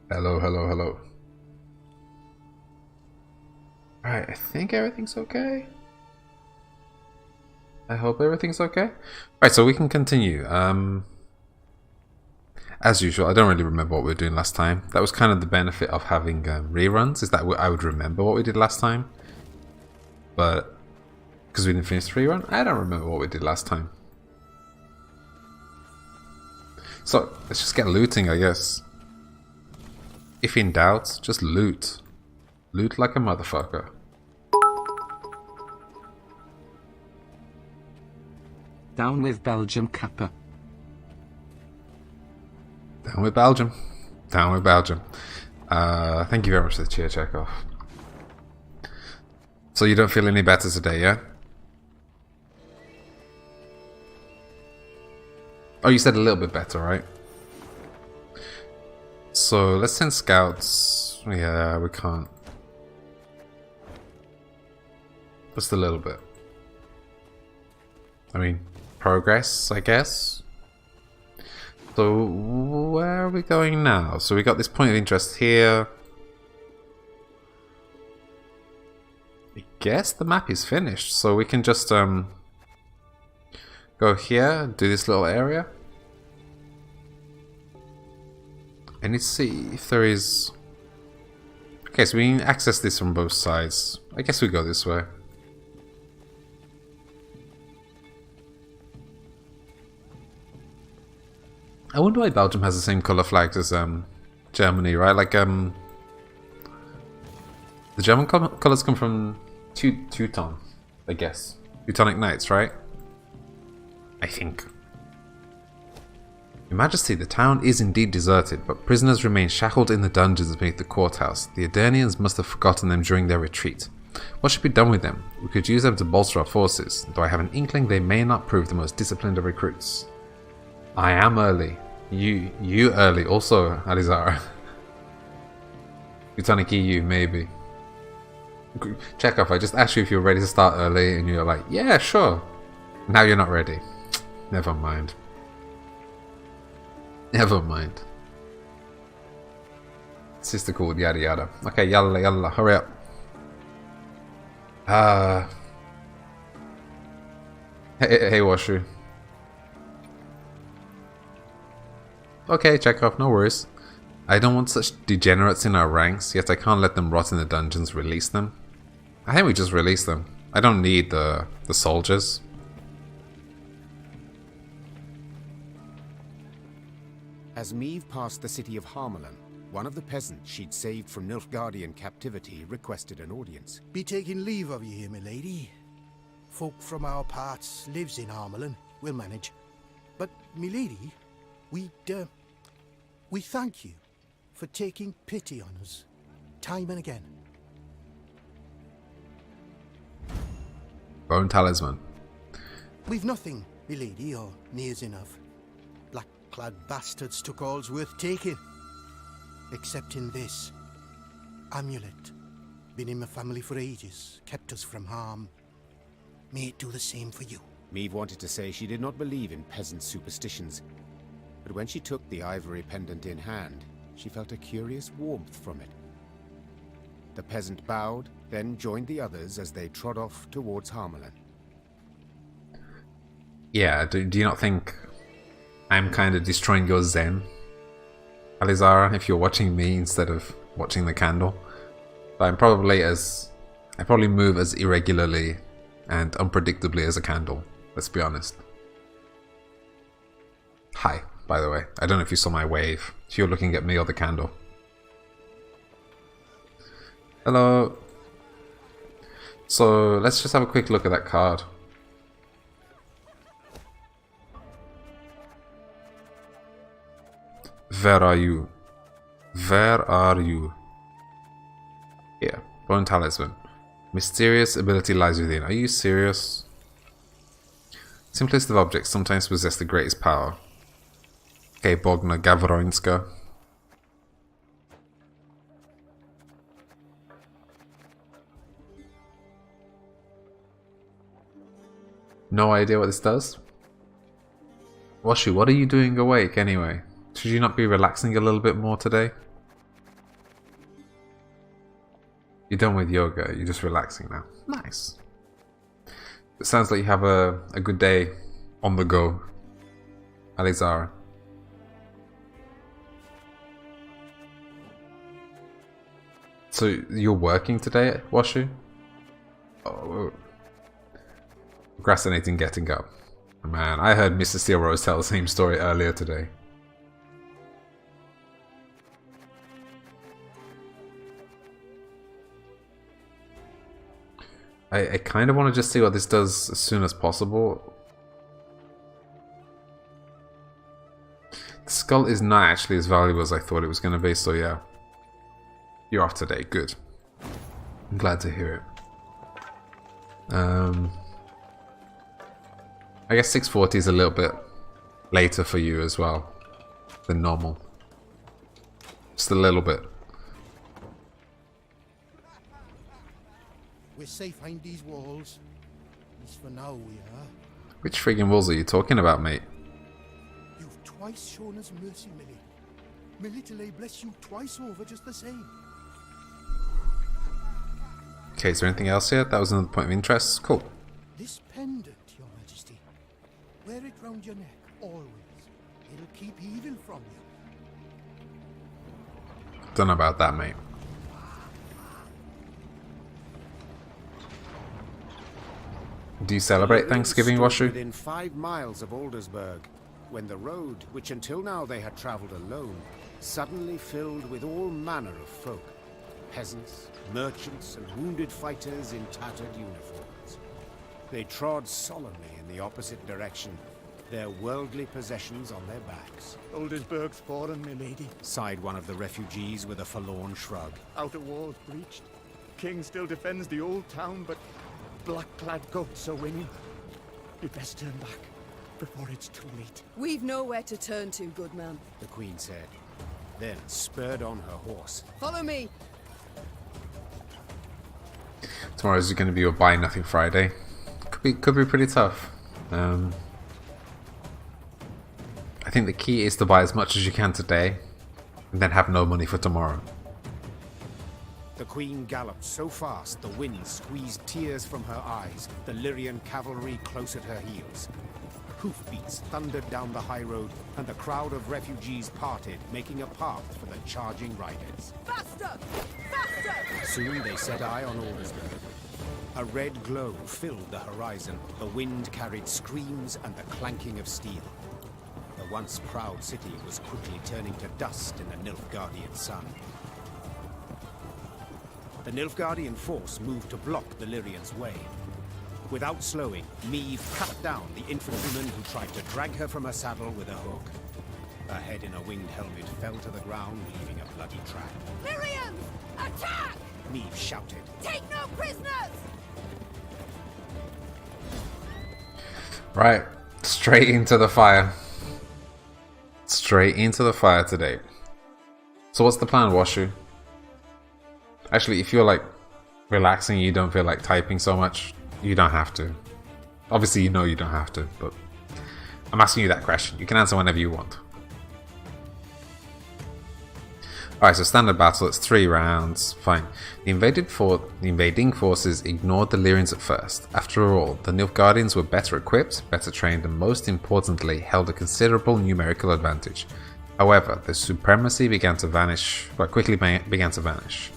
Hello, hello, hello. Alright, I think everything's okay. I hope everything's okay. Right, so we can continue. As usual, I don't really remember what we were doing last time. That was kind of the benefit of having reruns, is that I would remember what we did last time. But, because we didn't finish the rerun, I don't remember what we did last time. So, let's just get looting, I guess. If in doubt, just loot. Loot like a motherfucker. Down with Belgium, Kappa. Down with Belgium. Down with Belgium. Thank you very much for the cheer, Chekhov. So you don't feel any better today, yeah? Oh, you said a little bit better, right? So let's send scouts. Yeah, we can't. Just a little bit. I mean, progress, I guess. So where are we going now? So we got this point of interest here. I guess the map is finished, so we can just go here, do this little area. I need to see if there is... Okay, so we can access this from both sides. I guess we go this way. I wonder why Belgium has the same colour flags as Germany, right? Like the German colours come from Teuton, I guess. Teutonic Knights, right? I think. Your Majesty, the town is indeed deserted, but prisoners remain shackled in the dungeons beneath the courthouse. The Adernians must have forgotten them during their retreat. What should be done with them? We could use them to bolster our forces, though I have an inkling they may not prove the most disciplined of recruits. I am early. You early also, Alizara. Teutonic EU, maybe. Chekhov, I just asked you if you're ready to start early, and you're like, yeah, sure. Now you're not ready. Never mind. Never mind. Sister called, yada yada. Okay, yalla yalla, hurry up. Hey Washu. Okay, Chekhov, no worries. I don't want such degenerates in our ranks, yet I can't let them rot in the dungeons. Release them? I think we just release them. I don't need the soldiers. As Meve passed the city of Harmelin, one of the peasants she'd saved from Nilfgaardian captivity requested an audience. Be taking leave of you here, milady. Folk from our parts lives in Harmelin. We'll manage. But, milady, we thank you for taking pity on us, time and again. Bone talisman. We've nothing, milady, or nears enough. Black-clad bastards took all's worth taking. Except in this amulet. Been in my family for ages, kept us from harm. May it do the same for you. Meve wanted to say she did not believe in peasant superstitions, but when she took the ivory pendant in hand, she felt a curious warmth from it. The peasant bowed, then joined the others as they trod off towards Harmelin. Yeah, do you not think I'm kind of destroying your zen, Alizara, if you're watching me instead of watching the candle? But I probably move as irregularly and unpredictably as a candle, let's be honest. Hi, by the way. I don't know if you saw my wave. If you're looking at me or the candle. Hello. So, let's just have a quick look at that card. Where are you? Where are you? Here. Bone talisman. Mysterious ability lies within. Are you serious? Simplest of objects sometimes possess the greatest power. Okay, Bogna Gavroinska. No idea what this does? Washu, what are you doing awake anyway? Should you not be relaxing a little bit more today? You're done with yoga, you're just relaxing now. Nice. It sounds like you have a good day on the go, Alizara. So you're working today, Washu? Oh, procrastinating getting up. Man, I heard Mr. Steel Rose tell the same story earlier today. I kind of want to just see what this does as soon as possible. The skull is not actually as valuable as I thought it was going to be, so yeah. You're off today, good. I'm glad to hear it. I guess 6:40 is a little bit later for you as well than normal. Just a little bit. We're safe behind these walls. At least for now we are. Which friggin' walls are you talking about, mate? You've twice shown us mercy, Millie. Millie Delay bless you twice over just the same. Okay, is there anything else here? That was another point of interest. Cool. This pendant, Your Majesty. Wear it round your neck, always. It'll keep evil from you. Don't know about that, mate. Do you celebrate Thanksgiving, Washu? Within 5 miles of Aldersburg, when the road, which until now they had travelled alone, suddenly filled with all manner of folk. Peasants, merchants, and wounded fighters in tattered uniforms. They trod solemnly in the opposite direction, their worldly possessions on their backs. Aldersburg's fallen, milady. Sighed one of the refugees with a forlorn shrug. Outer walls breached. King still defends the old town, but black-clad goats are winning. You'd best turn back before it's too late. We've nowhere to turn to, good man. The Queen said, then spurred on her horse. Follow me. Tomorrow's going to be your Buy Nothing Friday. Could be pretty tough. I think the key is to buy as much as you can today, and then have no money for tomorrow. The Queen galloped so fast the wind squeezed tears from her eyes, the Lyrian cavalry close at her heels. Hoofbeats thundered down the high road, and the crowd of refugees parted, making a path for the charging riders. Faster! Faster! Soon they set eye on Aldersburg. A red glow filled the horizon, the wind carried screams and the clanking of steel. The once proud city was quickly turning to dust in the Nilfgaardian sun. The Nilfgaardian force moved to block the Lyrians' way. Without slowing, Meve cut down the infantryman who tried to drag her from her saddle with a hook. Her head in a winged helmet fell to the ground, leaving a bloody track. Lyrians! Attack! Meve shouted. Take no prisoners! Right, straight into the fire. Straight into the fire today. So what's the plan, Washu? Actually, if you're like relaxing, you don't feel like typing so much, you don't have to. Obviously, you know you don't have to, but I'm asking you that question. You can answer whenever you want. Alright, so standard battle, it's 3 rounds. Fine. The invading forces ignored the Lyrians at first. After all, the Nilfgaardians were better equipped, better trained, and most importantly, held a considerable numerical advantage. However, the supremacy began to vanish, but quickly began to vanish.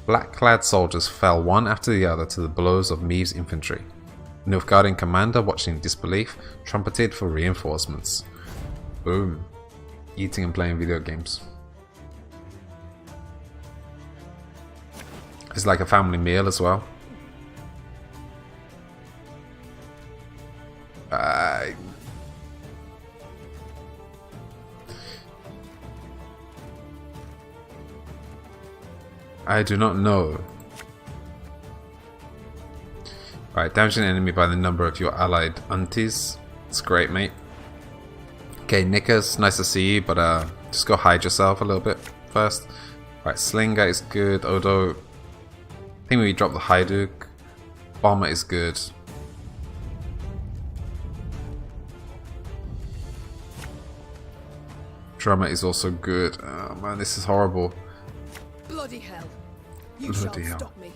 Black-clad soldiers fell one after the other to the blows of Meve's infantry. The Nilfgaardian commander, watching in disbelief, trumpeted for reinforcements. Boom. Eating and playing video games. It's like a family meal as well. I do not know. Right, damage an enemy by the number of your allied aunties. It's great, mate. Okay, Nickers, nice to see you, but just go hide yourself a little bit first. Right, Slinger is good. Odo, I think we drop the Hajduk. Bomber is good. Drummer is also good. Oh man, this is horrible. Bloody hell. You Bloody shan't hell. stop me.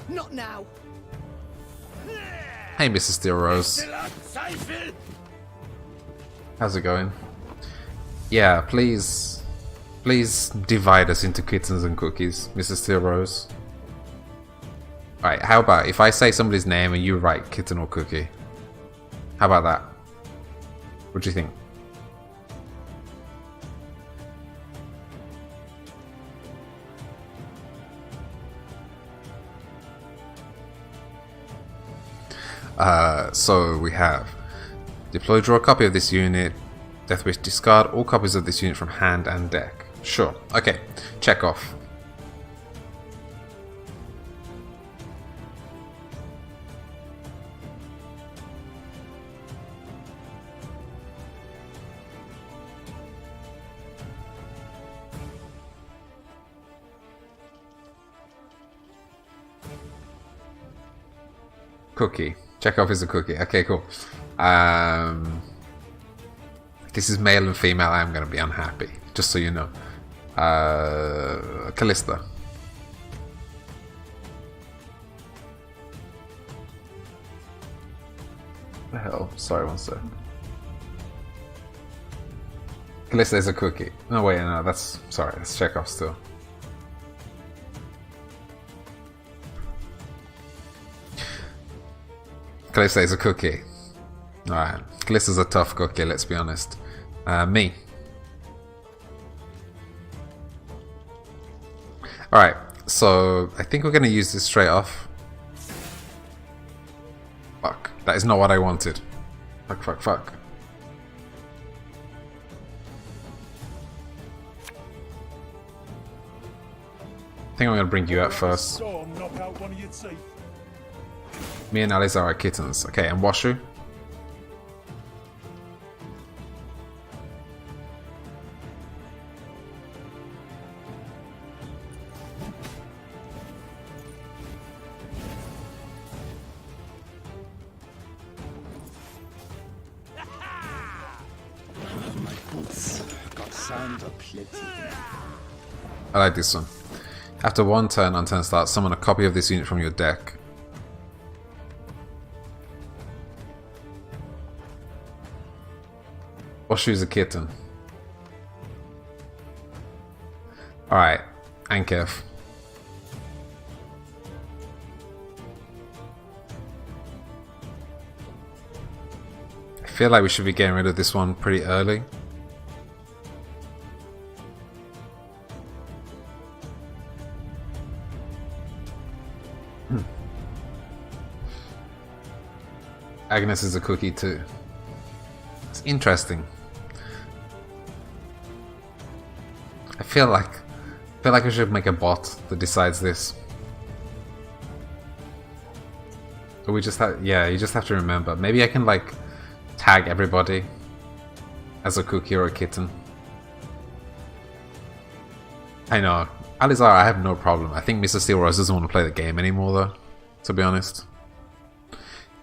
Not now. Hey, Mrs. Steel Rose. How's it going? Yeah, please divide us into kittens and cookies, Mrs. Steel Rose. Alright, how about if I say somebody's name and you write kitten or cookie? How about that? What do you think? So we have deploy, draw a copy of this unit. Deathwish, discard all copies of this unit from hand and deck. Sure. Okay. Check off. Cookie. Chekhov is a cookie. Okay, cool. This is male and female. I'm going to be unhappy. Just so you know. Callista. What the hell? Sorry, one sec. Callista is a cookie. No, wait, no, that's... Sorry, that's Chekhov still. Callista is a cookie. Alright. Callista's a tough cookie, let's be honest. Me. Alright, so I think we're going to use this straight off. Fuck. That is not what I wanted. Fuck, fuck, fuck. I think I'm going to bring you out first. Me and Alice are kittens. Okay, and Washu? I like this one. After one turn on turn start, summon a copy of this unit from your deck. Washu's a kitten. Alright, Ankef. I feel like we should be getting rid of this one pretty early. Agnes is a cookie too. It's interesting. I feel like we should make a bot that decides this. But we just have, yeah, you just have to remember. Maybe I can like tag everybody as a cookie or a kitten. I know. Alizar, I have no problem. I think Mr. Steel Rose doesn't want to play the game anymore though, to be honest.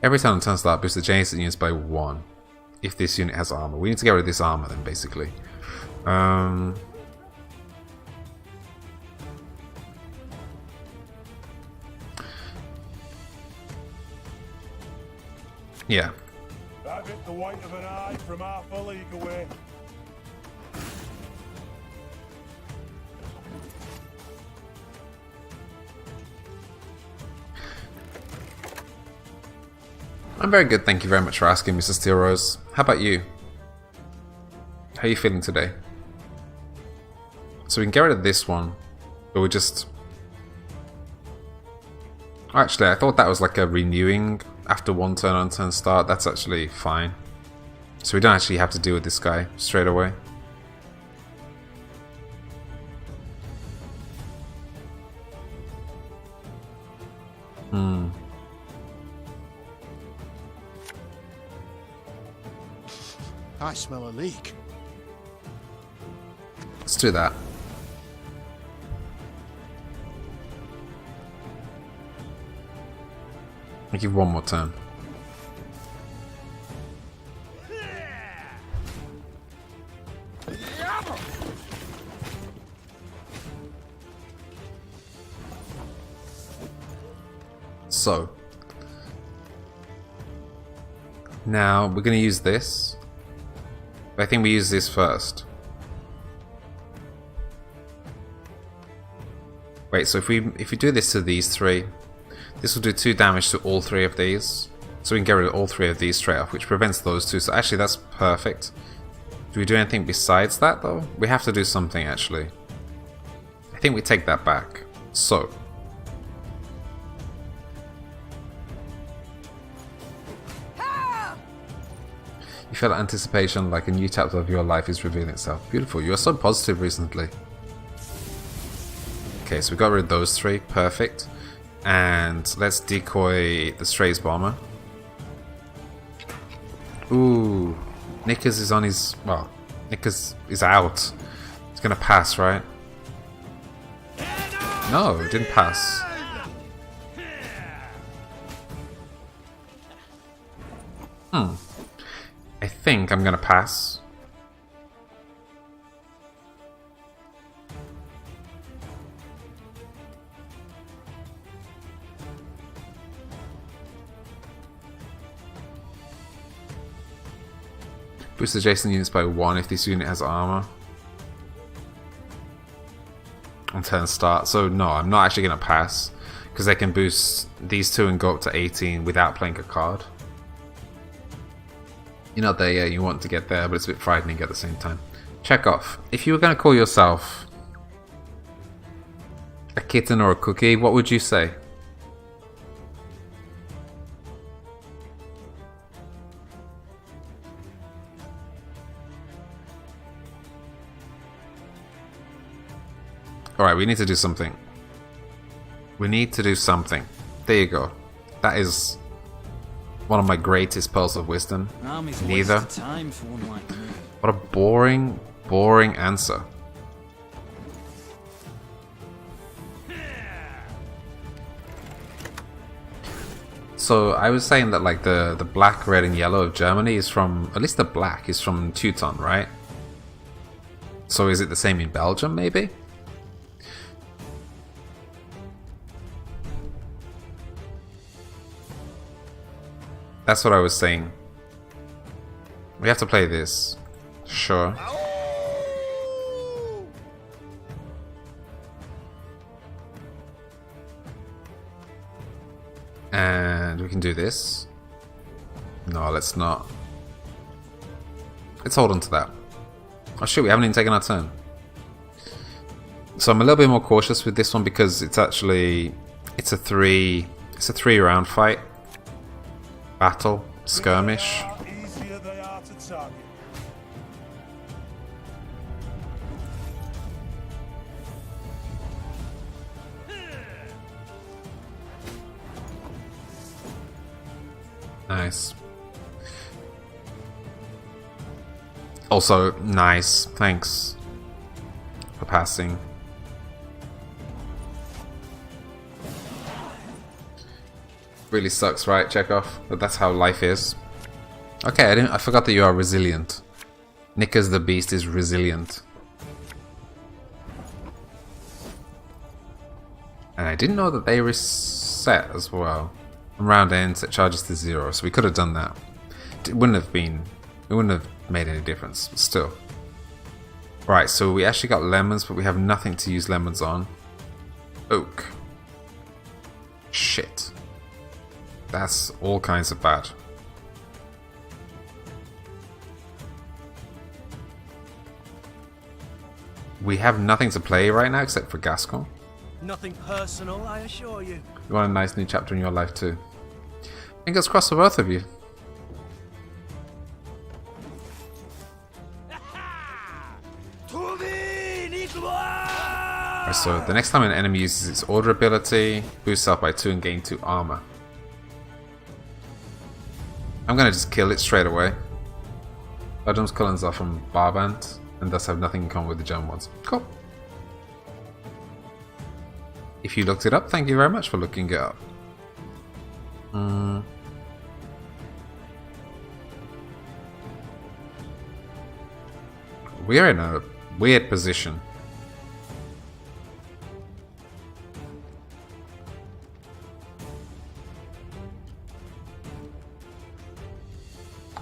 Every time on turn start, boost the adjacent units by 1. If this unit has armor. We need to get rid of this armor then, basically. Yeah. That bit the white of an eye from half a league away. I'm very good, thank you very much for asking, Mrs. Steel Rose. How about you? How are you feeling today? So we can get rid of this one, but we just... Actually, I thought that was like a renewing after one turn on turn start. That's actually fine. So we don't actually have to deal with this guy straight away. I smell a leak. Let's do that. I'll give one more turn. So now we're going to use this. I think we use this first. Wait, so if we do this to these three, this will do 2 damage to all 3 of these. So we can get rid of all 3 of these straight off, which prevents those 2. So actually that's perfect. Do we do anything besides that though? We have to do something actually. I think we take that back. So you feel anticipation like a new chapter of your life is revealing itself. Beautiful. You are so positive recently. Okay, so we got rid of those 3. Perfect. And let's decoy the Strays Bomber. Ooh. Knickers is on his... Well, Knickers is out. He's gonna pass, right? No, it didn't pass. I think I'm gonna pass. Boost adjacent units by 1 if this unit has armor. On turn start. So no, I'm not actually gonna pass. Because they can boost these 2 and go up to 18 without playing a card. You're not there yet, you want to get there, but it's a bit frightening at the same time. Check off. If you were gonna call yourself a kitten or a cookie, what would you say? Alright, we need to do something. We need to do something. There you go. That is one of my greatest pearls of wisdom. Neither. Time for one like me. What a boring, boring answer. So I was saying that like the black, red and yellow of Germany is from, at least the black is from Teuton, right? So is it the same in Belgium maybe? That's what I was saying. We have to play this. Sure. And we can do this. No, let's not. Let's hold on to that. Oh shit, we haven't even taken our turn. So I'm a little bit more cautious with this one because it's actually it's a 3 round fight. Battle, skirmish. Easier they are to target. Nice. Also, nice. Thanks for passing. Really sucks, right, Chekhov? But that's how life is. Okay, I forgot that you are resilient. Knickers the Beast is resilient. And I didn't know that they reset as well. On round end, set charges to 0, so we could have done that. It wouldn't have made any difference, but still. Right, so we actually got lemons, but we have nothing to use lemons on. Oak. Shit. That's all kinds of bad. We have nothing to play right now except for Gascon. Nothing personal, I assure you. You want a nice new chapter in your life too. Fingers crossed for both of you. Right, so the next time an enemy uses its order ability, boosts up by 2 and gain 2 armor. I'm gonna just kill it straight away. Belgium's colons are from Barbant, and thus have nothing in common with the German ones. Cool. If you looked it up, thank you very much for looking it up. We're in a weird position.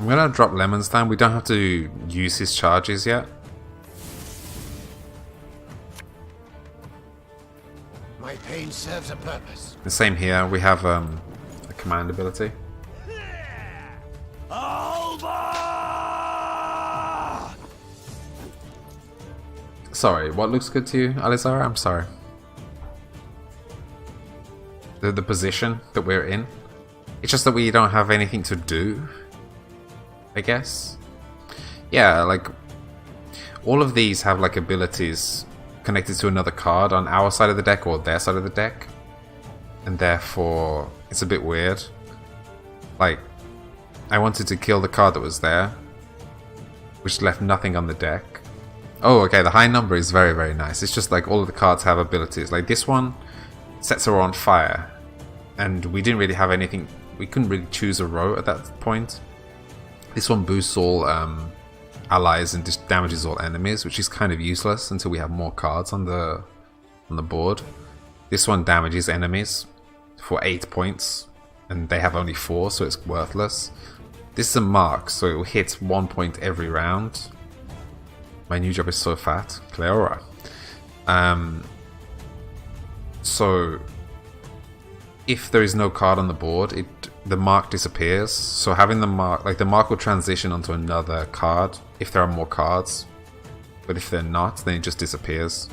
I'm gonna drop Lemons down. We don't have to use his charges yet. My pain serves a purpose. The same here. We have a command ability. Sorry, what looks good to you, Alizara? I'm sorry. The position that we're in. It's just that we don't have anything to do, I guess. Yeah, like all of these have like abilities connected to another card on our side of the deck or their side of the deck, and therefore it's a bit weird. Like, I wanted to kill the card that was there, which left nothing on the deck. Oh, okay, the high number is very, very nice. It's just like all of the cards have abilities. Like this one sets her on fire, and we didn't really have anything. We couldn't really choose a row at that point. This one boosts all allies and just damages all enemies, which is kind of useless until we have more cards on the board. This one damages enemies for 8 points, and they have only 4, so it's worthless. This is a mark, so it will hit 1 point every round. My new job is so fat. Cleora. So if there is no card on the board, the mark disappears. So having the mark, like the mark will transition onto another card if there are more cards. But if they're not, then it just disappears.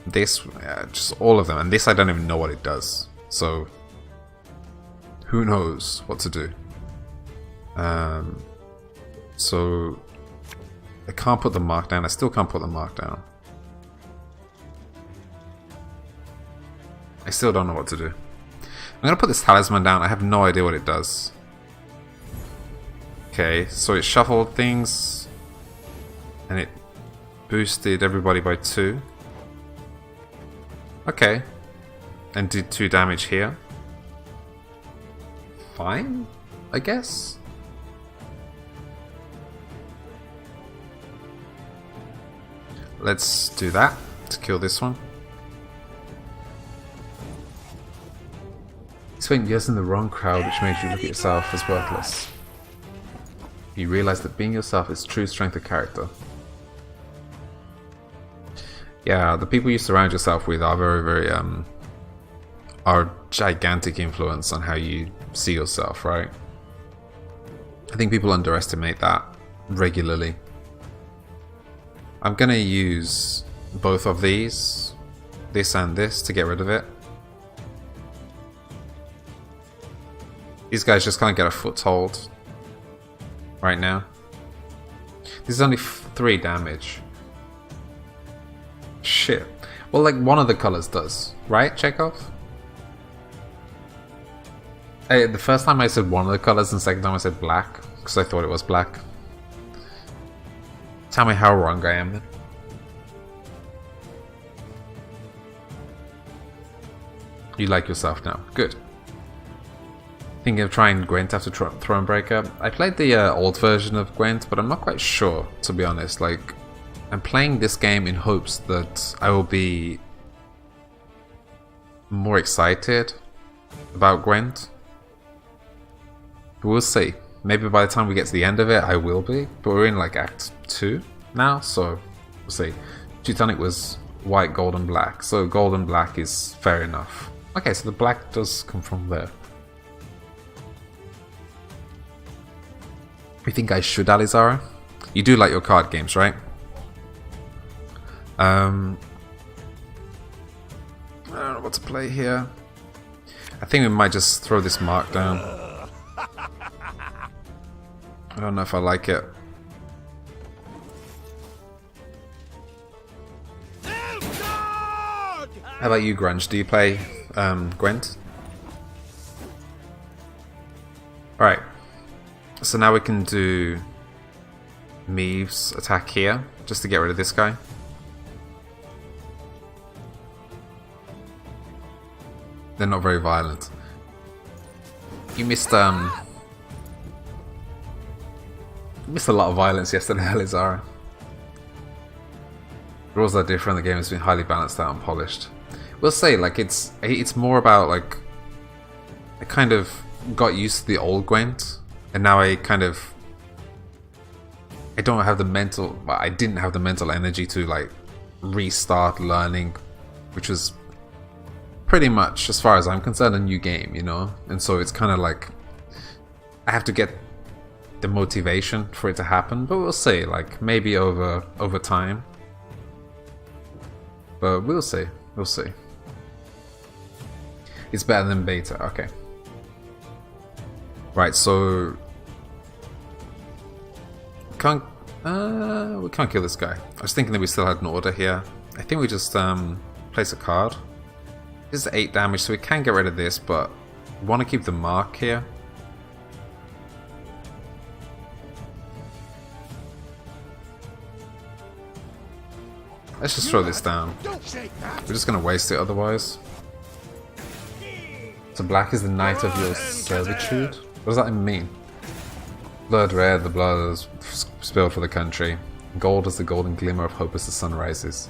This, just all of them. And this I don't even know what it does. So who knows what to do. So I can't put the mark down. I still can't put the mark down. I still don't know what to do. I'm going to put this talisman down. I have no idea what it does. Okay, so it shuffled things. And it boosted everybody by 2. Okay. And did 2 damage here. Fine, I guess. Let's do that to kill this one. You spent years in the wrong crowd, which made you look at yourself as worthless. You realize that being yourself is true strength of character. Yeah, the people you surround yourself with are very, are gigantic influence on how you see yourself, right? I think people underestimate that regularly. I'm gonna use both of these, this and this, to get rid of it. These guys just can't get a foothold right now. This is only 3 damage. Shit. Well, like one of the colors does, right, Chekhov? Hey, the first time I said one of the colors, and the second time I said black, because I thought it was black. Tell me how wrong I am then. You like yourself now. Good. Thinking of trying Gwent after Thronebreaker. I played the old version of Gwent, but I'm not quite sure, to be honest. Like, I'm playing this game in hopes that I will be more excited about Gwent. But we'll see. Maybe by the time we get to the end of it, I will be. But we're in like Act 2 now, so we'll see. Teutonic was white, gold, and black. So gold and black is fair enough. Okay, so the black does come from there. You think I should, Alizara? You do like your card games, right? I don't know what to play here. I think we might just throw this mark down. I don't know if I like it. How about you, Grunge? Do you play Gwent? Alright. So now we can do Meave's attack here, just to get rid of this guy. They're not very violent. You missed a lot of violence yesterday, Alizara. Rules are different, the game has been highly balanced out and polished. We'll say, like, it's more about, like, I kind of got used to the old Gwent, And now I kind of... I don't have the mental... Well, I didn't have the mental energy to like restart learning, which was pretty much, as far as I'm concerned, a new game, you know? And so it's kind of like I have to get the motivation for it to happen, but we'll see, like maybe over time. But we'll see. We'll see. It's better than beta. Okay. Right, so we can't kill this guy. I was thinking that we still had an order here. I think we just place a card. This is 8 damage, so we can get rid of this, but we want to keep the mark here. Let's just throw this down. We're just going to waste it otherwise. So black is the night of your servitude? What does that even mean? Blood red, the blood is spilled for the country. Gold is the golden glimmer of hope as the sun rises.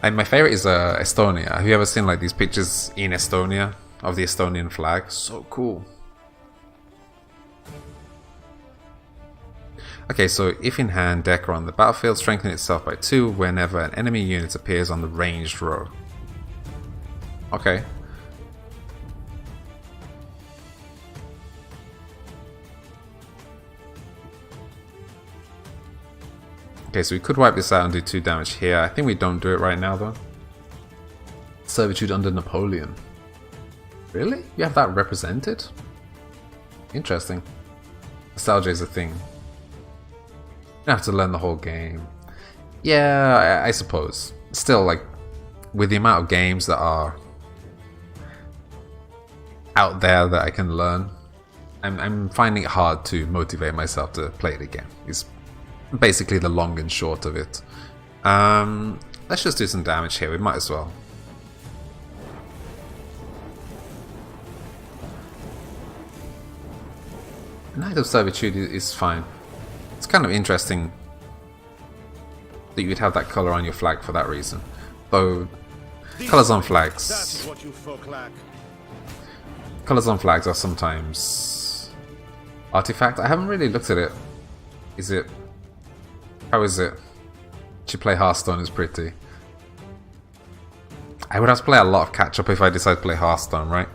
And my favorite is Estonia. Have you ever seen like these pictures in Estonia of the Estonian flag? So cool. Okay, so if in hand, deck or on the battlefield, strengthen itself by 2 whenever an enemy unit appears on the ranged row. Okay. Okay, so we could wipe this out and do 2 damage here. I think we don't do it right now though. Servitude under Napoleon. Really? You have that represented? Interesting. Nostalgia is a thing. You have to learn the whole game. Yeah, I suppose. Still, like, with the amount of games that are out there that I can learn, I'm finding it hard to motivate myself to play it again. It's basically the long and short of it. Let's just do some damage here. We might as well. Night of Servitude is fine. It's kind of interesting that you'd have that color on your flag for that reason. Though, colors on flags... Colors on flags are sometimes... artifact. I haven't really looked at it. Is it... How is it? To play Hearthstone is pretty. I would have to play a lot of catch-up if I decide to play Hearthstone, right?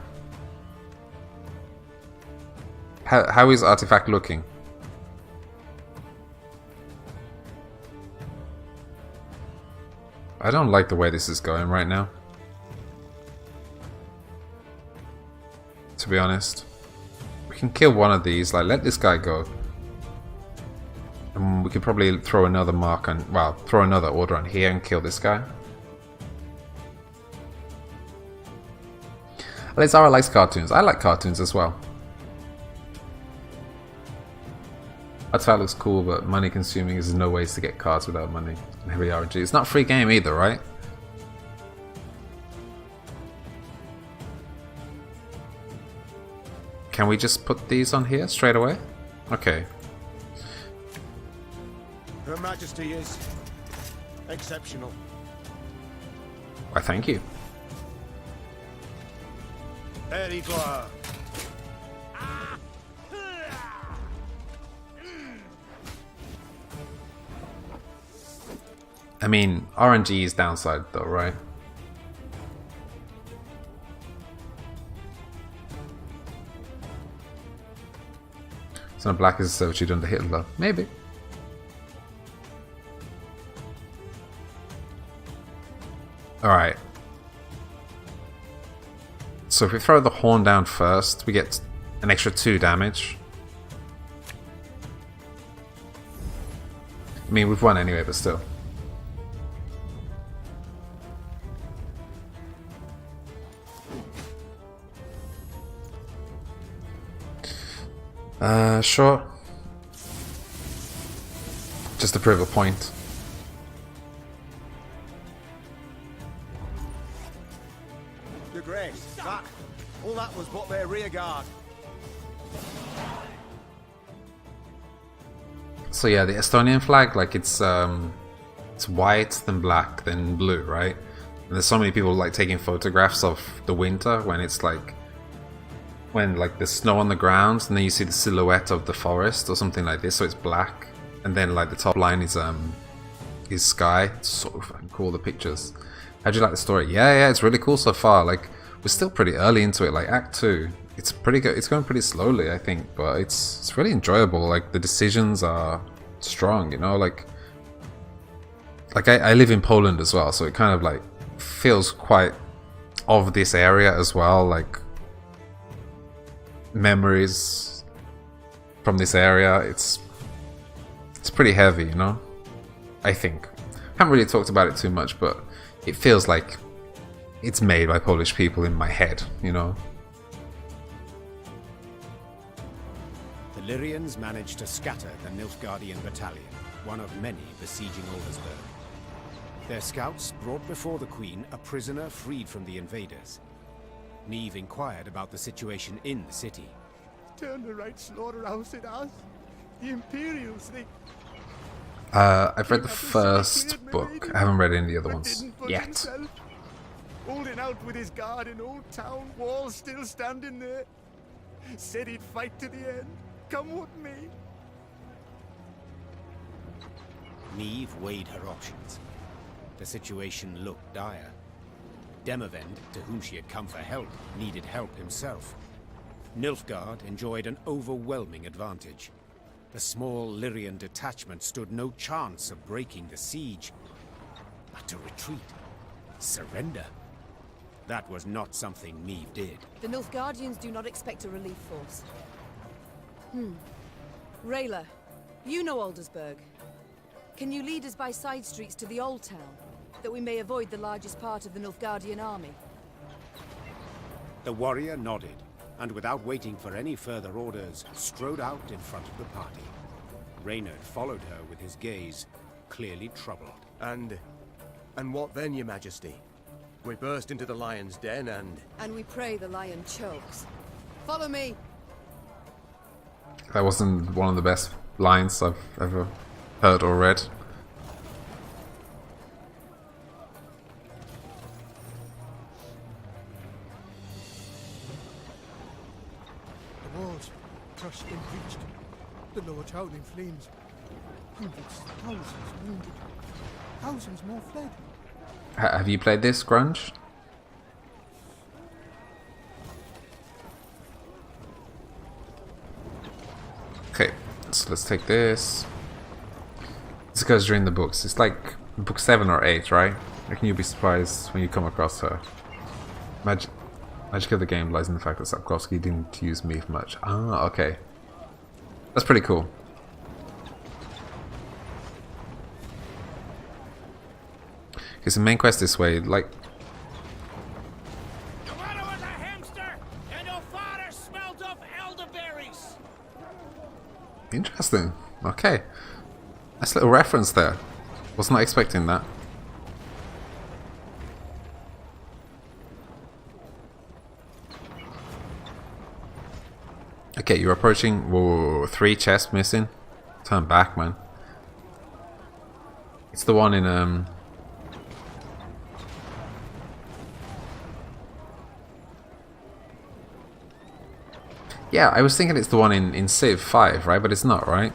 How is Artifact looking? I don't like the way this is going right now, to be honest. We can kill one of these, like let this guy go. And we could probably throw another mark on, well, throw another order on here and kill this guy. At least Zara likes cartoons. I like cartoons as well. Artifact looks cool, but money consuming. There's no ways to get cards without money. Heavy RNG. It's not a free game either, right? Can we just put these on here straight away? Okay. Her Majesty is exceptional. Why, thank you. Very good. I mean, RNG is downside though, right? So black is a servitude under Hitler. Maybe. Alright. So if we throw the horn down first, we get an extra 2 damage. I mean, we've won anyway, but still. Sure. Just to prove a point. Your Grace, all that was but their rear guard. So yeah, the Estonian flag, like it's white, then black, then blue, right? And there's so many people like taking photographs of the winter when it's like when like there's snow on the ground and then you see the silhouette of the forest or something like this, so it's black, and then like the top line is sky. It's so fucking cool, the pictures. How do you like the story? Yeah, it's really cool so far. Like, we're still pretty early into it. Like Act 2, it's pretty good. It's going pretty slowly, I think, but it's really enjoyable. Like the decisions are strong, you know. Like I live in Poland as well, so it kind of like feels quite of this area as well. Like memories from this area. It's pretty heavy, you know. I think. Haven't really talked about it too much, but it feels like it's made by Polish people in my head, you know. The Lyrians managed to scatter the Nilfgaardian battalion, one of many besieging Aldersburg. Their scouts brought before the Queen a prisoner freed from the invaders. Niamh inquired about the situation in the city. Turn the right slaughterhouse it has. The Imperials, they... I've read the first book. I haven't read any of the other ones yet. Himself, holding out with his guard in Old Town, walls still standing there. Said he'd fight to the end. Come with me. Niamh weighed her options. The situation looked dire. Demavend, to whom she had come for help, needed help himself. Nilfgaard enjoyed an overwhelming advantage. The small Lyrian detachment stood no chance of breaking the siege. But to retreat, surrender, that was not something Niamh did. The Nilfgaardians do not expect a relief force. Rayla, you know Aldersburg. Can you lead us by side streets to the Old Town, that we may avoid the largest part of the Nilfgaardian army? The warrior nodded, and without waiting for any further orders, strode out in front of the party. Reynard followed her with his gaze, clearly troubled. And what then, Your Majesty? We burst into the lion's den and... And we pray the lion chokes. Follow me! That wasn't one of the best lines I've ever heard or read. The walls crushed and breached. The lower town in flames. Hundreds, thousands wounded. Thousands more fled. Have you played this, Grunge? Okay, so let's take this. This goes during the books. It's like book 7 or 8, right? Reckon you'll be surprised when you come across her. Magic of the game lies in the fact that Sapkowski didn't use Meath much. Ah, okay. That's pretty cool. Because the main quest this way, like... Your mother was a hamster, and your father smelled of elderberries. Interesting. Okay. Nice little reference there. Was not expecting that. Okay, you're approaching... Whoa, 3 chests missing. Turn back, man. It's the one in, Yeah, I was thinking it's the one in Civ 5, right? But it's not, right?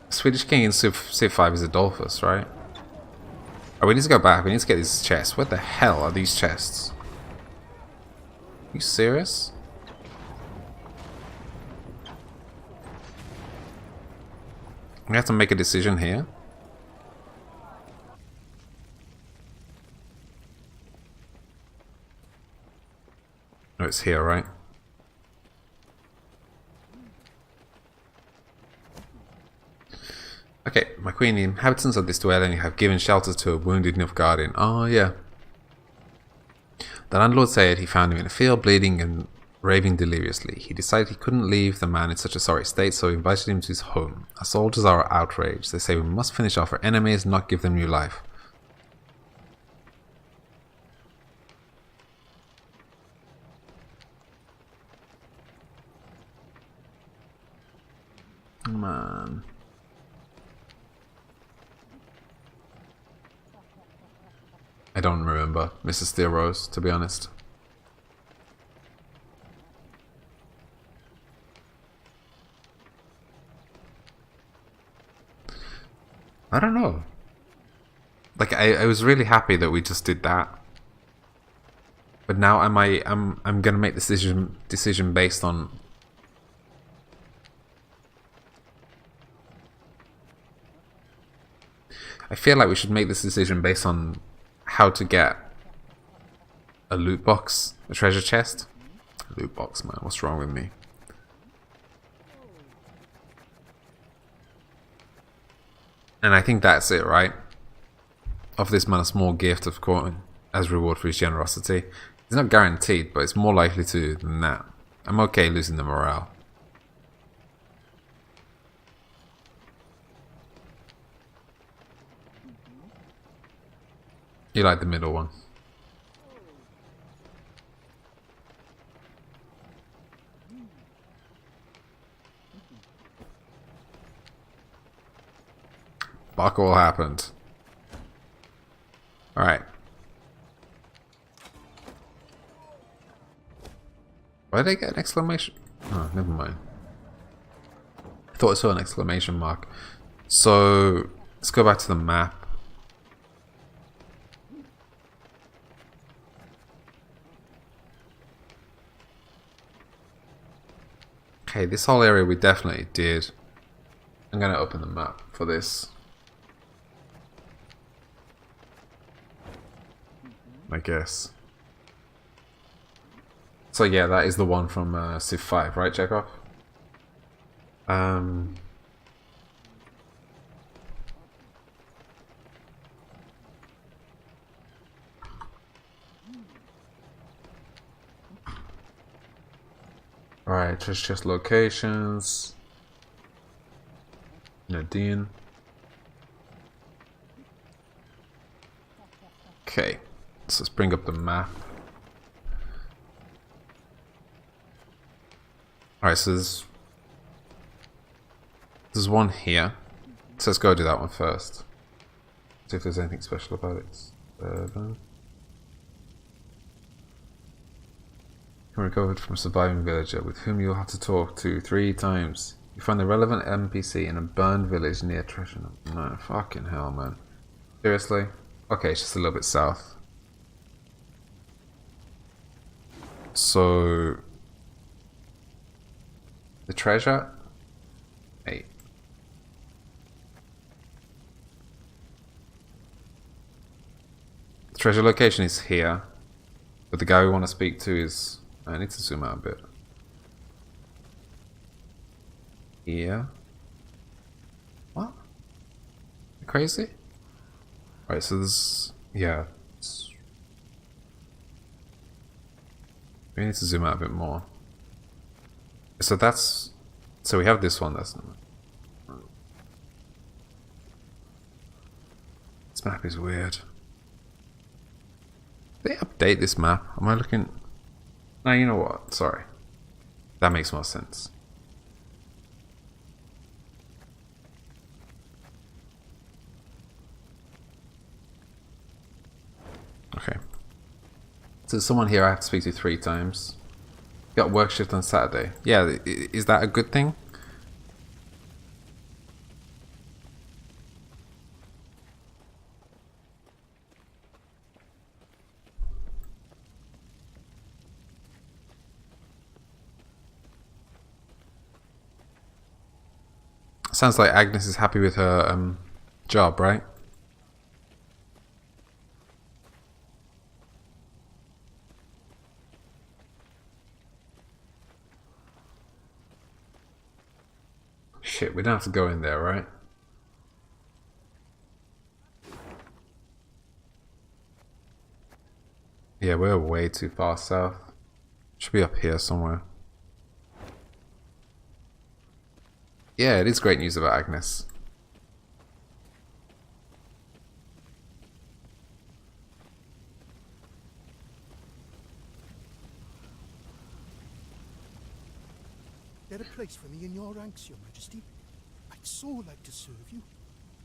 Swedish King in Civ 5 is Adolphus, right? Oh, we need to go back. We need to get these chests. What the hell are these chests? Are you serious? We have to make a decision here. Oh, it's here, right? Okay, my queen, the inhabitants of this dwelling have given shelter to a wounded Nilfgaardian. Oh, yeah. The landlord said he found him in a field, bleeding and raving deliriously. He decided he couldn't leave the man in such a sorry state, so he invited him to his home. Our soldiers are outraged. They say we must finish off our enemies, not give them new life. Man. I don't remember Mrs. Steelrose, to be honest. I don't know. Like, I was really happy that we just did that. But now I'm gonna make this decision based on... I feel like we should make this decision based on how to get a loot box, a treasure chest. Loot box, man, what's wrong with me? And I think that's it, right? Offer this man a small gift of coin as reward for his generosity. It's not guaranteed, but it's more likely to than that. I'm okay losing the morale. You like the middle one. Fuck all happened. Alright. Why did I get an exclamation? Oh, never mind. I thought I saw an exclamation mark. So, let's go back to the map. Okay, this whole area we definitely did. I'm gonna open the map for this. I guess. So yeah, that is the one from Civ 5, right, Chekhov? Alright, just locations. Nadine. Okay, so let's bring up the map. Alright, so there's one here. So let's go do that one first. See if there's anything special about it. Recovered from a surviving villager with whom you'll have to talk to 3 times. You find the relevant NPC in a burned village near treasure. No, fucking hell, man. Seriously? Okay, it's just a little bit south. So... the treasure? 8. The treasure location is here. But the guy we want to speak to is... I need to zoom out a bit. Here. What? Crazy? Right, so there's... yeah. We need to zoom out a bit more. So that's... so we have this one, that's... this map is weird. Did they update this map? Am I looking... no, you know what? Sorry. That makes more sense. Okay. So there's someone here I have to speak to 3 times. Got work shift on Saturday. Yeah, is that a good thing? Sounds like Agnes is happy with her job, right? Shit, we don't have to go in there, right? Yeah, we're way too far south. Should be up here somewhere. Yeah, it is great news about Agnes. There a place for me in your ranks, Your Majesty? I'd so like to serve you.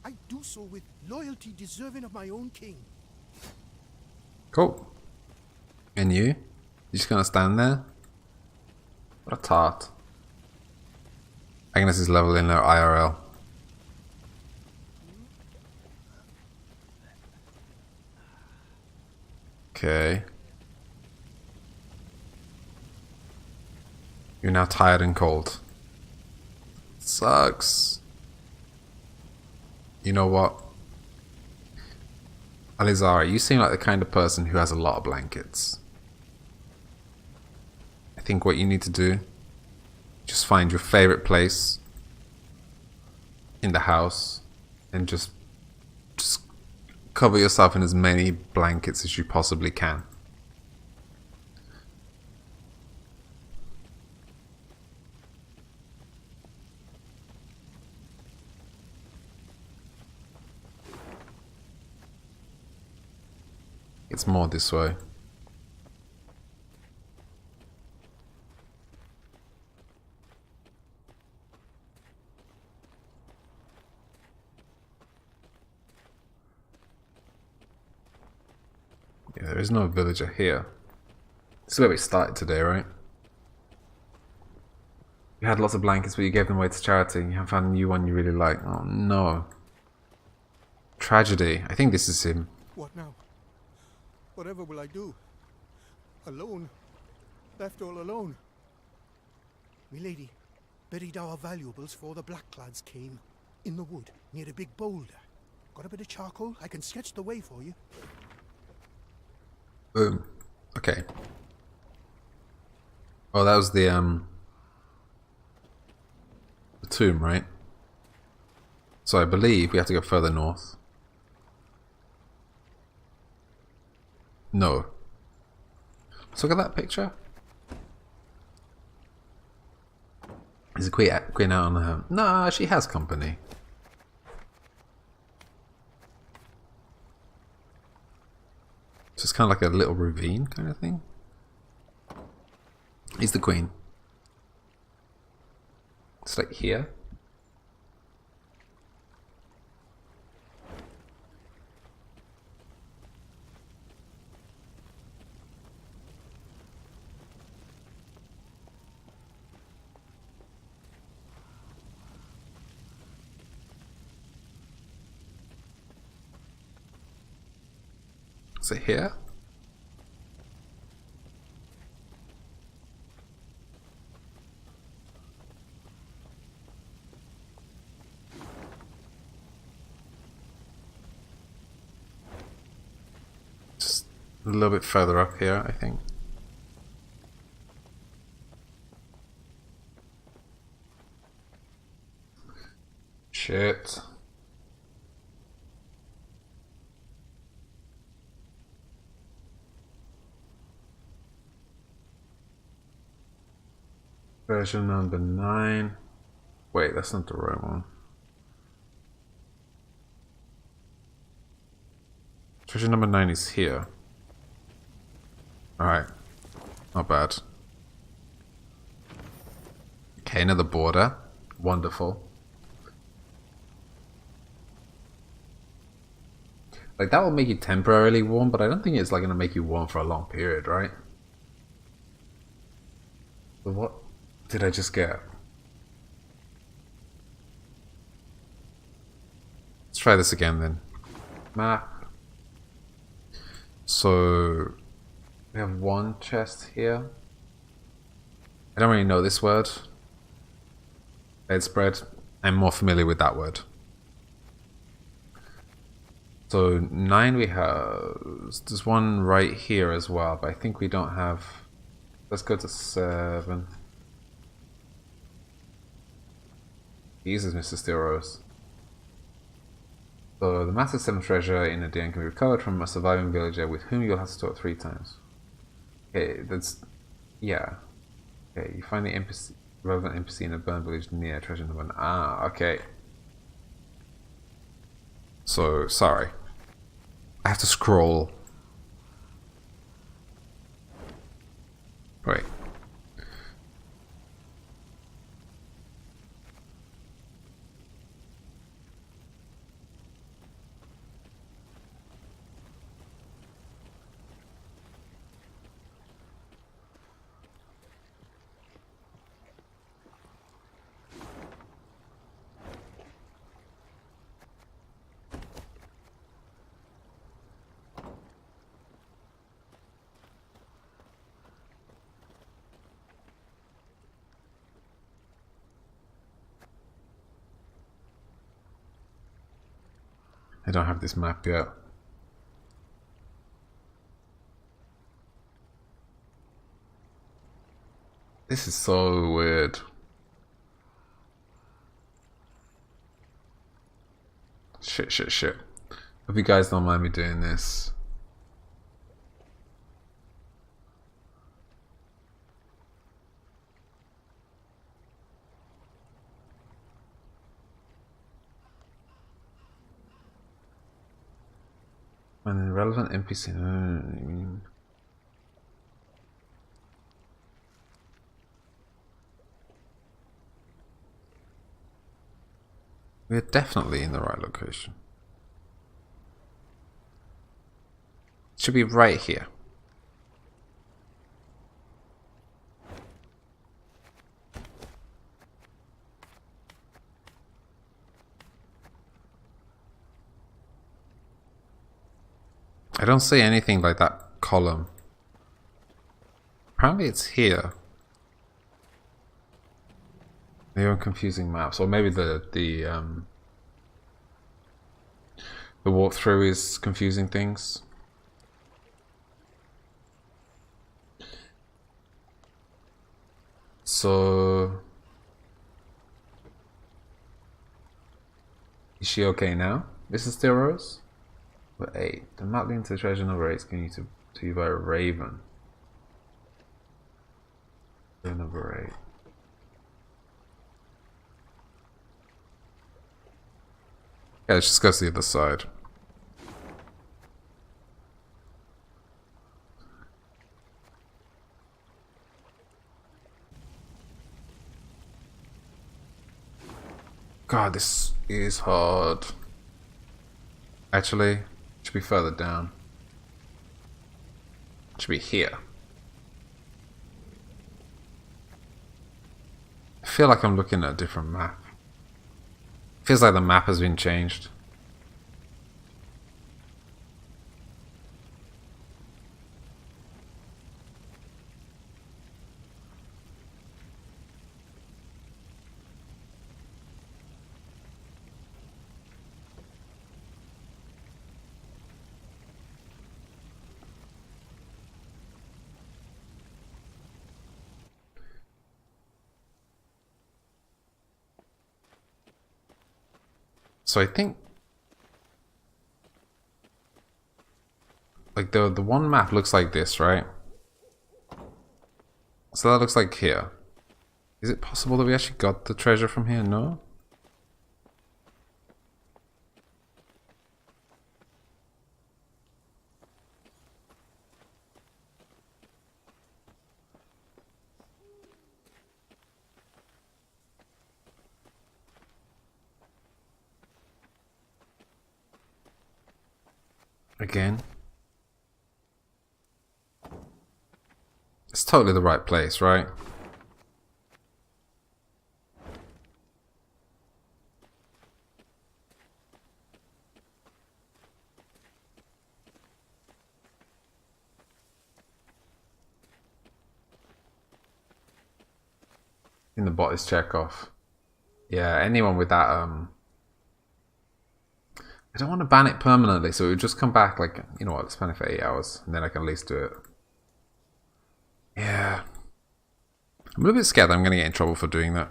I do so with loyalty deserving of my own king. Cool. And you? You just gonna stand there? What a tart. Agnes is leveling her IRL. Okay. You're now tired and cold. Sucks. You know what? Alizara, you seem like the kind of person who has a lot of blankets. I think what you need to do, just find your favorite place in the house and just cover yourself in as many blankets as you possibly can. It's more this way. Yeah, there is no villager here. This is where we started today, right? You had lots of blankets, but you gave them away to charity. You haven't found a new one you really like. Oh no. Tragedy. I think this is him. What now? Whatever will I do? Alone? Left all alone? Milady, buried our valuables for the Blackclads came. In the wood, near a big boulder. Got a bit of charcoal? I can sketch the way for you. Boom. Okay. Oh, that was the tomb, right? So I believe we have to go further north. No. Let's look at that picture. Is the queen out on her? Nah, she has company. So it's kind of like a little ravine kind of thing. He's the queen. It's like here. Is it here? Just a little bit further up here, I think. Shit. Version number 9. Wait, that's not the right one. Version number 9 is here. Alright. Not bad. Okay, another border. Wonderful. Like, that will make you temporarily warm, but I don't think it's like going to make you warm for a long period, right? But what did I just get? Let's try this again then. Map. So we have one chest here. I don't really know this word. Bedspread. I'm more familiar with that word. So 9 we have. There's one right here as well, but I think we don't have. Let's go to 7. Jesus, Mr. Steelrose. So the massive 7 treasure in a den can be recovered from a surviving villager with whom you'll have to talk 3 times. Okay, that's... yeah. Okay, you find the NPC, relevant NPC in a burned village near treasure number 1. Ah, okay. So, sorry. I have to scroll. Wait. I don't have this map yet. This is so weird. Shit. Hope you guys don't mind me doing this. An irrelevant NPC. We're definitely in the right location. It should be right here. I don't see anything like that column. Apparently it's here. Maybe I'm confusing maps, or maybe the walkthrough is confusing things. So is she okay now? This is still Rose? But 8. The map leading to the treasure number 8 is going to you by a raven. Number 8. Yeah, let's just go to the other side. God, this is hard. Actually, it should be further down. It should be here. I feel like I'm looking at a different map. Feels like the map has been changed. So I think like the one map looks like this, right? So that looks like here. Is it possible that we actually got the treasure from here? No? Again. It's totally the right place, right? In the bot is Chekhov. Yeah, anyone with that I don't want to ban it permanently, so it would just come back like, you know what, let's ban it for 8 hours, and then I can at least do it. Yeah. I'm a little bit scared that I'm going to get in trouble for doing that.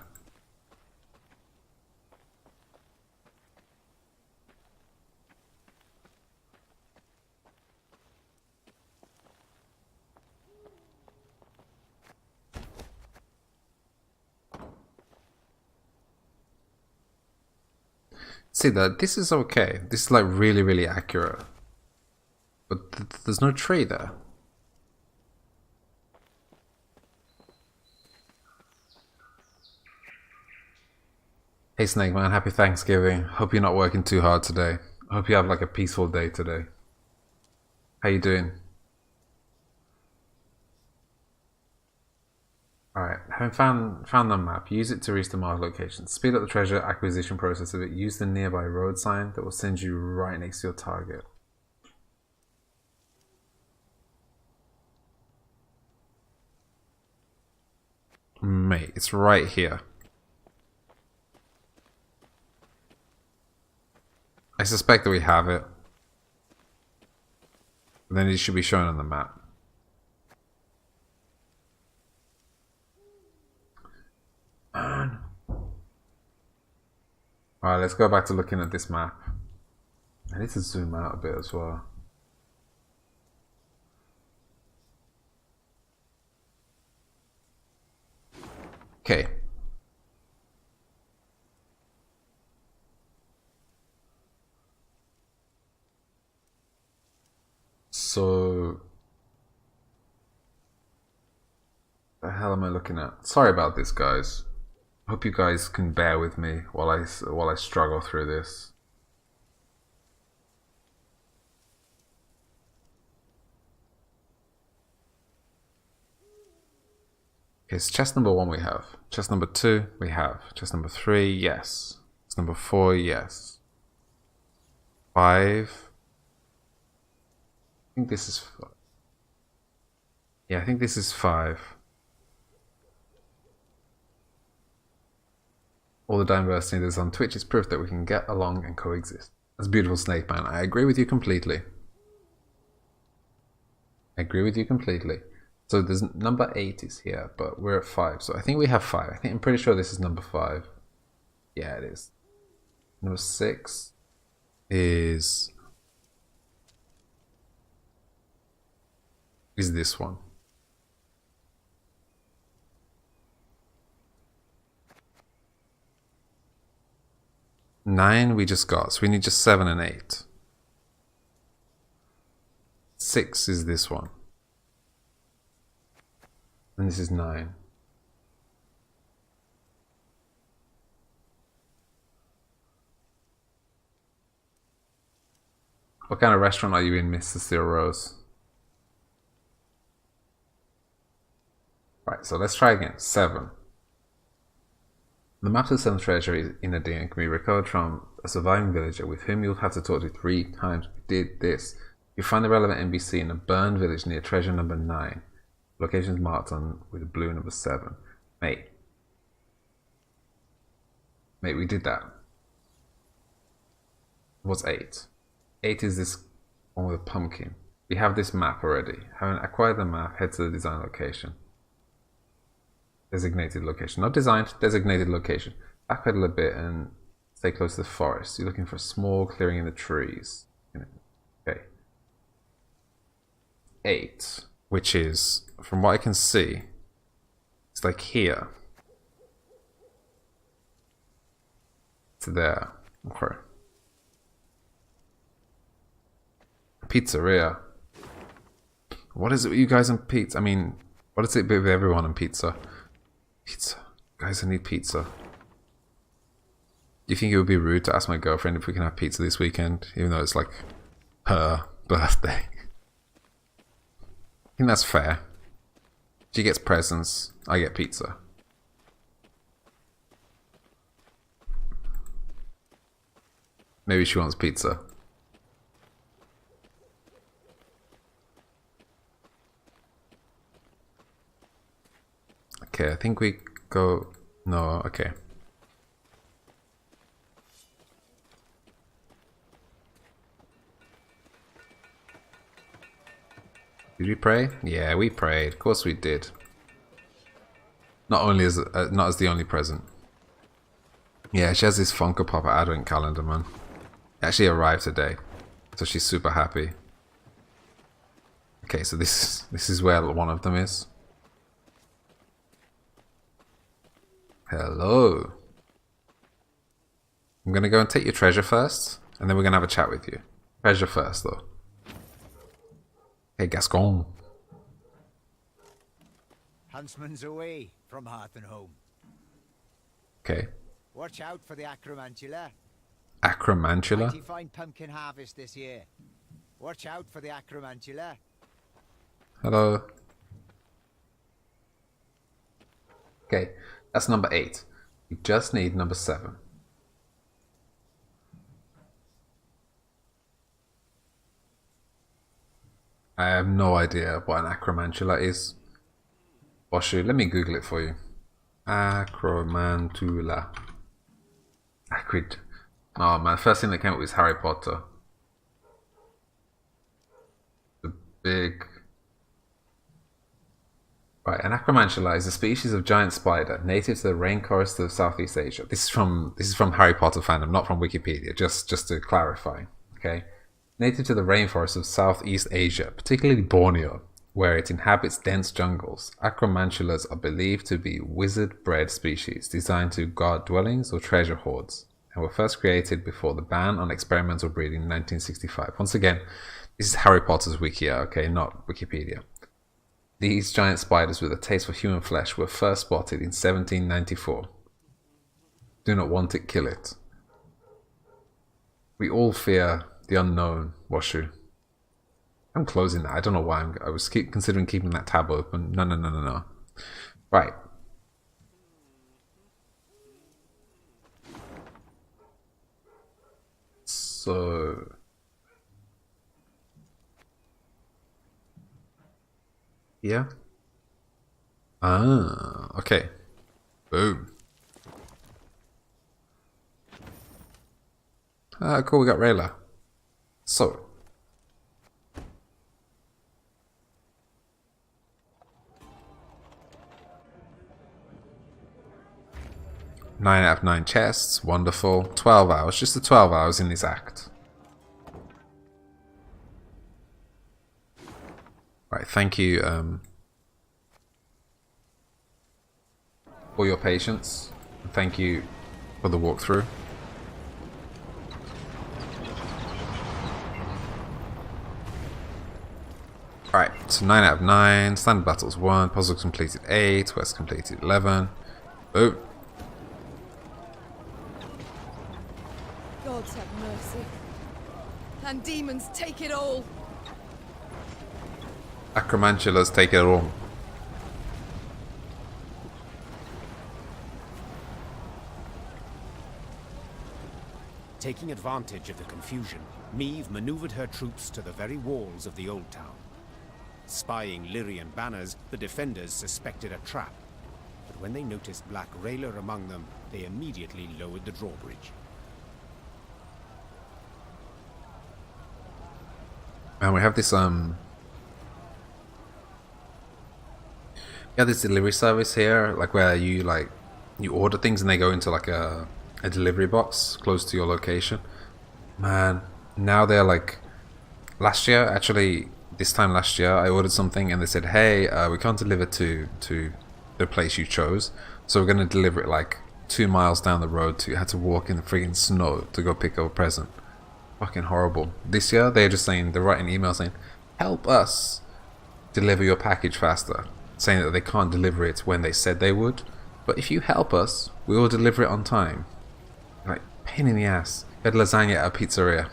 See that this is okay. This is like really, really accurate. But there's no tree there. Hey Snake Man, happy Thanksgiving. Hope you're not working too hard today. I hope you have like a peaceful day today. How you doing? Alright, having found the map, use it to reach the marked location. Speed up the treasure acquisition process of it. Use the nearby road sign that will send you right next to your target. Mate, it's right here. I suspect that we have it. But then it should be shown on the map. Alright, let's go back to looking at this map. I need to zoom out a bit as well. Okay. So, the hell am I looking at? Sorry about this, guys. Hope you guys can bear with me while I struggle through this. Okay, it's chest number 1 we have. Chest number 2 we have. Chest number 3, yes. Chest number 4, yes. 5. I think this is 5. Yeah, I think this is 5. All the diversity that's on Twitch is proof that we can get along and coexist. That's beautiful, Snake Man. I agree with you completely. I agree with you completely. So there's number 8 is here, but we're at 5. So I think we have 5. I'm pretty sure this is number 5. Yeah, it is. Number 6 is this one. 9 we just got, so we need just 7 and 8. 6 is this one. And this is 9. What kind of restaurant are you in, Mr. Steel Rose? Right, so let's try again. 7. The map of the 7th treasure is in a dinnae and can be recovered from a surviving villager with whom you'll have to talk to 3 times. We did this. You find the relevant NPC in a burned village near treasure number 9. Location is marked on with blue number 7. Mate, we did that. What's 8? 8 is this one with a pumpkin. We have this map already. Having acquired the map, head to the design location. Designated location. Not designed, designated location. Backpedal a bit and stay close to the forest. You're looking for a small clearing in the trees. Okay. 8, which is, from what I can see, it's like here to there. Okay. Pizzeria. What is it with you guys on pizza? I mean, what is it with everyone on pizza? Pizza. Guys, I need pizza. Do you think it would be rude to ask my girlfriend if we can have pizza this weekend, even though it's like her birthday? I think that's fair. She gets presents, I get pizza. Maybe she wants pizza. Okay, I think we go... No, okay. Did we pray? Yeah, we prayed. Of course we did. Not only as not as the only present. Yeah, she has this Funko Pop advent calendar, man. It actually arrived today, so she's super happy. Okay, so this is where one of them is. Hello. I'm gonna go and take your treasure first, and then we're gonna have a chat with you. Treasure first, though. Hey, Gascon. Huntsman's away from hearth and home. Okay. Watch out for the acromantula. Acromantula? Mighty fine pumpkin harvest this year. Watch out for the acromantula. Hello. Okay, that's number 8. We just need number 7. I have no idea what an acromantula is. Boshu, let me Google it for you. Acromantula. Oh man, first thing that came up was Harry Potter. The big... Right, an acromantula is a species of giant spider native to the rainforest of Southeast Asia. This is from Harry Potter fandom, not from Wikipedia. Just to clarify, okay. Native to the rainforest of Southeast Asia, particularly Borneo, where it inhabits dense jungles. Acromantulas are believed to be wizard-bred species designed to guard dwellings or treasure hoards, and were first created before the ban on experimental breeding in 1965. Once again, this is Harry Potter's wiki, okay, not Wikipedia. These giant spiders with a taste for human flesh were first spotted in 1794. Do not want it, kill it. We all fear the unknown, Washu. I'm closing that. I don't know why. I was considering keeping that tab open. No. Right. So... yeah. Ah, okay. Boom. Ah, cool, we got Rayla. So. Nine out of 9 chests, wonderful. 12 hours, just the 12 hours in this act. Right, thank you for your patience. Thank you for the walkthrough. Alright, so 9 out of 9. Standard battles 1. Puzzle completed 8. Quest completed 11. Oh. Gods have mercy. And demons take it all. Acromantulas take it all. Taking advantage of the confusion, Meve maneuvered her troops to the very walls of the Old Town. Spying Lyrian banners, the defenders suspected a trap. But when they noticed Black Rayla among them, they immediately lowered the drawbridge. And we have this this delivery service here, like where you order things and they go into like a delivery box close to your location. Man, now they're like, this time last year I ordered something and they said, hey, we can't deliver to the place you chose, so we're going to deliver it like 2 miles down the road. You had to walk in the friggin' snow to go pick up a present. Fucking horrible. This year they're writing emails saying, help us deliver your package faster, saying that they can't deliver it when they said they would, but if you help us, we will deliver it on time. Like, pain in the ass. Had lasagna at a pizzeria.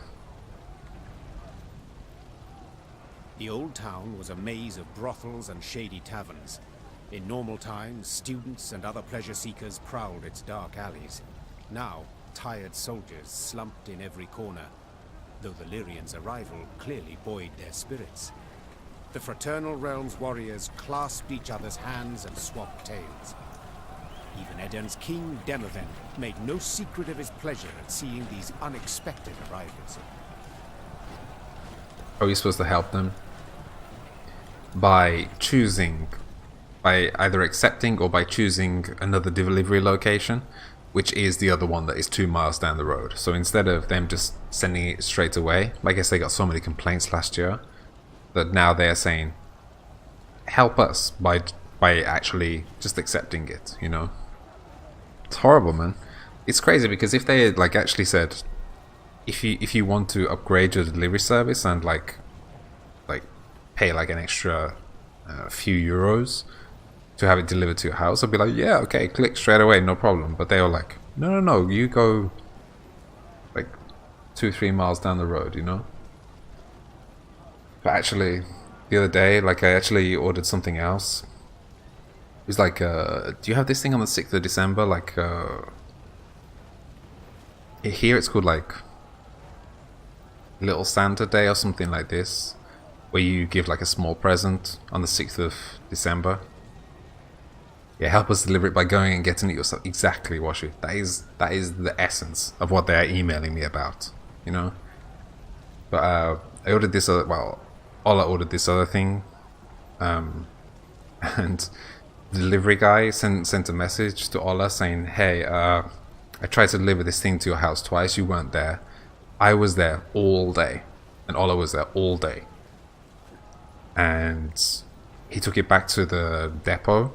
The Old Town was a maze of brothels and shady taverns. In normal times, students and other pleasure seekers prowled its dark alleys. Now, tired soldiers slumped in every corner, though the Lyrians' arrival clearly buoyed their spirits. The Fraternal Realms warriors clasped each other's hands and swapped tales. Even Eden's king, Demoven, made no secret of his pleasure at seeing these unexpected arrivals. Are we supposed to help them? By either accepting or by choosing another delivery location, which is the other one that is 2 miles down the road. So instead of them just sending it straight away, I guess they got so many complaints last year that now they're saying, help us by actually just accepting it, you know? It's horrible, man. It's crazy because if they had actually said, if you want to upgrade your delivery service and like pay an extra few euros to have it delivered to your house, I'd be like, yeah, okay, click straight away, no problem. But they were like, no, you go 2-3 miles down the road, you know? But actually, the other day, I actually ordered something else. It was like, do you have this thing on the 6th of December? Here it's called Little Santa Day or something like this, where you give a small present on the 6th of December. Yeah, help us deliver it by going and getting it yourself. Exactly, Washu. That is the essence of what they're emailing me about, you know? But I ordered this other, well, Ola ordered this other thing, and the delivery guy sent a message to Ola saying, hey, I tried to deliver this thing to your house twice, you weren't there. I was there all day, and Ola was there all day. And he took it back to the depot,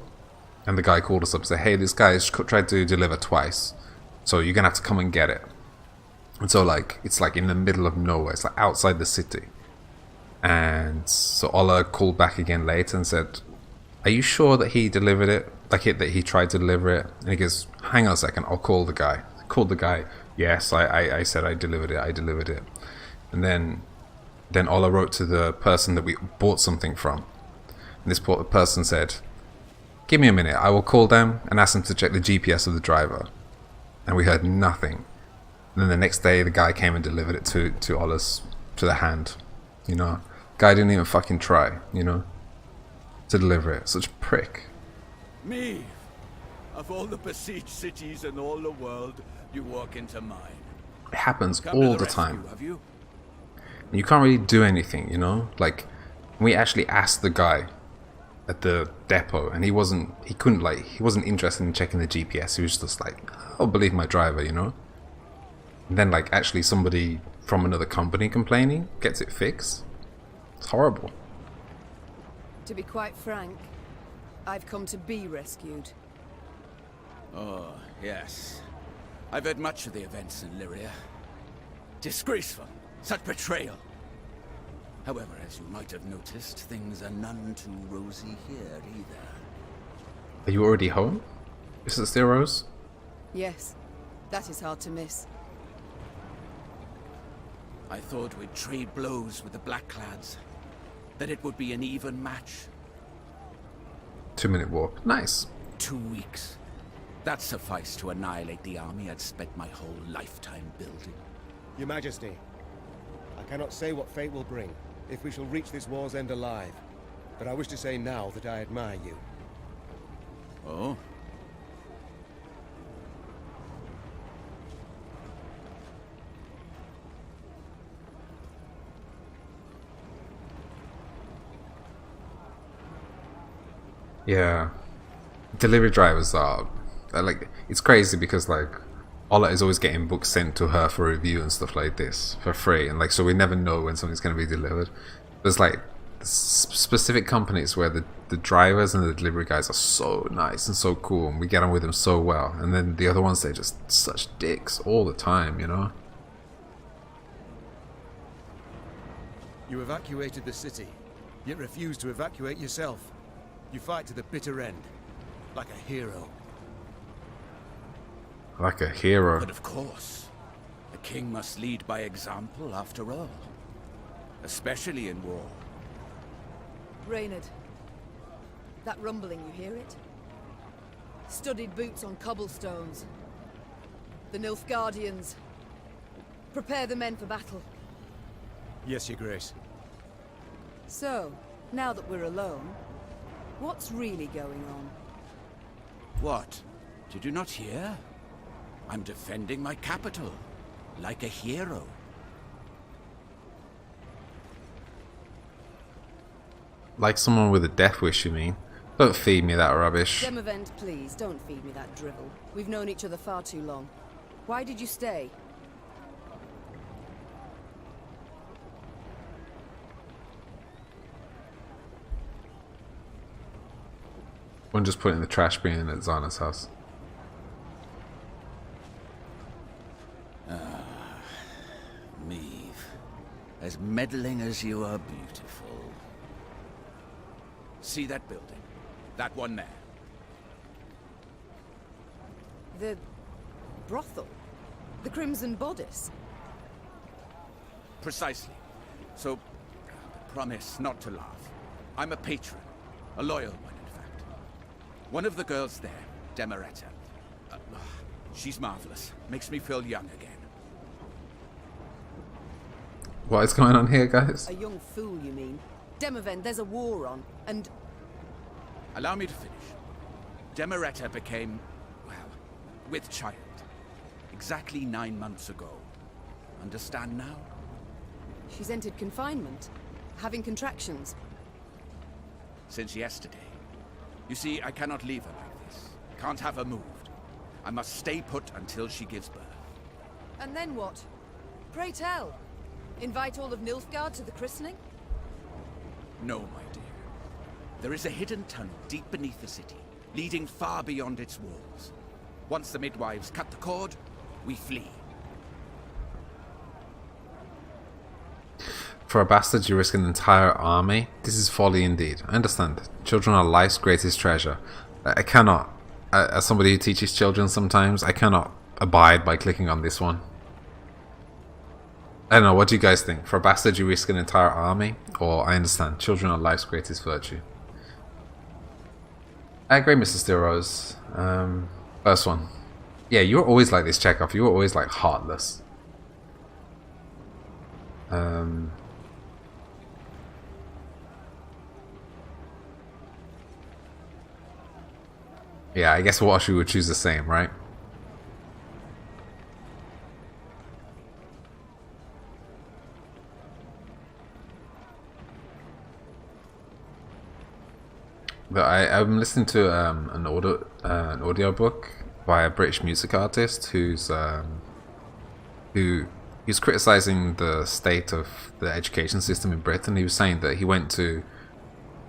and the guy called us up and said, hey, this guy's tried to deliver twice, so you're gonna have to come and get it. And so like, it's like in the middle of nowhere, it's like outside the city. And so Ola called back again later and said, are you sure that he delivered it? Like that he tried to deliver it? And he goes, hang on a second, I'll call the guy. I called the guy, yes, I said I delivered it. And then Ola wrote to the person that we bought something from. And this person said, give me a minute, I will call them and ask them to check the GPS of the driver. And we heard nothing. And then the next day the guy came and delivered it to Ola's, to the hand. You know, guy didn't even fucking try, you know, to deliver it. Such a prick. Me, of all the besieged cities in all the world, you walk into mine. It happens all the time. You can't really do anything, you know? Like, we actually asked the guy at the depot, and he wasn't interested in checking the GPS. He was just like, oh, believe my driver, you know? And then, like, actually somebody from another company complaining gets it fixed. It's horrible. To be quite frank, I've come to be rescued. Oh, yes. I've heard much of the events in Lyria. Disgraceful. Such betrayal. However, as you might have noticed, things are none too rosy here either. Are you already home? Is it still Rose? Yes, that is hard to miss. I thought we'd trade blows with the Blackclads. That it would be an even match. 2-minute walk. Nice. 2 weeks. That sufficed to annihilate the army I'd spent my whole lifetime building. Your Majesty, I cannot say what fate will bring, if we shall reach this war's end alive. But I wish to say now that I admire you. Oh? Yeah. Delivery drivers are like, it's crazy because like Ola is always getting books sent to her for review and stuff like this for free, and like, so we never know when something's going to be delivered. There's like specific companies where the drivers and the delivery guys are so nice and so cool, and we get on with them so well, and then the other ones, they're just such dicks all the time, you know? You evacuated the city, yet refused to evacuate yourself. You fight to the bitter end, like a hero. Like a hero. But of course, a king must lead by example after all. Especially in war. Reynard, that rumbling, you hear it? Studded boots on cobblestones. The Nilfgaardians. Prepare the men for battle. Yes, Your Grace. So, now that we're alone, what's really going on? What? Did you not hear? I'm defending my capital, like a hero. Like someone with a death wish, you mean? Don't feed me that rubbish. Demavend, please, don't feed me that drivel. We've known each other far too long. Why did you stay? One just put in the trash bin at Zana's house. Meve, as meddling as you are beautiful. See that building? That one there. The brothel? The Crimson Bodice? Precisely. So, promise not to laugh. I'm a patron. A loyal one, in fact. One of the girls there, Demeretta. She's marvelous. Makes me feel young again. What is going on here, guys? A young fool, you mean? Demavend, there's a war on, and... Allow me to finish. Demeretta became, well, with child. Exactly 9 months ago. Understand now? She's entered confinement, having contractions. Since yesterday. You see, I cannot leave her like this. Can't have her moved. I must stay put until she gives birth. And then what? Pray tell. Invite all of Nilfgaard to the christening? No, my dear. There is a hidden tunnel deep beneath the city, leading far beyond its walls. Once the midwives cut the cord, we flee. For a bastard, you risk an entire army? This is folly indeed. I understand. Children are life's greatest treasure. I cannot, as somebody who teaches children sometimes, I cannot abide by clicking on this one. I don't know, what do you guys think? For a bastard, you risk an entire army? Or, I understand, children are life's greatest virtue. I agree, Mr. Steelrose. First one. Yeah, you were always like this, Chekhov. You were always like heartless. Yeah, I guess Washu would choose the same, right? But I'm listening to an audio book by a British music artist who's criticizing the state of the education system in Britain. He was saying that he went to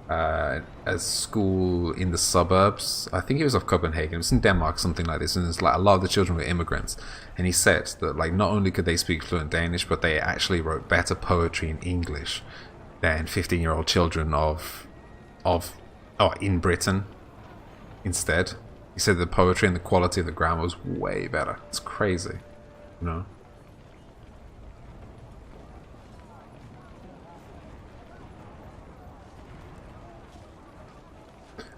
a school in the suburbs. I think it was of Copenhagen. It was in Denmark, something like this. And it's like a lot of the children were immigrants. And he said that like not only could they speak fluent Danish, but they actually wrote better poetry in English than 15-year-old children in Britain. Instead, he said the poetry and the quality of the grammar was way better. It's crazy, you know.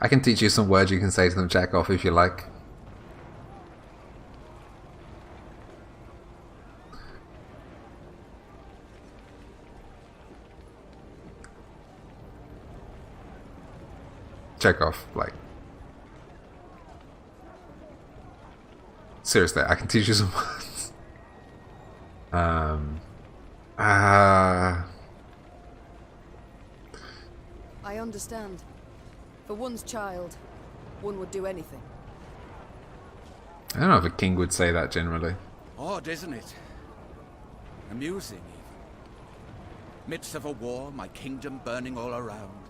I can teach you some words you can say to them, Chekhov, if you like. Chekhov, like. Seriously, I can teach you some words. I understand. For one's child, one would do anything. I don't know if a king would say that generally. Odd, isn't it? Amusing, even. Midst of a war, my kingdom burning all around.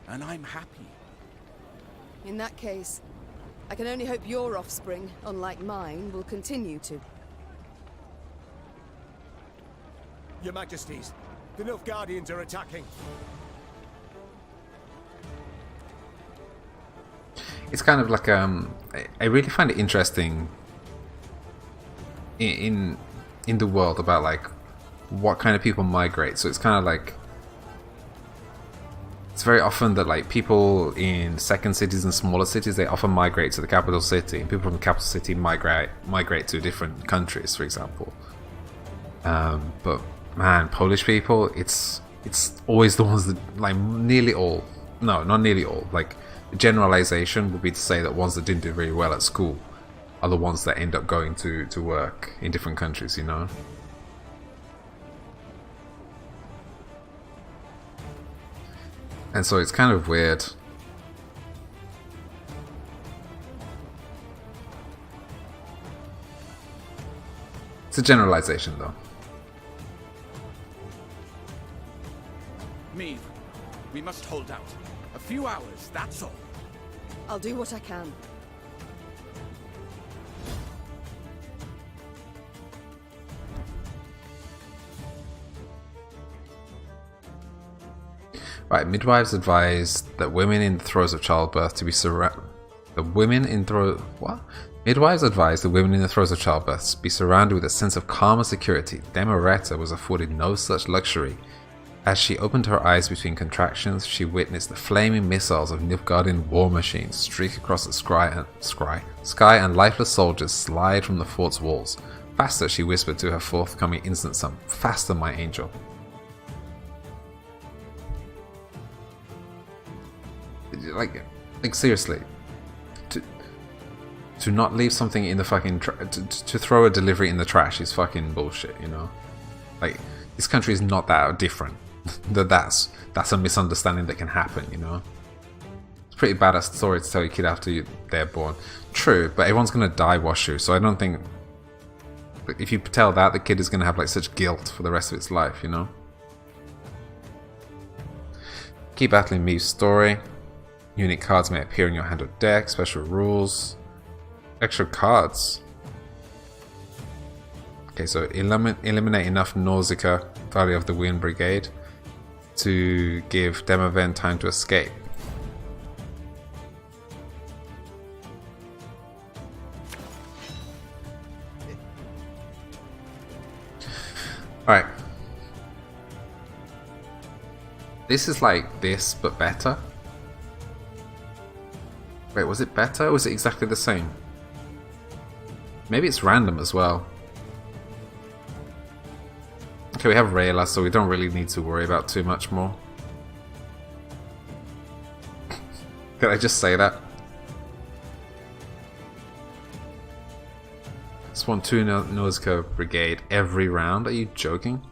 And I'm happy. In that case, I can only hope your offspring, unlike mine, will continue to. Your Majesties, the Nilfgaardians are attacking. It's kind of like I really find it interesting in the world about like what kind of people migrate. So it's kind of like it's very often that like people in second cities and smaller cities, they often migrate to the capital city, and people from the capital city migrate to different countries, for example. But man, Polish people, it's always the ones that like nearly all. No, not nearly all. Like generalization would be to say that ones that didn't do very well at school are the ones that end up going to work in different countries, you know? And so it's kind of weird. It's a generalization though. Me, we must hold out. A few hours, that's all. I'll do what I can. Right, midwives advise that women in the throes of childbirth to be Midwives advise the women in the throes of childbirth to be surrounded with a sense of calm and security. Demeretta was afforded no such luxury. As she opened her eyes between contractions, she witnessed the flaming missiles of Nilfgaardian war machines streak across the sky and lifeless soldiers slide from the fort's walls. Faster, she whispered to her forthcoming instant son. Faster, my angel. Like seriously. To not leave something in the fucking to throw a delivery in the trash is fucking bullshit, you know? Like, this country is not that different. that's a misunderstanding that can happen, you know? It's a pretty badass story to tell your kid after they're born. True, but everyone's gonna die Washu, so I don't think... If you tell that, the kid is gonna have like such guilt for the rest of its life, you know? Keep battling Meve's story. Unique cards may appear in your hand or deck. Special rules. Extra cards. Okay, so eliminate enough Nausicaa, Valley of the Wind Brigade, to give Demoven time to escape. Alright. This is like this, but better. Wait, was it better or was it exactly the same? Maybe it's random as well. Okay, we have Rayla, so we don't really need to worry about too much more. Did I just say that? Spawn 2 Nausicaa Brigade every round? Are you joking?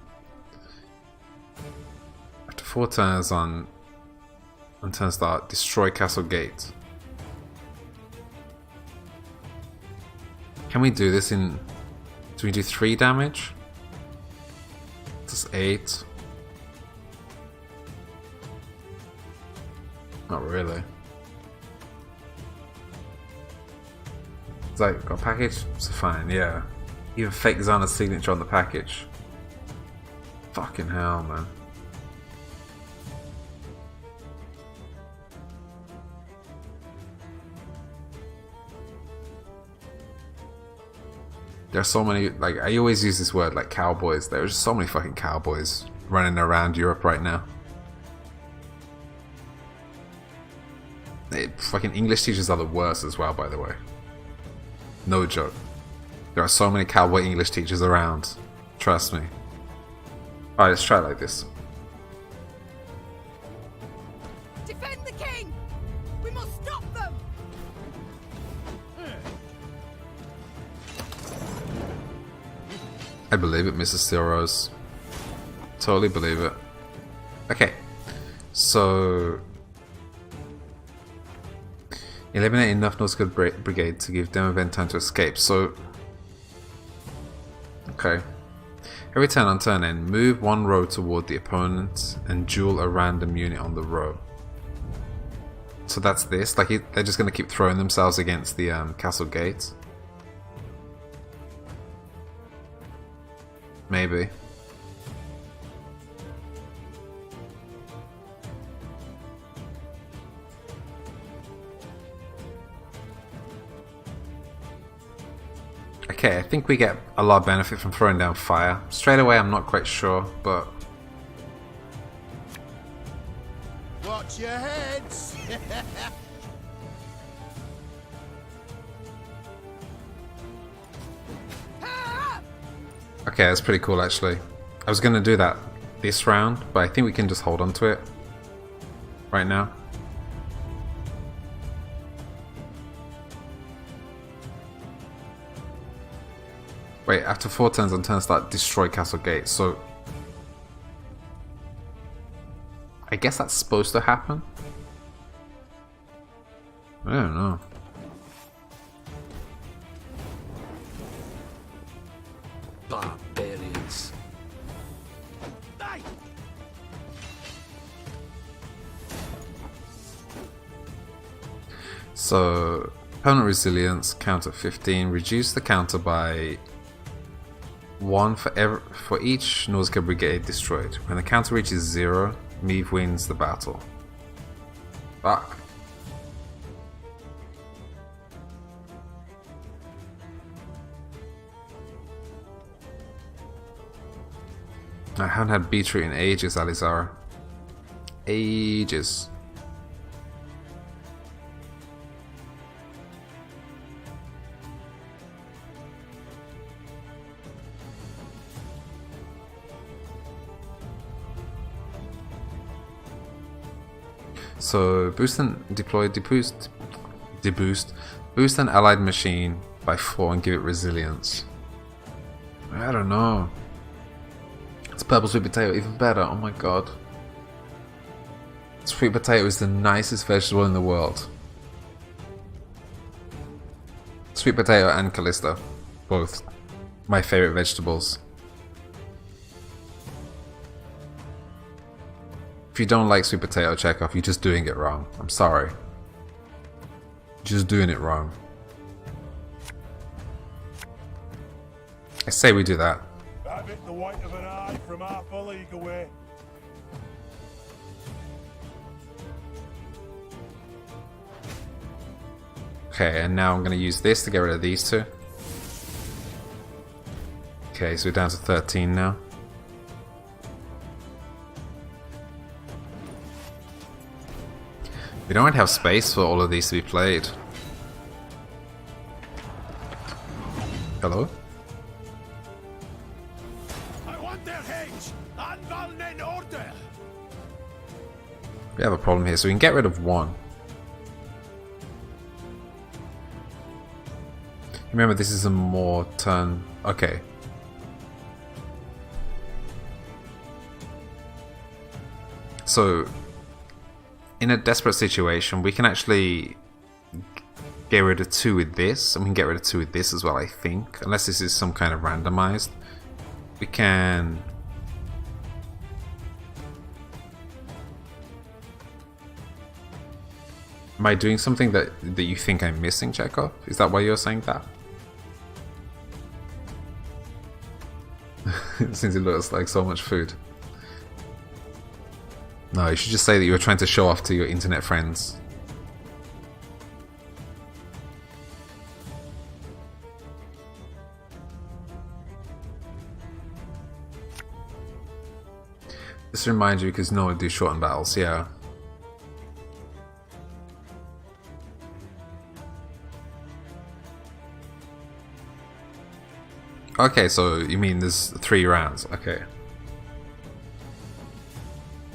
After 4 turns on turn start, destroy Castle Gate. Can we do this in... Do we do 3 damage? That's 8. Not really. It's like, got a package? It's fine, yeah. Even fake Xana's signature on the package. Fucking hell, man. There's so many, like, I always use this word, like, cowboys. There's just so many fucking cowboys running around Europe right now. Fucking English teachers are the worst as well, by the way. No joke. There are so many cowboy English teachers around. Trust me. Alright, let's try it like this. Defend the king! We must stop them! I believe it, Mrs. Steelrose. Totally believe it. Okay. So... eliminate enough Nausicaa Brigade to give Demoven time to escape. So... okay. Every turn on turn end, move 1 row toward the opponent and duel a random unit on the row. So that's this. Like, they're just going to keep throwing themselves against the castle gate. Maybe. Okay, I think we get a lot of benefit from throwing down fire. Straight away, I'm not quite sure, but... Watch your heads! okay, that's pretty cool, actually. I was going to do that this round, but I think we can just hold on to it right now. Wait, after 4 turns on turn start, destroy Castle Gate, so... I guess that's supposed to happen? I don't know. Barbarians. So, opponent resilience, counter 15, reduce the counter by 1 for each Nausicaa Brigade destroyed. When the counter reaches 0, Meve wins the battle. Fuck. I haven't had beetroot in ages, Alizara. Ages. So boost and deploy deboost Boost an allied machine by 4 and give it resilience. I don't know. It's purple sweet potato, even better. Oh my god. Sweet potato is the nicest vegetable in the world. Sweet potato and Callista, both my favorite vegetables. If you don't like sweet potato, Chekhov, you're just doing it wrong. I'm sorry. You're just doing it wrong. I say we do that. That bit the white of an eye from half a league away. Okay, and now I'm going to use this to get rid of these two. Okay, so we're down to 13 now. We don't have space for all of these to be played. Hello? I want their heads and Valnen order. We have a problem here, so we can get rid of one. Remember, this is a more turn. Okay. So, in a desperate situation, we can actually get rid of 2 with this, and we can get rid of 2 with this as well, I think. Unless this is some kind of randomized. We can... Am I doing something that you think I'm missing, Chekhov? Is that why you're saying that? Since it looks like so much food. No, you should just say that you were trying to show off to your internet friends. Just to remind you, because no one do shortened battles, yeah. Okay, so you mean there's 3 rounds, okay.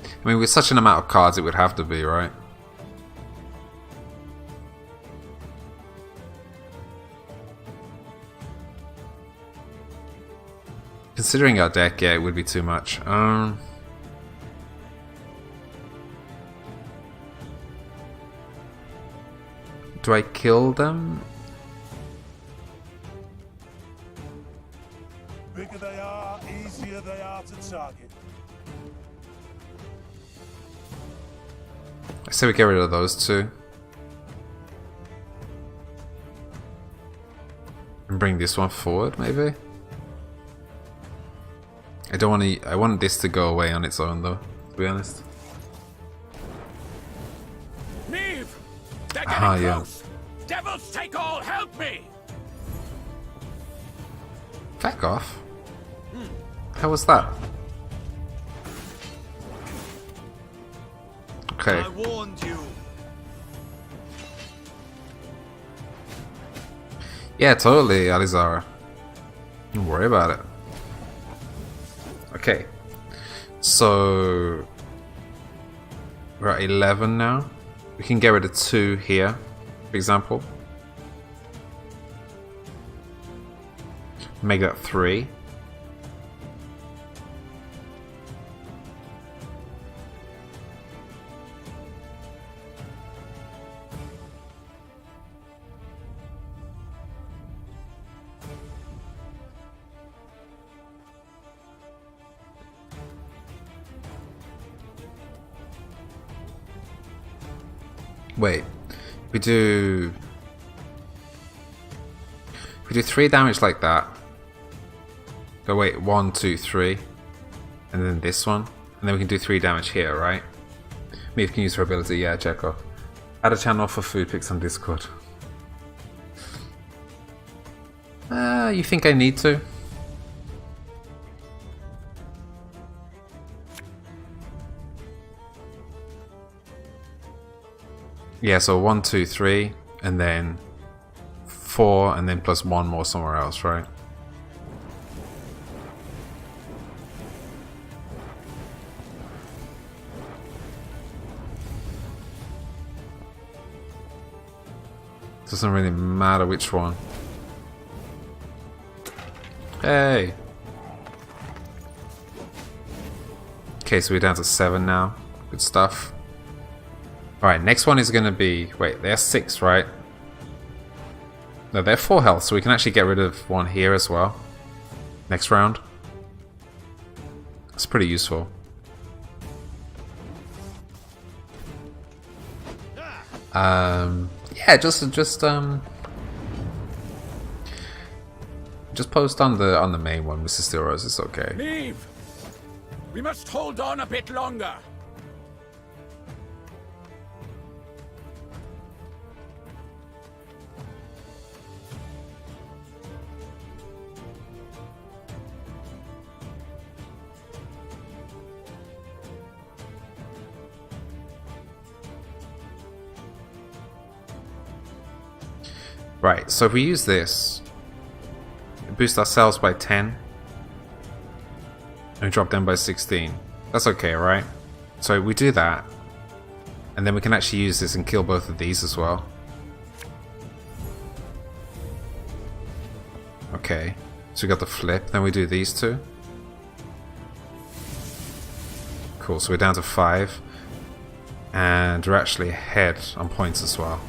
I mean, with such an amount of cards, it would have to be, right? Considering our deck, yeah, it would be too much. Do I kill them? Bigger they are, easier they are to target. I say we get rid of those 2. And bring this one forward, maybe? I don't want to... I want this to go away on its own, though, to be honest. Neve! They're getting yeah. close! Devils take all, help me! Back off. How was that? Okay. I warned you. Yeah, totally, Alizara. Don't worry about it. Okay. So... we're at 11 now. We can get rid of 2 here, for example. Make that 3. Wait, we do 3 damage like that. Oh wait, 1, 2, 3, and then this one, and then we can do 3 damage here, right? Maeve can use her ability, yeah, Chekhov. Add a channel for food picks on Discord. You think I need to? Yeah, so 1, 2, 3, and then 4, and then plus 1 more somewhere else, right? Doesn't really matter which one. Hey! Okay, so we're down to 7 now. Good stuff. Alright, next one is gonna be... Wait, they're 6, right? No, they're 4 health, so we can actually get rid of one here as well. Next round. That's pretty useful. Yeah, just post on the main one, Mr. Steelrose. It's okay. Leave! We must hold on a bit longer. Right, so if we use this, boost ourselves by 10, and drop them by 16. That's okay, right? So we do that, and then we can actually use this and kill both of these as well. Okay, so we got the flip, then we do these two. Cool, so we're down to 5, and we're actually ahead on points as well.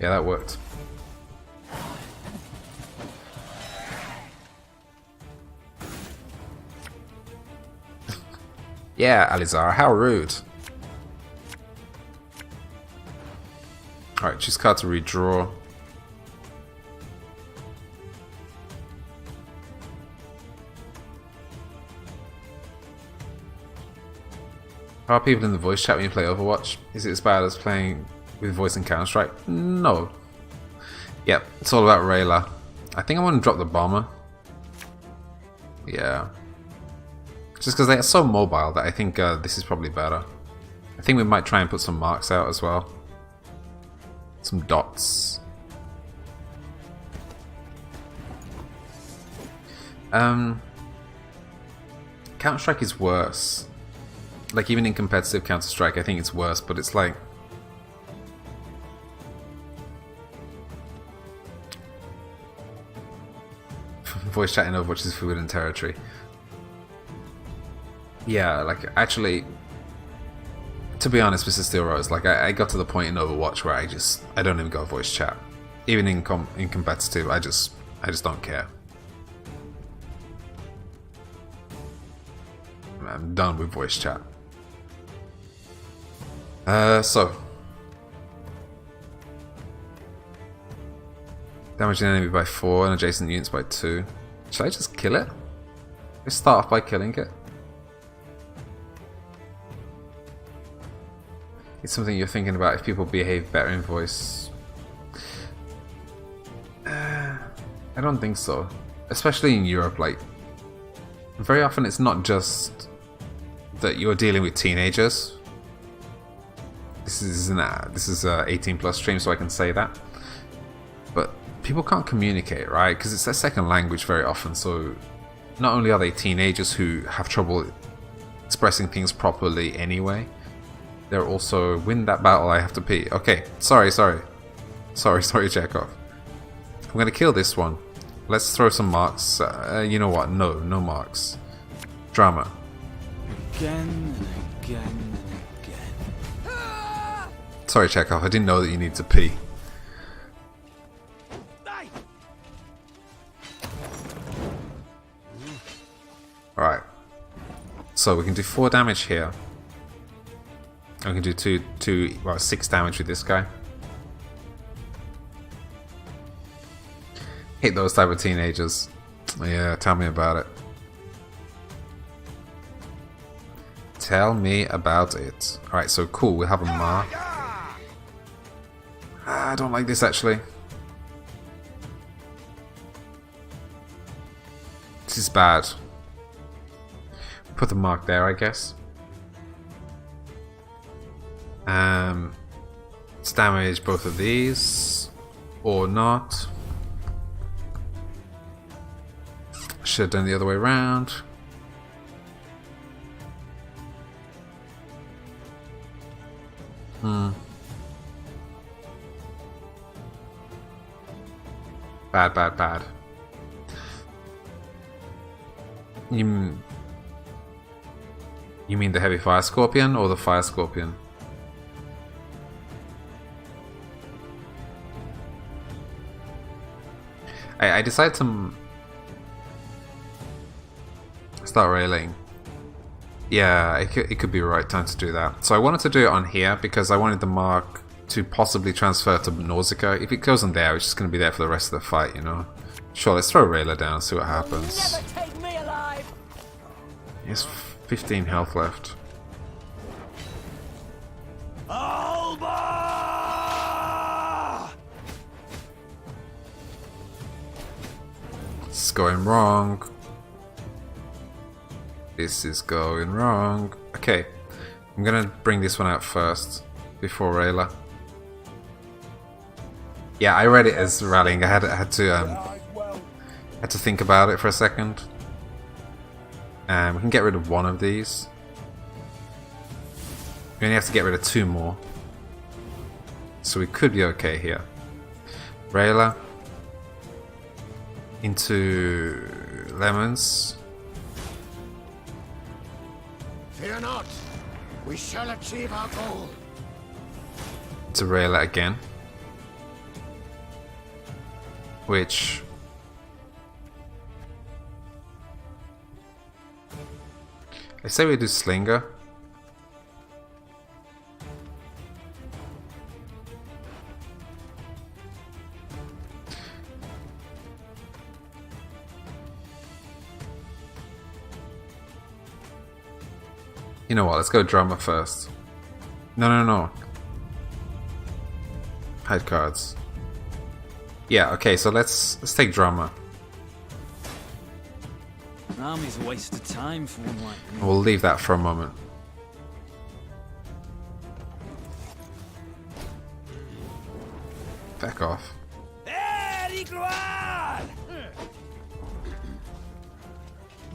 Yeah, that worked. Yeah, Alizar, how rude. Alright, choose card to redraw. How are people in the voice chat when you play Overwatch? Is it as bad as playing with voice in Counter-Strike? No. Yep, it's all about Rayla. I think I want to drop the bomber. Yeah. Just because they are so mobile that I think this is probably better. I think we might try and put some marks out as well. Some dots. Counter-Strike is worse. Like, even in competitive Counter-Strike, I think it's worse, but it's like... voice chat in Overwatch is forbidden territory. Yeah, like, actually, to be honest, Mr. Steelrose, like, I got to the point in Overwatch where I don't even go voice chat. Even in competitive, I just don't care. I'm done with voice chat. So. Damage an enemy by 4 and adjacent units by 2. Should I just kill it? Let's start off by killing it. It's something you're thinking about if people behave better in voice. I don't think so. Especially in Europe, like, very often it's not just that you're dealing with teenagers. This is 18 plus stream, so I can say that. But people can't communicate, right? Because it's their second language very often. So not only are they teenagers who have trouble expressing things properly anyway, they're also, win that battle, I have to pee. Okay, sorry, Chekhov. I'm gonna kill this one. Let's throw some marks. You know what? No marks. Drama. Again and again and again. Sorry, Chekhov. I didn't know that you need to pee. Alright. So we can do 4 damage here. And we can do 6 damage with this guy. Hate those type of teenagers. Yeah, tell me about it. Tell me about it. Alright, so cool, we'll have a mark. I don't like this actually. This is bad. Put the mark there, I guess. Let's damage both of these. Or not. Should have done the other way around. Bad, bad, bad. You mean the heavy fire scorpion or the fire scorpion? I decided to start railing. Yeah, it could be the right time to do that. So I wanted to do it on here because I wanted the mark to possibly transfer to Nausicaa. If it goes on there, it's just going to be there for the rest of the fight, you know? Sure, let's throw Rayla down, see what happens. Never take me alive. He has 15 health left. Alba! It's going wrong. This is going wrong. Okay, I'm gonna bring this one out first before Rayla. Yeah, I read it as rallying. I had to think about it for a second. We can get rid of one of these. We only have to get rid of 2 more, so we could be okay here. Rayla into lemons. Fear not, we shall achieve our goal. To Rayla again, which I say we do Slinger. You know what, let's go drama first. No. Hide cards. Yeah, okay, so let's take drama. An army's a waste of time for one like me. We'll leave that for a moment. Back off.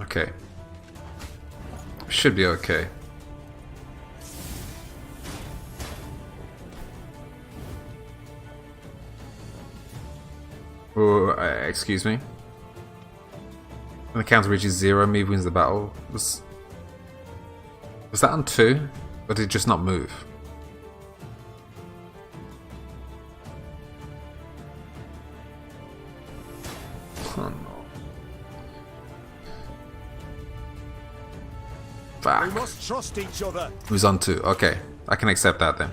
Okay. Should be okay. Oh, excuse me. When the counter reaches 0, move wins the battle. Was that on 2? Or did it just not move? Oh no. Fuck. We must trust each other. It was on 2. Okay, I can accept that then.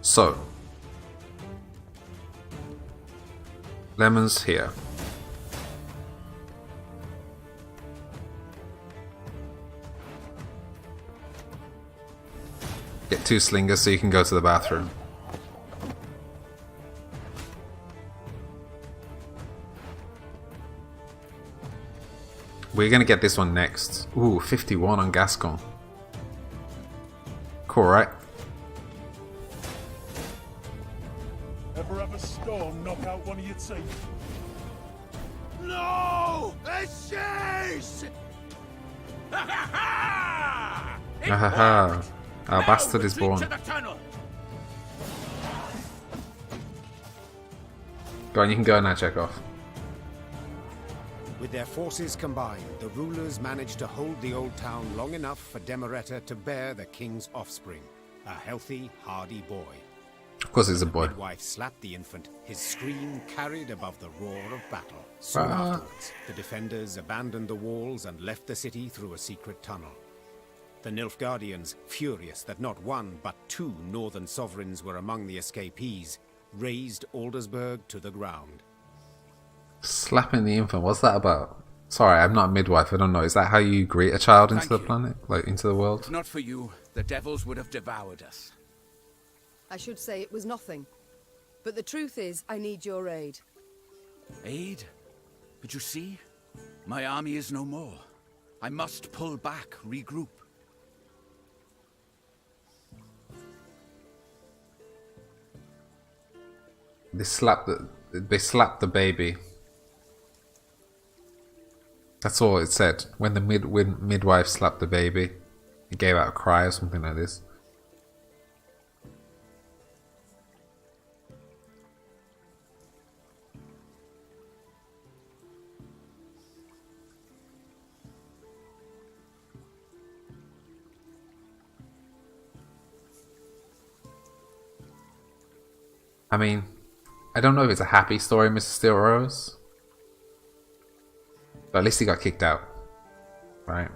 So. Lemons here. Get 2 slingers so you can go to the bathroom. We're gonna get this one next. Ooh, 51 on Gascon. Cool, right? Ever have a storm knock out one of your teeth? No! A chase! Ahaha. Our bastard is born. Go on, you can go now, Chekhov. With their forces combined, the rulers managed to hold the old town long enough for Demereta to bear the king's offspring, a healthy, hardy boy. Of course he's a boy. The midwife slapped the infant, his scream carried above the roar of battle. Soon afterwards, the defenders abandoned the walls and left the city through a secret tunnel. The Nilfgaardians, furious that not one but 2 northern sovereigns were among the escapees, razed Aldersburg to the ground. Slapping the infant, what's that about? Sorry, I'm not a midwife, I don't know. Is that how you greet a child into the planet? Like, into the world? If not for you, the devils would have devoured us. I should say it was nothing. But the truth is, I need your aid. Aid? But you see, my army is no more. I must pull back, regroup. They slapped the baby. That's all it said. When the midwife slapped the baby, it gave out a cry or something like this. I mean, I don't know if it's a happy story, Mr. Steel Rose. But at least he got kicked out. Right?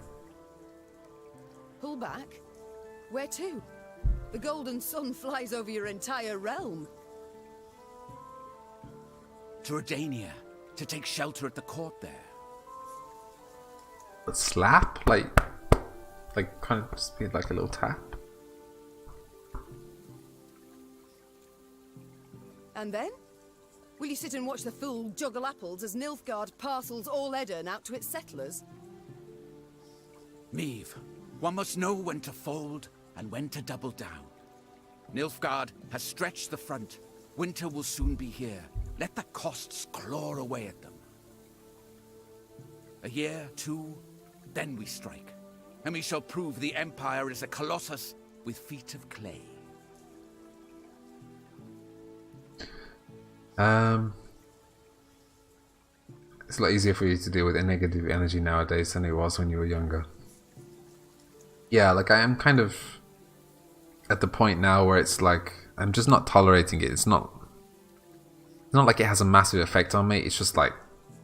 Pull back? Where to? The golden sun flies over your entire realm. To Redania, to take shelter at the court there. But slap? Like kind of just be like a little tap? And then? Will you sit and watch the fool juggle apples as Nilfgaard parcels all Edirn out to its settlers? Meve, one must know when to fold and when to double down. Nilfgaard has stretched the front. Winter will soon be here. Let the costs claw away at them. A year, two, then we strike. And we shall prove the Empire is a colossus with feet of clay. It's a lot easier for you to deal with negative energy nowadays than it was when you were younger. Yeah, like I am kind of at the point now where it's like I'm just not tolerating it. It's not like it has a massive effect on me. It's just like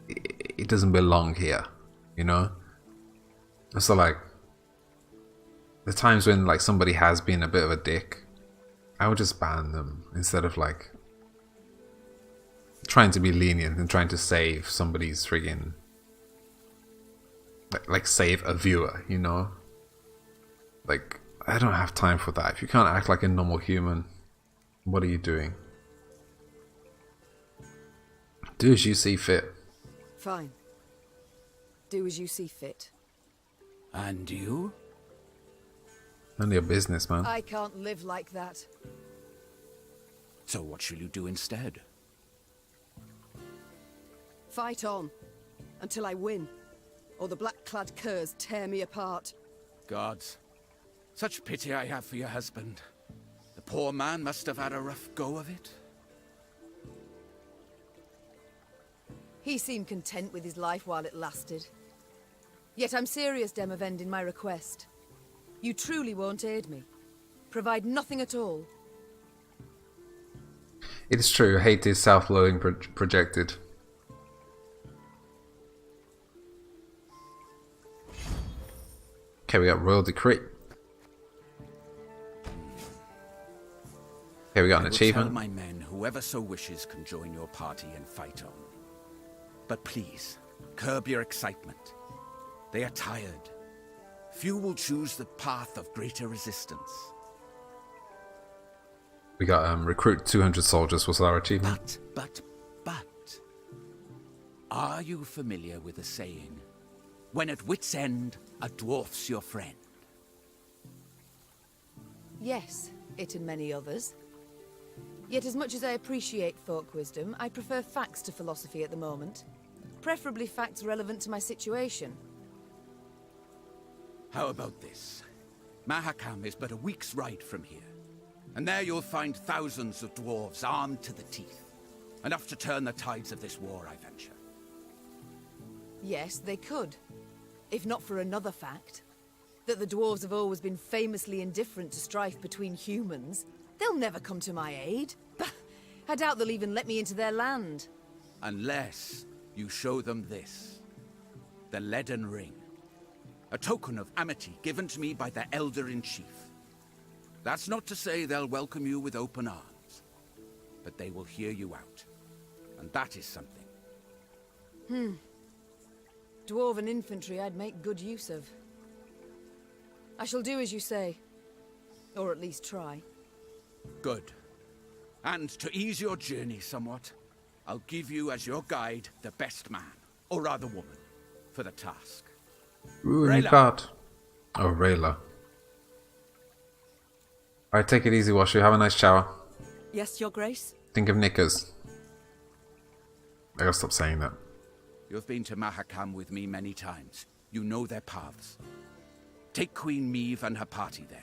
it doesn't belong here, you know? So like the times when like somebody has been a bit of a dick, I would just ban them instead of like trying to be lenient and trying to save somebody's friggin' like save a viewer, you know? Like, I don't have time for that. If you can't act like a normal human, what are you doing? Do as you see fit. Fine. Do as you see fit. And you? None of your business, man. I can't live like that. So what shall you do instead? Fight on. Until I win. Or the black-clad curs tear me apart. Gods. Such pity I have for your husband. The poor man must have had a rough go of it. He seemed content with his life while it lasted. Yet I'm serious, Demavend, in my request. You truly won't aid me. Provide nothing at all. It is true, hate is self-loathing projected. Okay, we got Royal Decree. Okay, we got an achievement. Tell my men, whoever so wishes can join your party and fight on. But please, curb your excitement. They are tired. Few will choose the path of greater resistance. We got recruit 200 soldiers was our achievement. But, are you familiar with the saying, when at wit's end, a dwarf's your friend? Yes, it and many others. Yet as much as I appreciate folk wisdom, I prefer facts to philosophy at the moment. Preferably facts relevant to my situation. How about this? Mahakam is but a week's ride from here. And there you'll find thousands of dwarves armed to the teeth. Enough to turn the tides of this war, I venture. Yes, they could. If not for another fact. That the dwarves have always been famously indifferent to strife between humans. They'll never come to my aid. I doubt they'll even let me into their land. Unless you show them this. The Leaden Ring. A token of amity given to me by their Elder-in-Chief. That's not to say they'll welcome you with open arms. But they will hear you out. And that is something. Dwarven infantry I'd make good use of. I shall do as you say. Or at least try. Good. And to ease your journey somewhat, I'll give you as your guide the best man, or rather woman, for the task. Ooh, new card. Oh, Rayla. Alright, take it easy, Washu. Have a nice shower. Yes, Your Grace? Think of knickers. I gotta stop saying that. You've been to Mahakam with me many times. You know their paths. Take Queen Meve and her party there.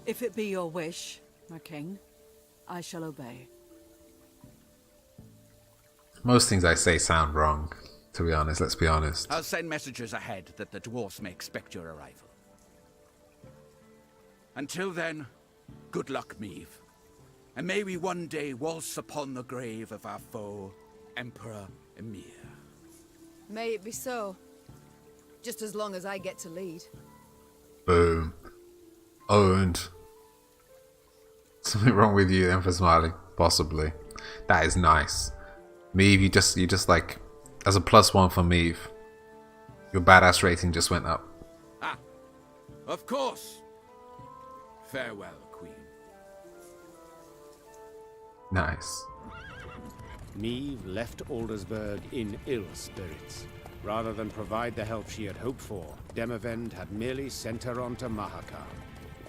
If it be your wish, my king, I shall obey. Most things I say sound wrong, to be honest. Let's be honest. I'll send messengers ahead that the dwarfs may expect your Until then, good luck, Meve. And may we one day waltz upon the grave of our foe, Emperor Emir. May it be so. Just as long as I get to lead. Boom. Owned. Something wrong with you then for smiling? Possibly. That is nice. Meave, you just like, as a +1 for Meave, your badass rating just went up. Ah, of course. Farewell, Queen. Nice. Meave left Aldersburg in ill spirits. Rather than provide the help she had hoped for, Demavend had merely sent her on to Mahakam.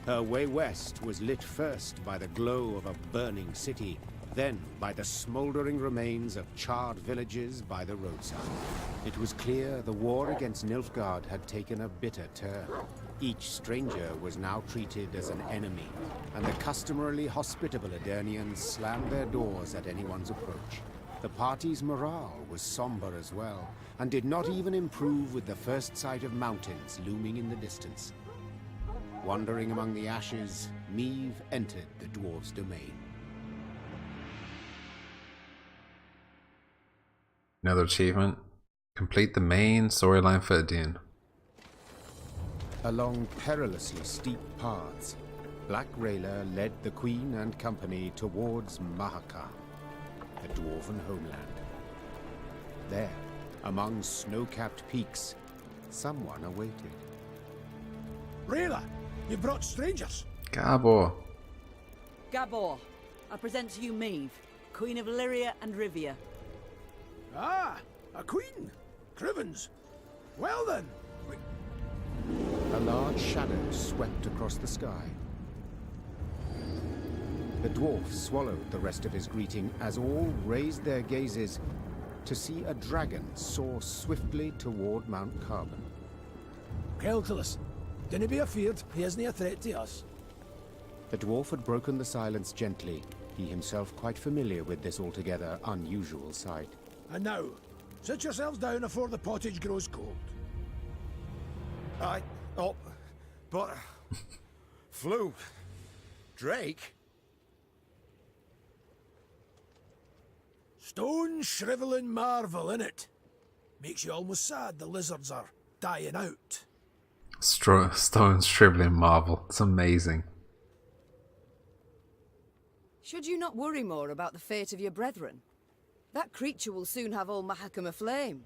Her way west was lit first by the glow of a burning city, then by the smoldering remains of charred villages by the roadside. It was clear the war against Nilfgaard had taken a bitter turn. Each stranger was now treated as an enemy, and the customarily hospitable Adernians slammed their doors at anyone's approach. The party's morale was somber as well, and did not even improve with the first sight of mountains looming in the distance. Wandering among the ashes, Meave entered the dwarves' domain. Another achievement. Complete the main storyline for Adin. Along perilously steep paths, Black Rayla led the Queen and company towards Mahakam, the dwarven homeland. There, among snow-capped peaks, someone awaited. Rayla, you brought strangers. Gabor. Gabor, I present to you Meave, Queen of Lyria and Rivia. Ah, a queen. Crivens. Well then. A large shadow swept across the sky. The dwarf swallowed the rest of his greeting as all raised their gazes to see a dragon soar swiftly toward Mount Carbon. Keltalus, dinna be afeard, he isn't a threat to us. The dwarf had broken the silence gently, he himself quite familiar with this altogether unusual sight. And now, sit yourselves down afore the pottage grows cold. But... Flew. Drake? Stone shriveling marvel, innit? Makes you almost sad the lizards are dying out. Stone shriveling marvel. It's amazing. Should you not worry more about the fate of your brethren? That creature will soon have all Mahakam aflame.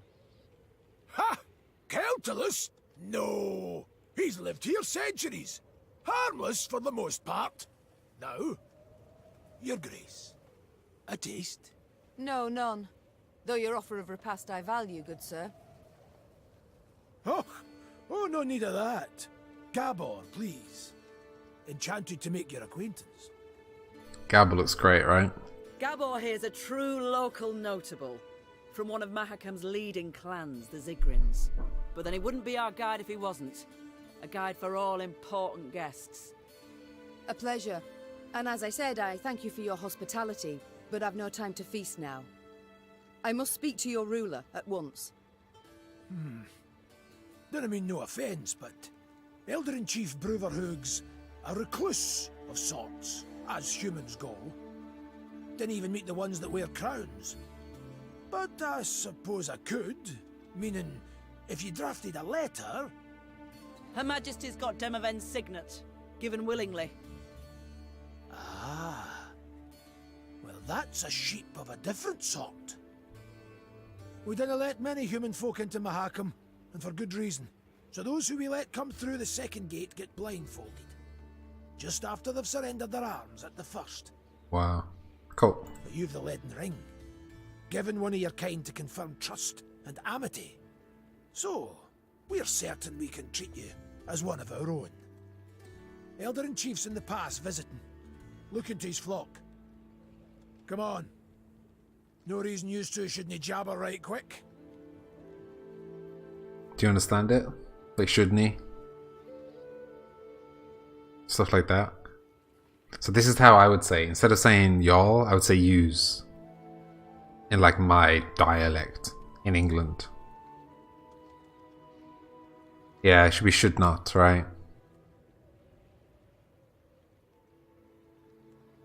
Ha! Keltalus? No! He's lived here centuries. Harmless for the most part. Now, your grace. A taste? No, none. Though your offer of repast I value, good sir. Oh, no need of that. Gabor, please. Enchanted to make your acquaintance. Gabor looks great, right? Gabor here's a true local notable, from one of Mahakam's leading clans, the Zigrins. But then he wouldn't be our guide if he wasn't. A guide for all important guests. A pleasure. And as I said, I thank you for your hospitality, but I've no time to feast now. I must speak to your ruler at once. Don't mean no offence, but Elder-in-Chief Bruverhoog's a recluse of sorts, as humans go. Didn't even meet the ones that wear crowns. But I suppose I could, meaning if you drafted a letter... Her Majesty's got Demavend's signet, given willingly. Ah. Well, that's a sheep of a different sort. We didn't let many human folk into Mahakam, and for good reason. So those who we let come through the second gate get blindfolded. Just after they've surrendered their arms at the first. Wow. Cool. But you've the leaden ring. Given one of your kind to confirm trust and amity. So, we're certain we can treat you as one of our own. Elder-in-Chief's in the pass visiting. Looking to his flock. Come on. No reason you two shouldn't jabber right quick. Do you understand it? Like, shouldn't he? Stuff like that. So this is how I would say, instead of saying y'all, I would say yous. In like my dialect in England. Yeah, it should be should not, right?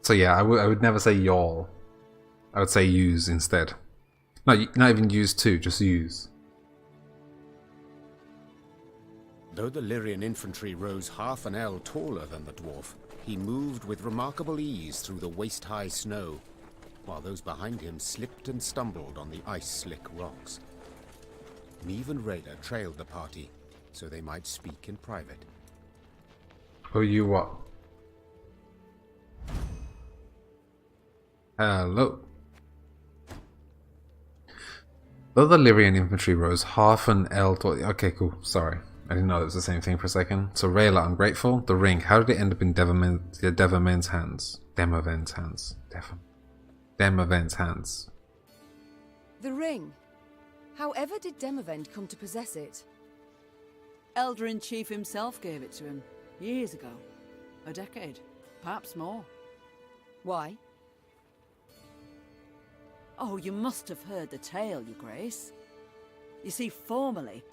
So yeah, I would never say y'all. I would say use instead. No, not even use two, just use. Though the Lyrian infantry rose half an ell taller than the dwarf, he moved with remarkable ease through the waist-high snow, while those behind him slipped and stumbled on the ice-slick rocks. Meve and Rayla trailed the party, so they might speak in private. Who you what? Hello. Though the Lyrian infantry rose half an ell tall... Okay, cool. Sorry. I didn't know it was the same thing for a second. So Rayla, ungrateful. The ring. How did it end up in Devermen's hands? Demerven's hands. Demerven's hands. The ring. However did Demavend come to possess it? Elder-in-Chief himself gave it to him, years ago. A decade, perhaps more. Why? Oh, you must have heard the tale, Your Grace. You see, formerly,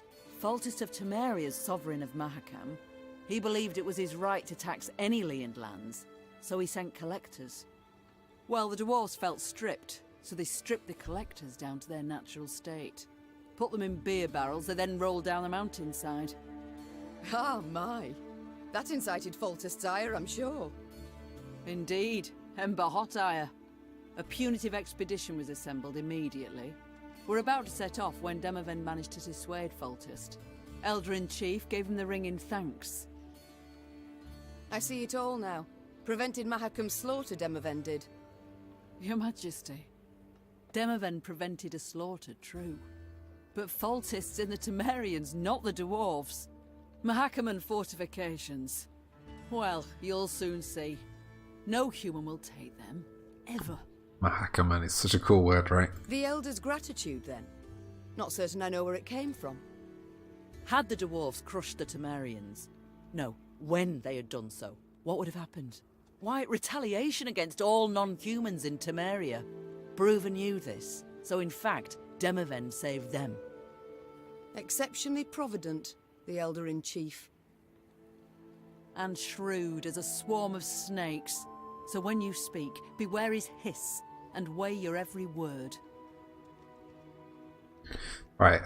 Foltest of Temeria, sovereign of Mahakam, he believed it was his right to tax any Leand lands, so he sent collectors. Well, the dwarves felt stripped, so they stripped the collectors down to their natural state. Put them in beer barrels, they then rolled down the mountainside. Ah, my. That incited Foltest's ire, I'm sure. Indeed, Ember hot ire. A punitive expedition was assembled immediately. We're about to set off when Demavend managed to dissuade Foltest. Elder-in-Chief gave him the ring in thanks. I see it all now. Prevented Mahakam's slaughter, Demavend did. Your Majesty, Demavend prevented a slaughter, true. But Foltest's in the Temerians, not the dwarves. Mahakam and fortifications. Well, you'll soon see. No human will take them, ever. Mahakam, it's such a cool word, right? The Elder's gratitude, then? Not certain I know where it came from. Had the dwarves crushed the Temerians? No, when they had done so, what would have happened? Why, retaliation against all non-humans in Temeria. Bruven knew this, so in fact, Demavend saved them. Exceptionally provident, the Elder-in-Chief. And shrewd as a swarm of snakes. So when you speak, beware his hiss, and weigh your every word. Right,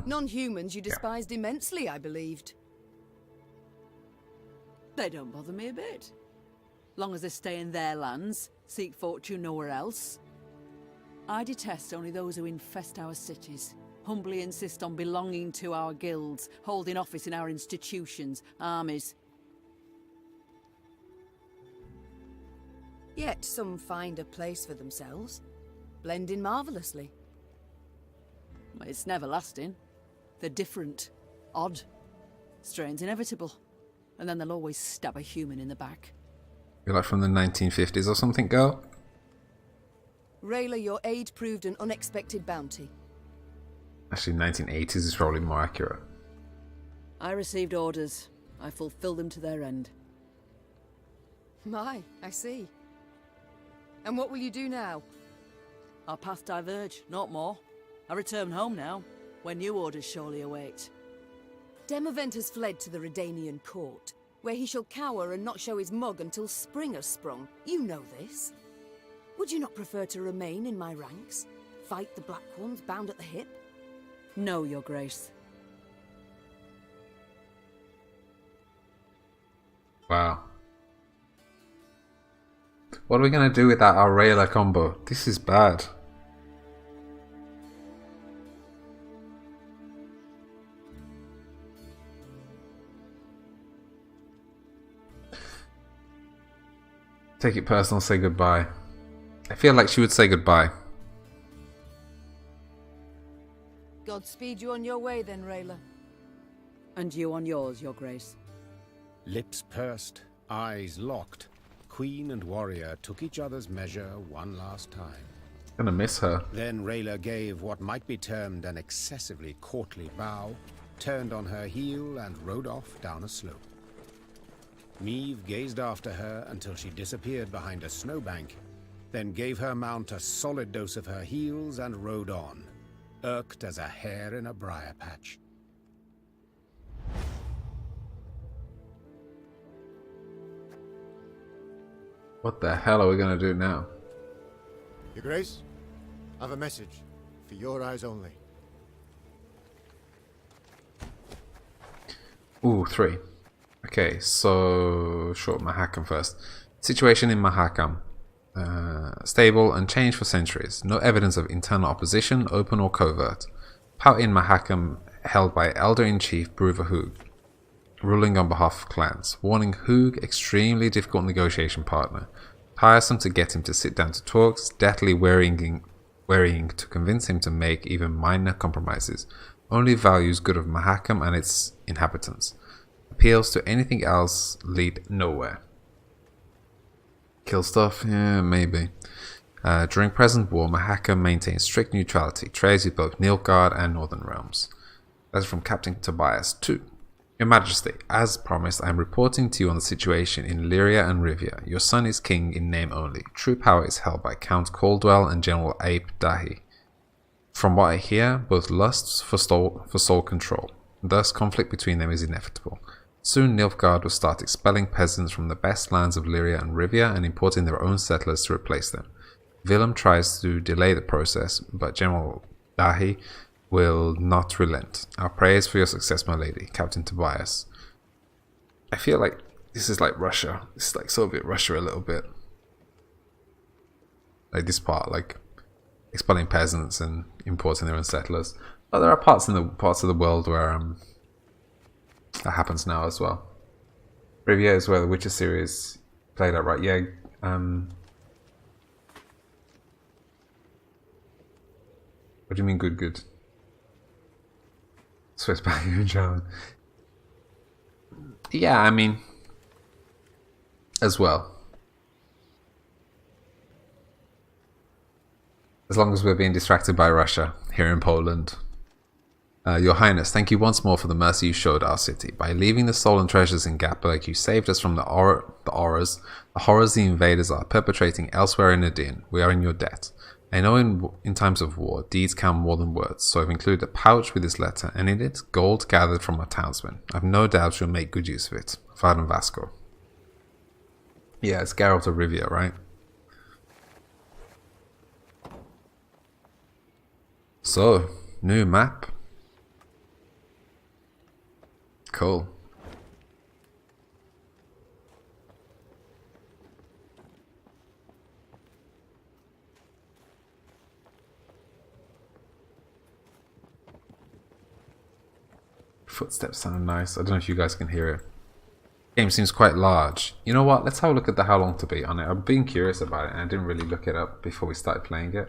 Non-humans you despised immensely, I believed. They don't bother me a bit. Long as they stay in their lands, seek fortune nowhere else. I detest only those who infest our cities, humbly insist on belonging to our guilds, holding office in our institutions, armies. Yet some find a place for themselves, blend in marvellously. It's never lasting. They're different, odd. Strain's inevitable. And then they'll always stab a human in the back. You're like from the 1950s or something, girl? Rayla, your aid proved an unexpected bounty. Actually, 1980s is probably more accurate. I received orders. I fulfilled them to their end. My, I see. And what will you do now? Our paths diverge, not more. I return home now, where new orders surely await. Demavend has fled to the Redanian court, where he shall cower and not show his mug until spring has sprung. You know this. Would you not prefer to remain in my ranks? Fight the Black Ones bound at the hip? No, Your Grace. Wow. What are we going to do with that Aurelia combo? This is bad. Take it personal, say goodbye. I feel like she would say goodbye. Godspeed you on your way then, Rayla. And you on yours, Your Grace. Lips pursed, eyes locked, Queen and warrior took each other's measure one last time. Gonna miss her. Then Rayla gave what might be termed an excessively courtly bow, turned on her heel and rode off down a slope. Meve gazed after her until she disappeared behind a snowbank, then gave her mount a solid dose of her heels and rode on, irked as a hare in a briar patch. What the hell are we gonna do now? Your Grace, I have a message for your eyes only. Ooh, 3. Okay, so short Mahakam first. Situation in Mahakam. Stable, unchanged for centuries. No evidence of internal opposition, open or covert. Power in Mahakam held by Elder-in-Chief Bruver Hoog, ruling on behalf of clans. Warning Hoog, extremely difficult negotiation partner. Tiresome to get him to sit down to talks, deathly wearying to convince him to make even minor compromises. Only values good of Mahakam and its inhabitants. Appeals to anything else lead nowhere. Kill stuff? Yeah, maybe. During present war, Mahakam maintains strict neutrality, trades with both Nilfgaard and Northern Realms. That's from Captain Tobias 2. Your Majesty, as promised, I am reporting to you on the situation in Lyria and Rivia. Your son is king in name only. True power is held by Count Caldwell and General Abe Dahi. From what I hear, both lusts for soul control. Thus, conflict between them is inevitable. Soon Nilfgaard will start expelling peasants from the best lands of Lyria and Rivia and importing their own settlers to replace them. Willem tries to delay the process, but General Dahi will not relent. Our prayers for your success, my lady. Captain Tobias. I feel like this is like Russia. This is like Soviet Russia a little bit. Like this part, like expelling peasants and importing their own settlers. But there are parts of the world where that happens now as well. Rivia is where the Witcher series played out, right? Yeah. What do you mean good? Swiss value in German. Yeah, I mean, as well. As long as we're being distracted by Russia here in Poland. Your Highness, thank you once more for the mercy you showed our city. By leaving the stolen treasures in Gatberg, you saved us from the horrors the invaders are perpetrating elsewhere in Adin. We are in your debt. I know in times of war, deeds count more than words, so I've included a pouch with this letter, and in it, gold gathered from our townsmen. I've no doubt you'll make good use of it. Varden Vasco. Yeah, it's Geralt of Rivia, right? So, new map. Cool. Footsteps sound nice. I don't know if you guys can hear it. Game seems quite large. You know what? Let's have a look at the how long to beat on it. I've been curious about it and I didn't really look it up before we started playing it.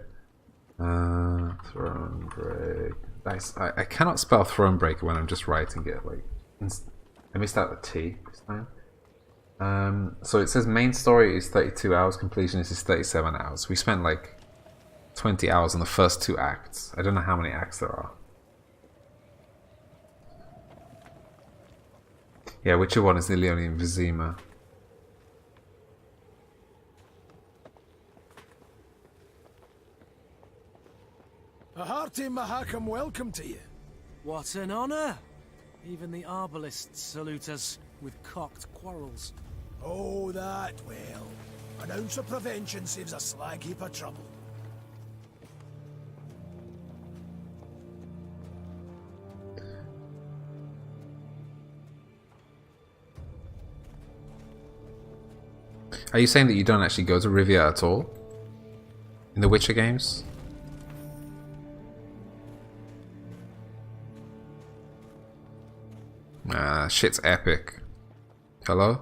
Thronebreaker. Nice. I cannot spell Thronebreaker when I'm just writing it. Like, I missed out the T this time. So it says main story is 32 hours, completion is 37 hours. We spent like 20 hours on the first 2 acts. I don't know how many acts there are. Yeah, Witcher 1 is nearly only in Vizima. A hearty Mahakam welcome to you. What an honour! Even the arbalists salute us with cocked quarrels. Oh, that well. An ounce of prevention saves a slag heap of trouble. Are you saying that you don't actually go to Rivia at all? In the Witcher games? Shit's epic. Hello?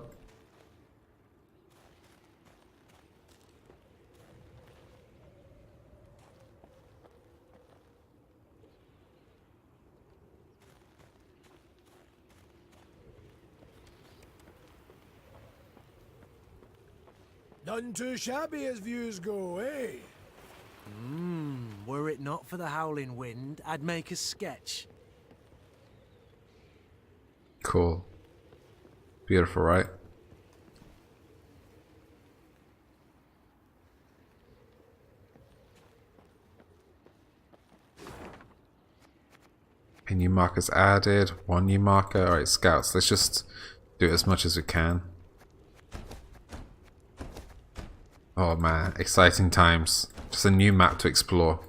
None too shabby as views go, eh? Were it not for the howling wind, I'd make a sketch. Cool. Beautiful, right? A new marker's added. 1 new marker. Alright, scouts. Let's just do as much as we can. Oh man, exciting times. Just a new map to explore.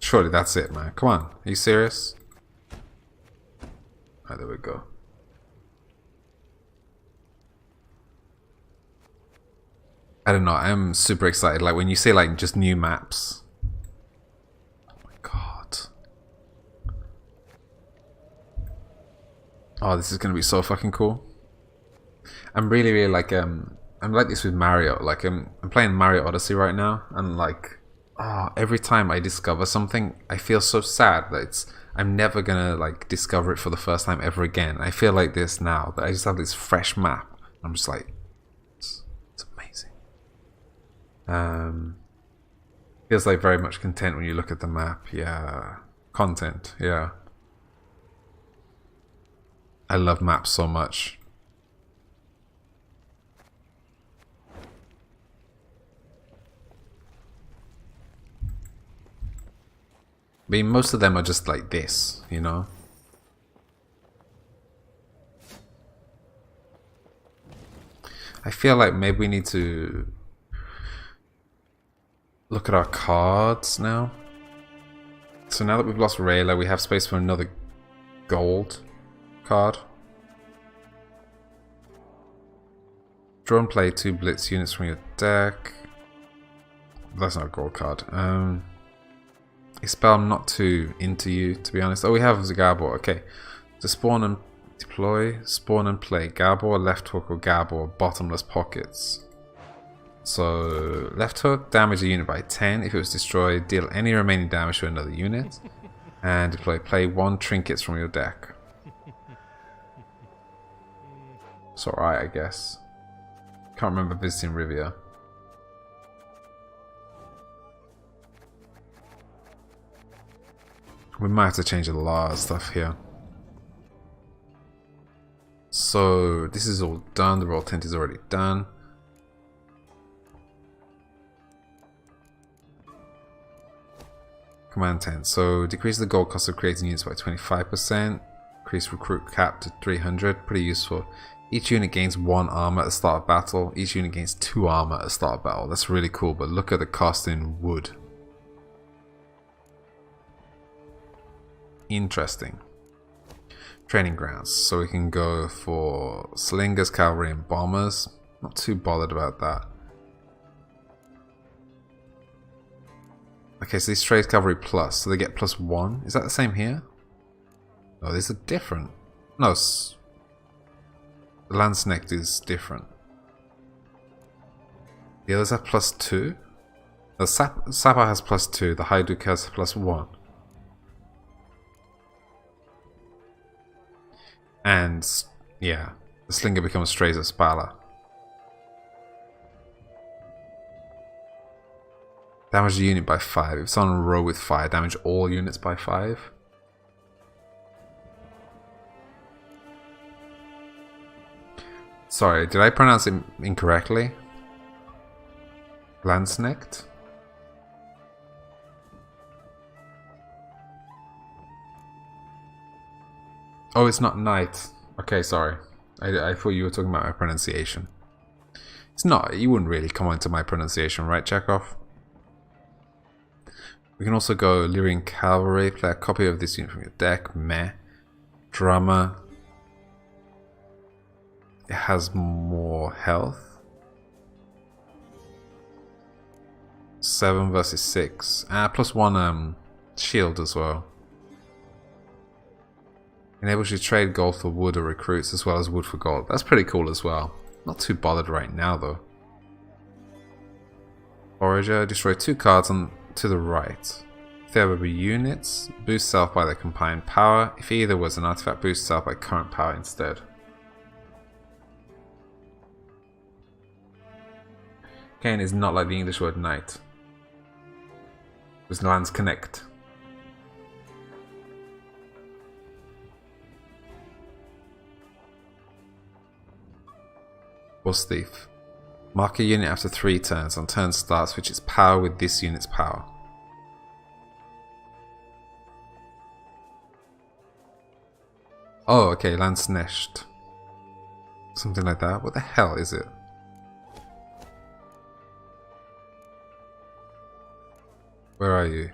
Surely that's it, man. Come on. Are you serious? Oh, there we go. I don't know. I'm super excited. Like when you say like just new maps. Oh my god. Oh, this is gonna be so fucking cool. I'm really like I'm like this with Mario. Like I'm playing Mario Odyssey right now, and like every time I discover something, I feel so sad that I'm never gonna like discover it for the first time ever again. I feel like this now that I just have this fresh map. I'm just like, it's amazing. Feels like very much content when you look at the map. Yeah, content. Yeah, I love maps so much. I mean, most of them are just like this, you know? I feel like maybe we need to look at our cards now. So now that we've lost Rayla, we have space for another gold card. Draw and play 2 blitz units from your deck. That's not a gold card. A spell I'm not too into you, to be honest. Oh, we have Gabor. Okay. To spawn and deploy, spawn and play. Gabor, left hook, or Gabor, bottomless pockets. So, left hook, damage a unit by 10. If it was destroyed, deal any remaining damage to another unit. And deploy, play 1 trinkets from your deck. It's alright, I guess. Can't remember visiting Rivia. We might have to change a lot of stuff here. So this is all done. The roll tent is already done. Command tent. So decrease the gold cost of creating units by 25%. Increase recruit cap to 300. Pretty useful. Each unit gains 1 armor at the start of battle. Each unit gains 2 armor at the start of battle. That's really cool, but look at the cost in wood. Interesting. Training grounds. So we can go for slingers, cavalry, and bombers. Not too bothered about that. Okay, so these trade cavalry plus, so they get +1. Is that the same here? Oh, these are different. No, the Landsknecht is different. The others have +2. The Sapper has +2. The Hajduk has +1. And yeah, the Slinger becomes Strays of Spala. Damage the unit by 5. If it's on a row with fire, damage all units by 5. Sorry, did I pronounce it incorrectly? Landsknecht? Oh, it's not knight. Okay, sorry. I thought you were talking about my pronunciation. It's not. You wouldn't really comment to my pronunciation, right, Chekhov? We can also go Lyrian Cavalry. Play a copy of this unit from your deck. Meh. Drummer. It has more health. 7 versus 6. +1 shield as well. Enables you to trade gold for wood or recruits as well as wood for gold. That's pretty cool as well. Not too bothered right now though. Forager, destroy 2 cards on to the right. If they were units, boost self by their combined power. If either was an artifact, boost self by current power instead. Kane is not like the English word knight. It was Landsknecht. Boss Thief. Mark a unit after 3 turns. On turn start, switch its power with this unit's power. Oh, okay, Landsnecht. Something like that. What the hell is it? Where are you?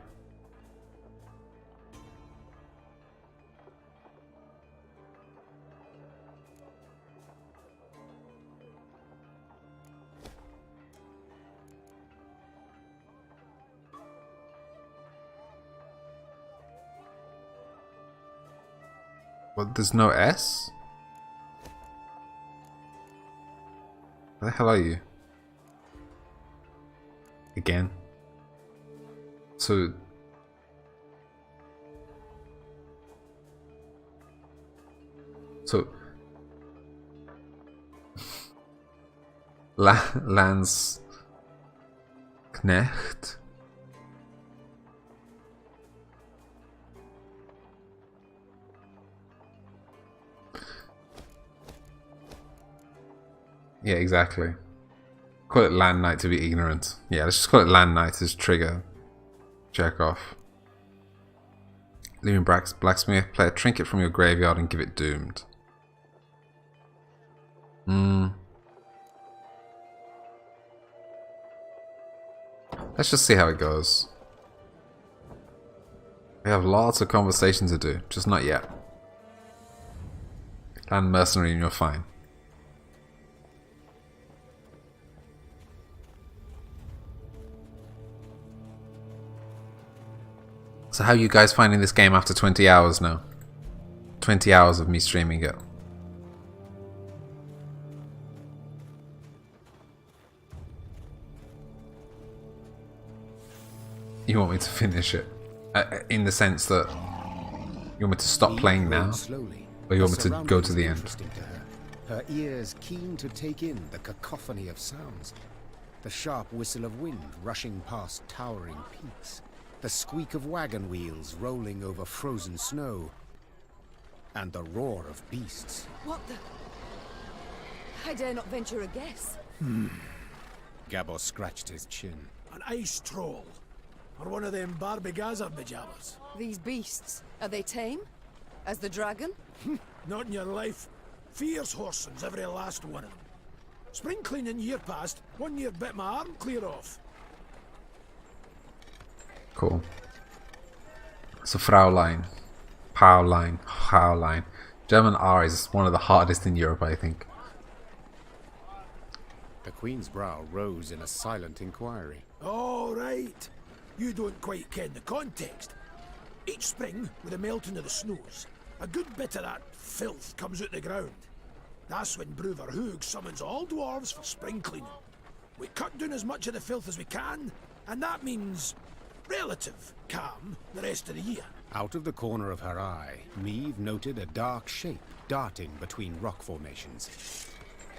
What, there's no S? Where the hell are you? Again? So... Landsknecht? Yeah, exactly. Call it Land Knight to be ignorant. Yeah, let's just call it Land Knight as trigger. Check off. Leaving blacksmith, play a trinket from your graveyard and give it doomed. Let's just see how it goes. We have lots of conversation to do, just not yet. Land mercenary and you're fine. So how are you guys finding this game after 20 hours now? 20 hours of me streaming it. You want me to finish it? In the sense that you want me to stop playing now? Or you want me to go to the end? Her ears keen to take in the cacophony of sounds. The sharp whistle of wind rushing past towering peaks. The squeak of wagon wheels rolling over frozen snow. And the roar of beasts. What the... I dare not venture a guess. Gabor scratched his chin. An ice troll. Or one of them Barbigaza pajamas. These beasts, are they tame? As the dragon? Not in your life. Fierce horsens, every last one of them. Spring cleaning year past, 1 year bit my arm clear off. Cool. So Fraulein. Fraulein. German R is one of the hardest in Europe, I think. The Queen's brow rose in a silent inquiry. All right. You don't quite ken the context. Each spring, with the melting of the snows, a good bit of that filth comes out the ground. That's when Bruver Hoog summons all dwarves for spring cleaning. We cut down as much of the filth as we can, and that means relative calm the rest of the year. Out of the corner of her eye, Meve noted a dark shape darting between rock formations.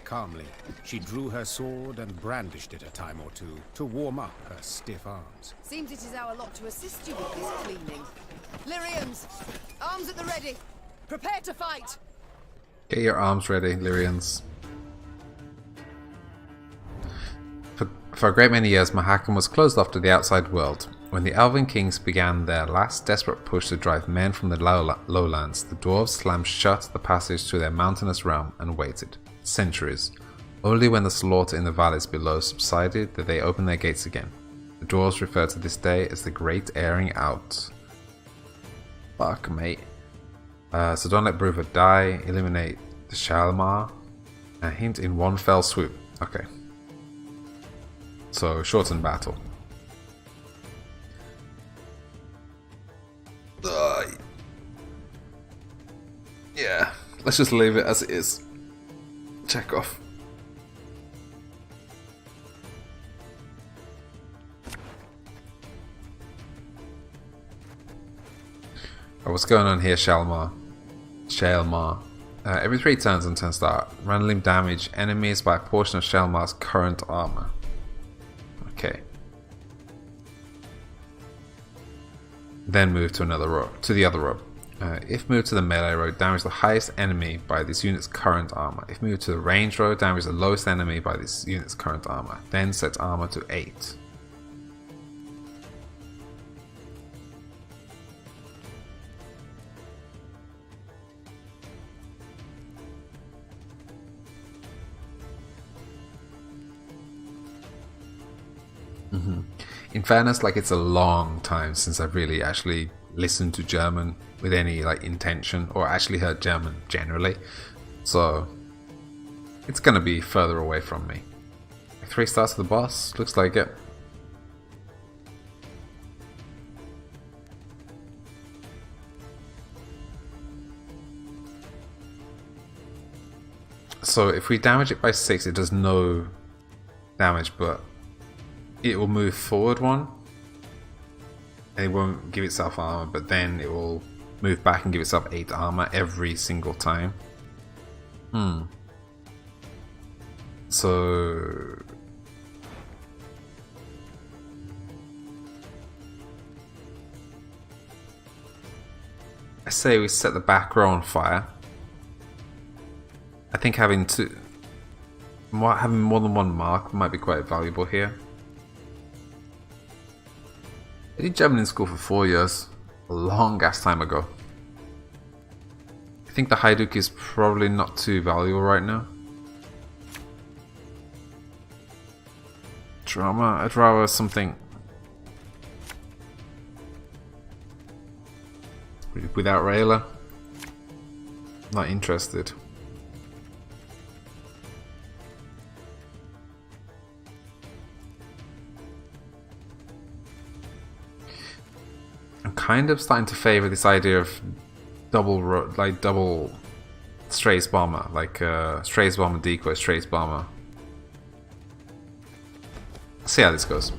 Calmly, she drew her sword and brandished it a time or two to warm up her stiff arms. Seems it is our lot to assist you with this cleaning. Lyrians, arms at the ready. Prepare to fight. Get your arms ready, Lyrians. For a great many years, Mahakam was closed off to the outside world. When the Elven Kings began their last desperate push to drive men from the lowlands, the dwarves slammed shut the passage to their mountainous realm and waited. Centuries. Only when the slaughter in the valleys below subsided did they open their gates again. The dwarves refer to this day as the Great Airing Out. Fuck, mate. So don't let Bruver die, eliminate the Shalmar, and hint in one fell swoop. Okay. So, shorten battle. Yeah, let's just leave it as it is. Check off. Oh, what's going on here, Shalmar? Every 3 turns on turn start, randomly damage enemies by a portion of Shalmar's current armor. Okay. Then move to another row, to the other row. If moved to the melee row, damage the highest enemy by this unit's current armor. If moved to the range row, damage the lowest enemy by this unit's current armor. Then set armor to 8. In fairness, like, it's a long time since I've really actually listened to German with any like intention, or actually heard German generally, so it's gonna be further away from me. 3 stars to the boss, looks like it. So if we damage it by 6, it does no damage, but it will move forward 1, and it won't give itself armor, but then it will move back and give itself 8 armor every single time. So I say we set the back row on fire. I think having more than one mark might be quite valuable here. I did German in school for 4 years, a long ass time ago. I think the Hajduk is probably not too valuable right now. Drama, I'd rather something without Rayla. Not interested. I'm kind of starting to favor this idea of double Strays Bomber, like Strays Bomber decoy, Strays Bomber. See how this goes.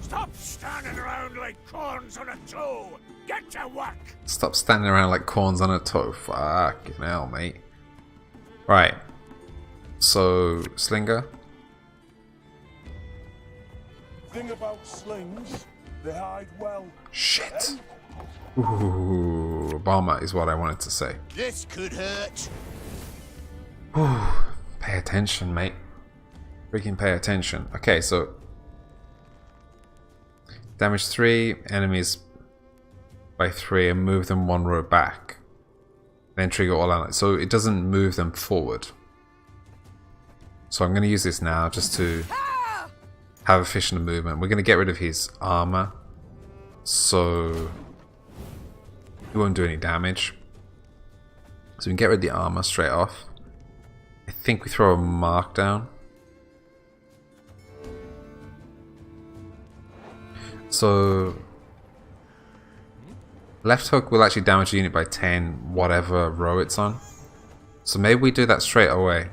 Stop standing around like corns on a toe. Get to work. Stop standing around like corns on a toe. Fucking hell, mate. Right. So, Slinger. Thing about slings, they hide well. Shit. Ooh, Bomber is what I wanted to say. This could hurt. Ooh, pay attention, mate. Freaking pay attention. Okay, so damage 3 enemies by 3 and move them 1 row back. Then trigger all allies. So it doesn't move them forward. So I'm going to use this now just to have efficient movement. We're going to get rid of his armor, so he won't do any damage. So we can get rid of the armor straight off. I think we throw a mark down. So left hook will actually damage the unit by 10 whatever row it's on. So maybe we do that straight away.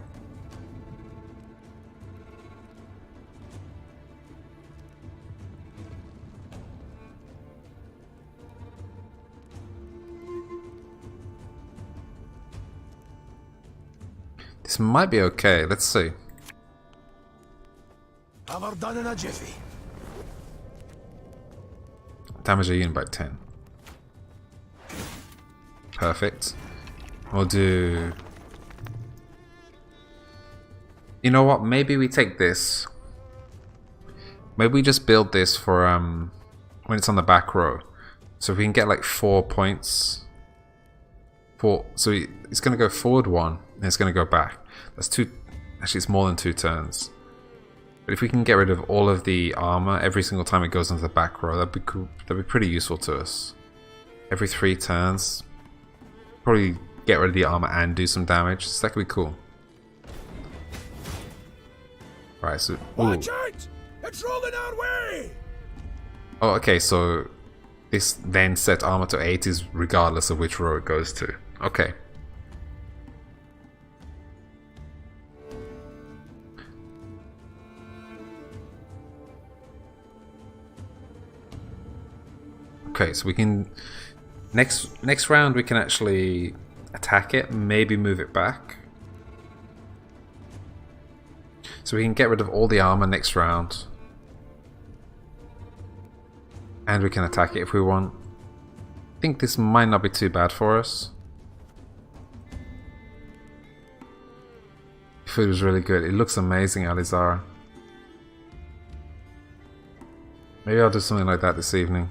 This might be okay, let's see. Have her done in a jiffy. Damage a unit by 10. Perfect. We'll do... You know what, maybe we take this. Maybe we just build this for when it's on the back row. So if we can get like 4 points. So it's going to go forward 1, and it's going to go back. That's 2, actually it's more than 2 turns. But if we can get rid of all of the armor every single time it goes into the back row, that'd be cool. That'd be pretty useful to us. Every 3 turns, probably get rid of the armor and do some damage. So that could be cool. Right, so watch out! It's rolling our way! Oh, okay, so this then set armor to 8 is regardless of which row it goes to. Okay. Okay, so we can next round we can actually attack it, maybe move it back. So we can get rid of all the armor next round. And we can attack it if we want. I think this might not be too bad for us. Food was really good. It looks amazing, Alizara. Maybe I'll do something like that this evening.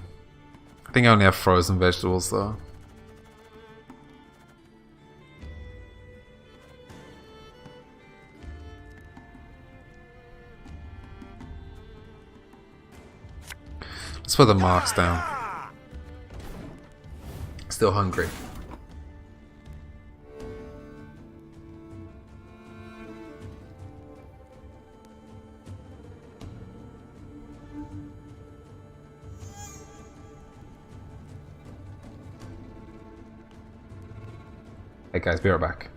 I think I only have frozen vegetables though. Let's put the marks down. Still hungry. Hey guys, be right back.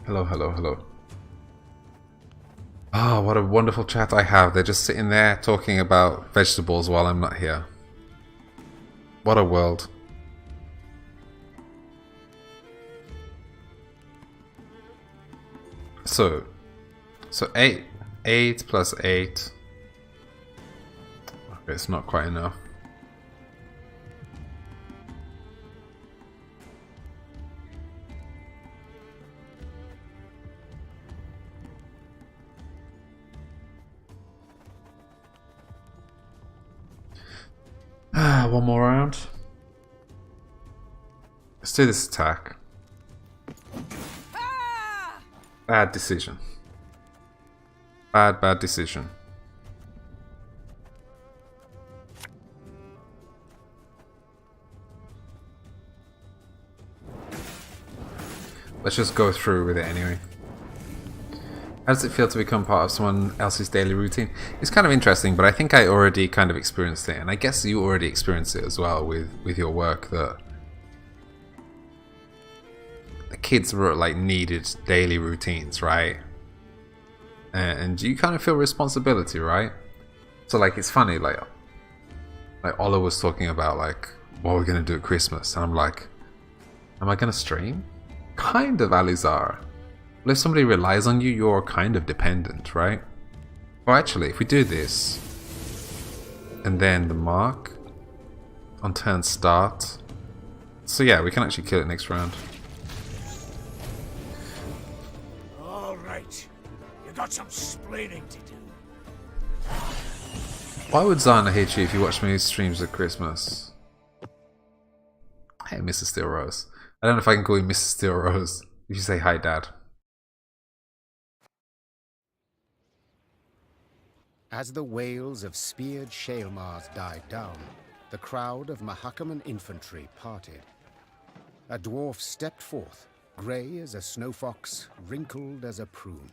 Hello, hello, hello. Ah, what a wonderful chat I have. They're just sitting there talking about vegetables while I'm not here. What a world. So 8 plus 8. Okay, it's not quite enough. One more round. Let's do this attack. Bad decision. Bad decision. Let's just go through with it anyway. How does it feel to become part of someone else's daily routine? It's kind of interesting, but I think I already kind of experienced it, and I guess you already experienced it as well with your work, that the kids were like needed daily routines, right? And you kind of feel responsibility, right? So like it's funny, like Ola was talking about like what we're gonna do at Christmas, and I'm like, am I gonna stream? Kind of, Alizar. Well, if somebody relies on you, you're kind of dependent, right? Well, actually, if we do this, and then the mark on turn start, so yeah, we can actually kill it next round. All right, you got some splaining to do. Why would Zana hate you if you watch my streams at Christmas? Hey, Mrs. Steel Rose. I don't know if I can call you Mrs. Steel Rose if you say hi, Dad. As the wails of speared Shaelmars died down, the crowd of Mahakaman infantry parted. A dwarf stepped forth, grey as a snow fox, wrinkled as a prune.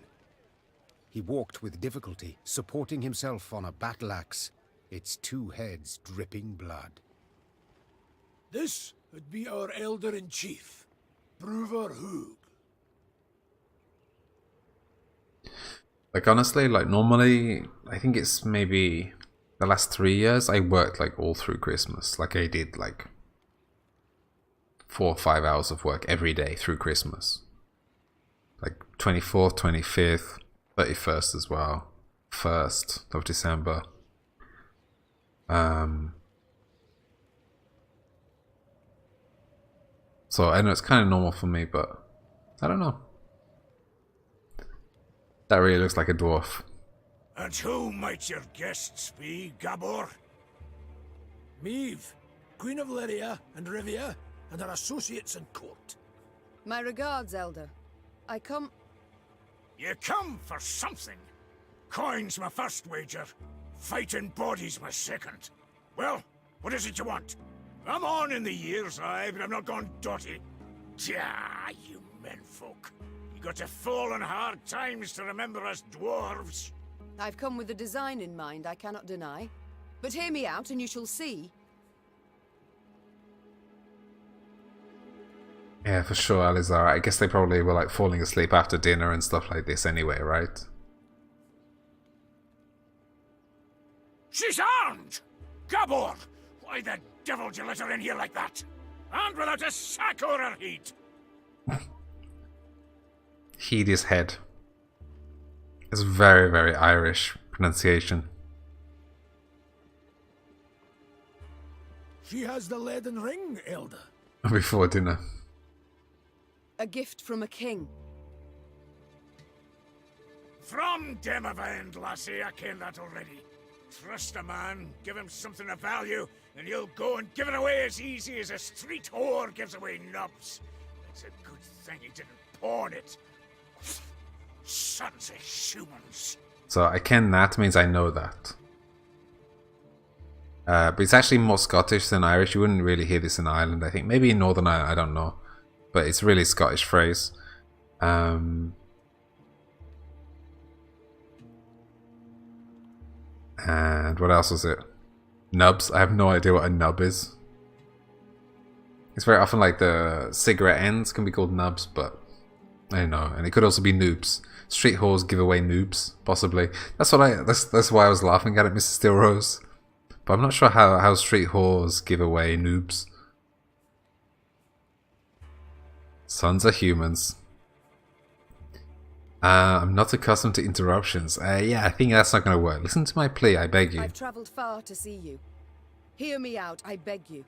He walked with difficulty, supporting himself on a battle axe, its two heads dripping blood. This would be our elder-in-chief, Brewer Hoog. Like honestly, like normally, I think it's maybe the last 3 years I worked like all through Christmas. Like I did like 4 or 5 hours of work every day through Christmas. Like 24th, 25th, 31st as well. 1st of December. So I know it's kind of normal for me, but I don't know. That really looks like a dwarf. And who might your guests be, Gabor? Meve, Queen of Lyria and Rivia, and her associates in court. My regards, Elder. I come... You come for something. Coin's my first wager. Fighting bodies my second. Well, what is it you want? I'm on in the years, aye, but I'm not gone dotty. Tja, you menfolk. You got to fall on hard times to remember us dwarves. I've come with a design in mind, I cannot deny. But hear me out and you shall see. Yeah, for sure, Alizar. I guess they probably were like falling asleep after dinner and stuff like this anyway, right? She's armed! Gabor! Why the devil did you let her in here like that? And without a sack or her heat! Heed his head. It's very, very Irish pronunciation. She has the leaden ring, Elder. Before dinner. A gift from a king. From Demavend, lassie, I ken that already. Trust a man, give him something of value, and he'll go and give it away as easy as a street whore gives away nubs. It's a good thing he didn't pawn it. Sons of humans. So I ken that means I know that. But it's actually more Scottish than Irish. You wouldn't really hear this in Ireland, I think. Maybe in Northern Ireland, I don't know. But it's really Scottish phrase. And what else was it? Nubs. I have no idea what a nub is. It's very often like the cigarette ends can be called nubs, but I don't know. And it could also be noobs. Street whores give away noobs, possibly. That's why I was laughing at it, Mrs. Steelrose. But I'm not sure how street whores give away noobs. Sons are humans. I'm not accustomed to interruptions. Yeah, I think that's not going to work. Listen to my plea, I beg you. I've travelled far to see you. Hear me out, I beg you.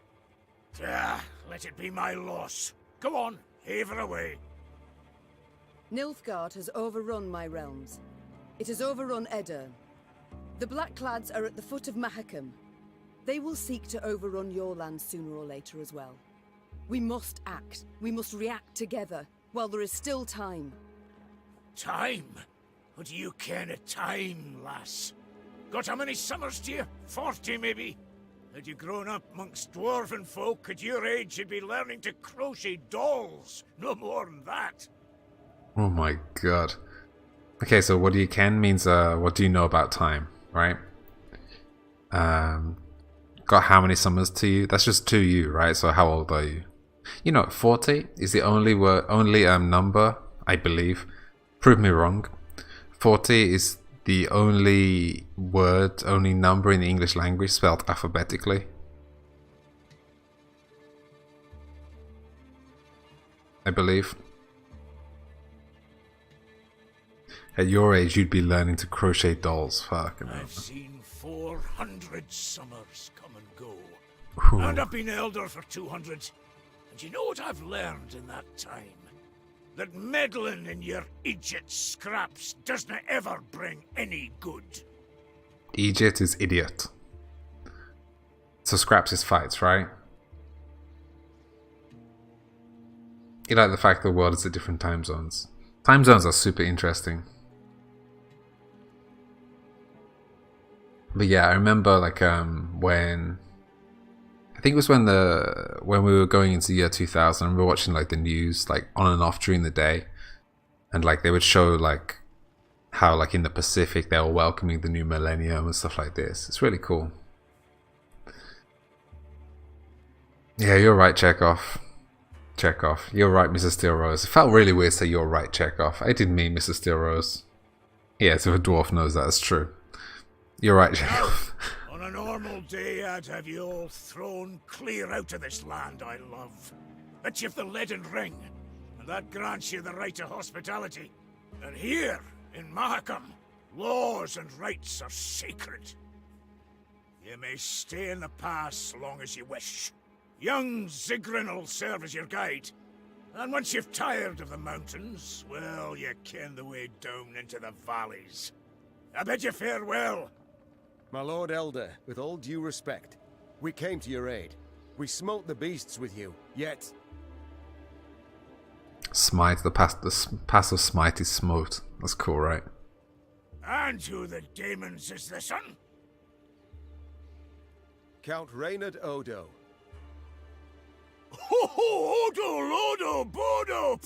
Let it be my loss. Go on, heave her away. Nilfgaard has overrun my realms. It has overrun Edirn. The Blackclads are at the foot of Mahakam. They will seek to overrun your land sooner or later as well. We must act. We must react together, while there is still time. Time? What do you ken of time, lass? Got how many summers to you? 40, maybe? Had you grown up amongst dwarven folk, at your age you'd be learning to crochet dolls. No more than that. Oh my god. Okay, so what do you ken means what do you know about time, right? Got how many summers to you? That's just to you, right? So how old are you? You know, 40 is the only number, I believe. Prove me wrong. 40 is the only number in the English language spelled alphabetically. I believe. At your age, you'd be learning to crochet dolls. Fucking hell. I've seen 400 summers come and go. Ooh. And I've been elder for 200. And you know what I've learned in that time? That meddling in your idiot scraps doesn't ever bring any good. Idiot is idiot. So scraps is fights, right? You like the fact the world is at different time zones. Time zones are super interesting. But yeah, I remember like when I think it was when we were going into year 2000. I remember watching like the news like on and off during the day, and like they would show like how like in the Pacific they were welcoming the new millennium and stuff like this. It's really cool. Yeah, you're right, Chekhov. You're right, Mrs. Steel Rose. It felt really weird to say you're right, Chekhov. I didn't mean Mrs. Steel Rose. Yes, if a dwarf knows that, it's true. You're right, Chekhov. On a normal day, I'd have you all thrown clear out of this land I love. But you've the leaden ring, and that grants you the right to hospitality. And here, in Mahakam, laws and rights are sacred. You may stay in the pass long as you wish. Young Zigrin will serve as your guide. And once you've tired of the mountains, well, you ken the way down into the valleys. I bid you farewell. My Lord Elder, with all due respect, we came to your aid. We smote the beasts with you, yet... Smite, the passive smite is smote. That's cool, right? And who the demons is this one? Count Reynard Odo. Ho, Odo, Lodo, Bodo!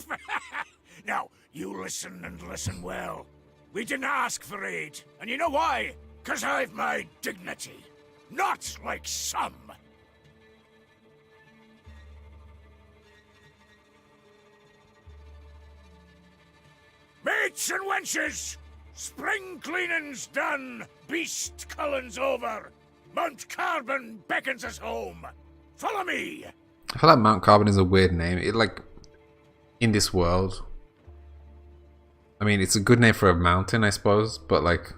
Now, you listen and listen well. We didn't ask for aid, and you know why? 'Cause I've my dignity. Not like some. Mates and wenches! Spring cleaning's done, beast culling's over. Mount Carbon beckons us home. Follow me! I feel like Mount Carbon is a weird name. It like in this world. I mean, it's a good name for a mountain, I suppose, but like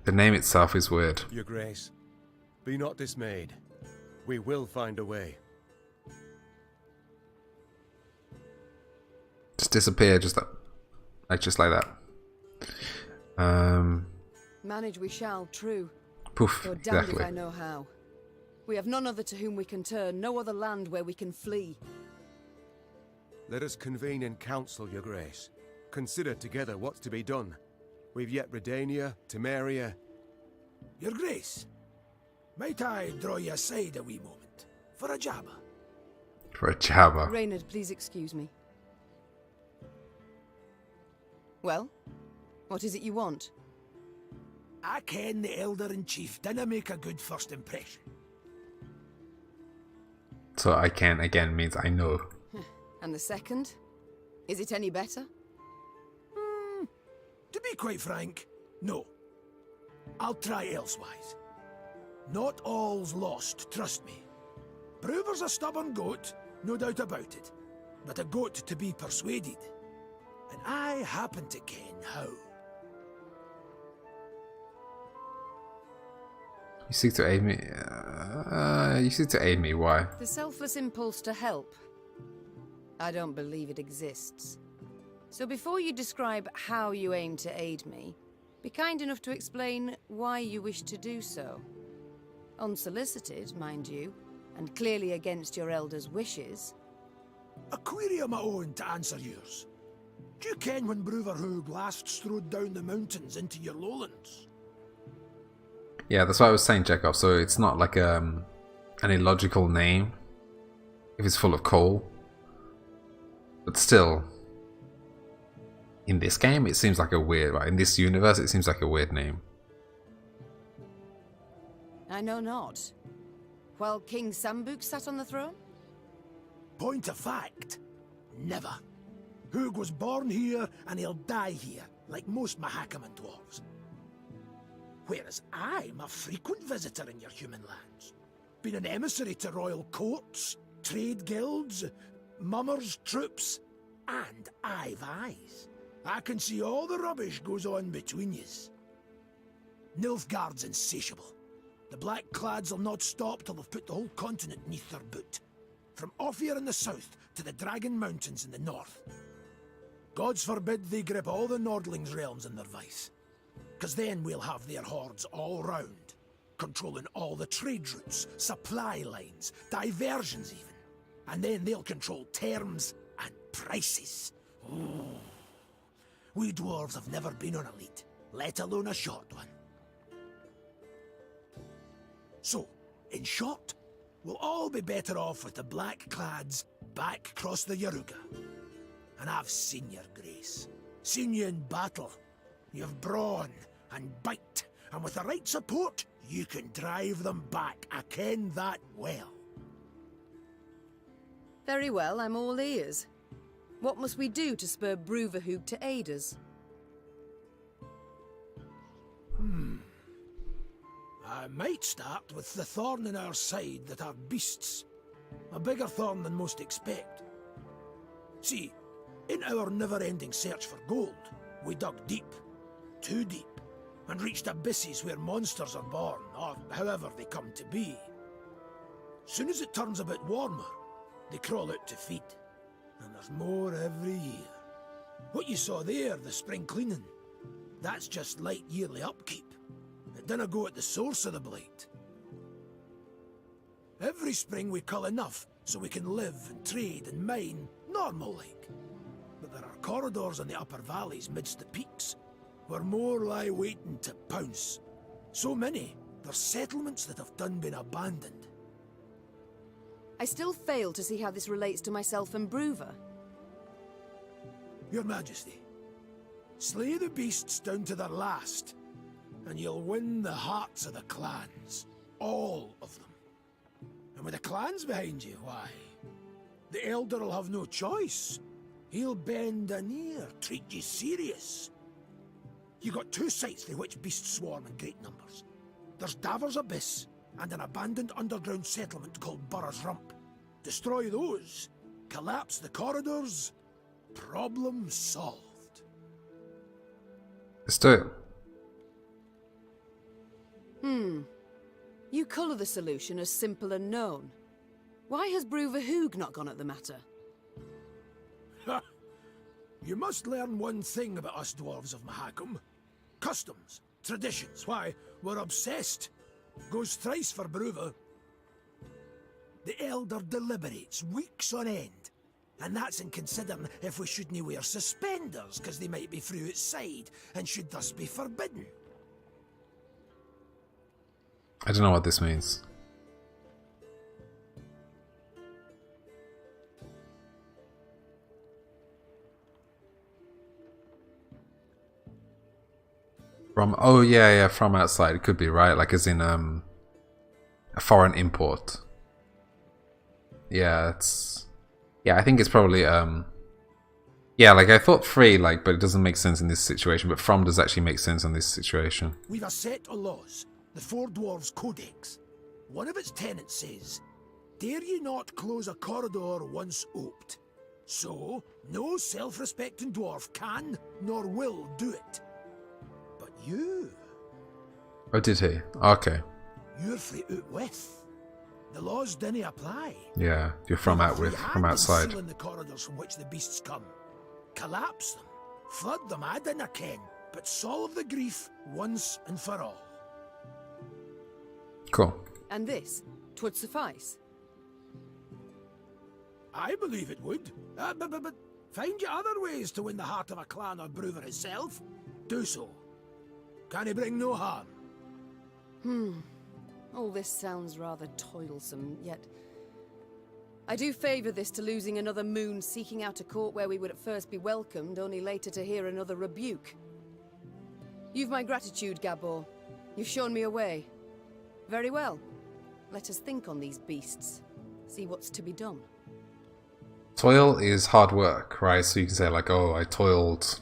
the name itself is weird. Your Grace, be not dismayed. We will find a way. Just disappear, just like that. Manage we shall, true. Poof, Though damned exactly. if I know how. We have none other to whom we can turn, no other land where we can flee. Let us convene in council, Your Grace. Consider together what's to be done. We've yet Redania, Temeria. Your Grace, might I draw you aside a wee moment for a jabber? For a jabber. Reynard, please excuse me. Well, what is it you want? I ken the Elder-in-Chief dinna make a good first impression. So I can again means I know. And the second? Is it any better? To be quite frank, no. I'll try elsewise. Not all's lost, trust me. Brewer's a stubborn goat, no doubt about it. But a goat to be persuaded. And I happen to ken how. You seek to aid me. You seek to aid me. Why? The selfless impulse to help. I don't believe it exists. So before you describe how you aim to aid me, be kind enough to explain why you wish to do so. Unsolicited, mind you, and clearly against your elder's wishes. A query of my own to answer yours. Do you ken when Brewer Hoog last strode down the mountains into your lowlands? Yeah, that's what I was saying, Chekhov. So it's not like an illogical name if it's full of coal. But still, in this game, it seems like a weird... in this universe, it seems like a weird name. I know not. While King Sambuk sat on the throne? Point of fact, never. Hoog was born here and he'll die here, like most Mahakaman dwarves. Whereas I'm a frequent visitor in your human lands. Been an emissary to royal courts, trade guilds, mummers, troops, and I've eyes. I can see all the rubbish goes on between yous. Nilfgaard's insatiable. The Blackclads will not stop till they've put the whole continent neath their boot. From Ophir in the south to the Dragon Mountains in the north. Gods forbid they grip all the Nordlings' realms in their vice. 'Cause then we'll have their hordes all round, controlling all the trade routes, supply lines, diversions even. And then they'll control terms and prices. Ooh. We dwarves have never been on a lead. let alone a short one. So, in short, we'll all be better off with the black-clads back across the Yaruga. And I've seen your grace. Seen you in battle. You've brawn and bite, and with the right support, you can drive them back. I ken that well. Very well, I'm all ears. What must we do to spur Bruverhoog to aid us? I might start with the thorn in our side that are beasts. A bigger thorn than most expect. See, in our never-ending search for gold, we dug deep, too deep, and reached abysses where monsters are born, or however they come to be. Soon as it turns a bit warmer, they crawl out to feed, and there's more every year. What you saw there, the spring cleaning, that's just light yearly upkeep. It dinna go at the source of the blight. Every spring we cull enough so we can live and trade and mine normal-like. But there are corridors in the upper valleys midst the peaks, where more lie waiting to pounce. So many, there's settlements that have done been abandoned. I still fail to see how this relates to myself and Bruver. Your Majesty, slay the beasts down to their last, and you'll win the hearts of the clans. All of them. And with the clans behind you, why, the Elder will have no choice. He'll bend an ear, treat you serious. You got two sites through which beasts swarm in great numbers. There's Davor's Abyss, and an abandoned underground settlement called Burra's Rump. Destroy those, collapse the corridors, problem solved. Let's do it. You colour the solution as simple and known. Why has Bruverhoog not gone at the matter? Ha! You must learn one thing about us dwarves of Mahakam. Customs, traditions, why, we're obsessed. Goes thrice for Bruver. The Elder deliberates weeks on end. And that's in considering if we shouldn't wear suspenders, because they might be through outside, and should thus be forbidden. I don't know what this means. From, oh yeah, from outside. It could be, right? Like as in a foreign import. Yeah, it's, yeah, I think it's probably yeah, like I thought free, like, but it doesn't make sense in this situation. But from does actually make sense in this situation. We've a set of laws, the Four Dwarves Codex. One of its tenets says, dare ye not close a corridor once oped. So, no self-respecting dwarf can nor will do it. But you... Oh, did he? Okay. You're free out with. The laws didn't apply. Yeah, you're from out with, from outside. Sealing the corridors from which the beasts come. Collapse them. Flood them, I dinna ken. But solve the grief once and for all. Cool. And this, 'twould suffice. I believe it would. But find you other ways to win the heart of a clan or Bruver himself. Do so. Can he bring no harm? All this sounds rather toilsome, yet... I do favour this to losing another moon seeking out a court where we would at first be welcomed, only later to hear another rebuke. You've my gratitude, Gabor. You've shown me a way. Very well. Let us think on these beasts. See what's to be done. Toil is hard work, right? So you can say like, oh, I toiled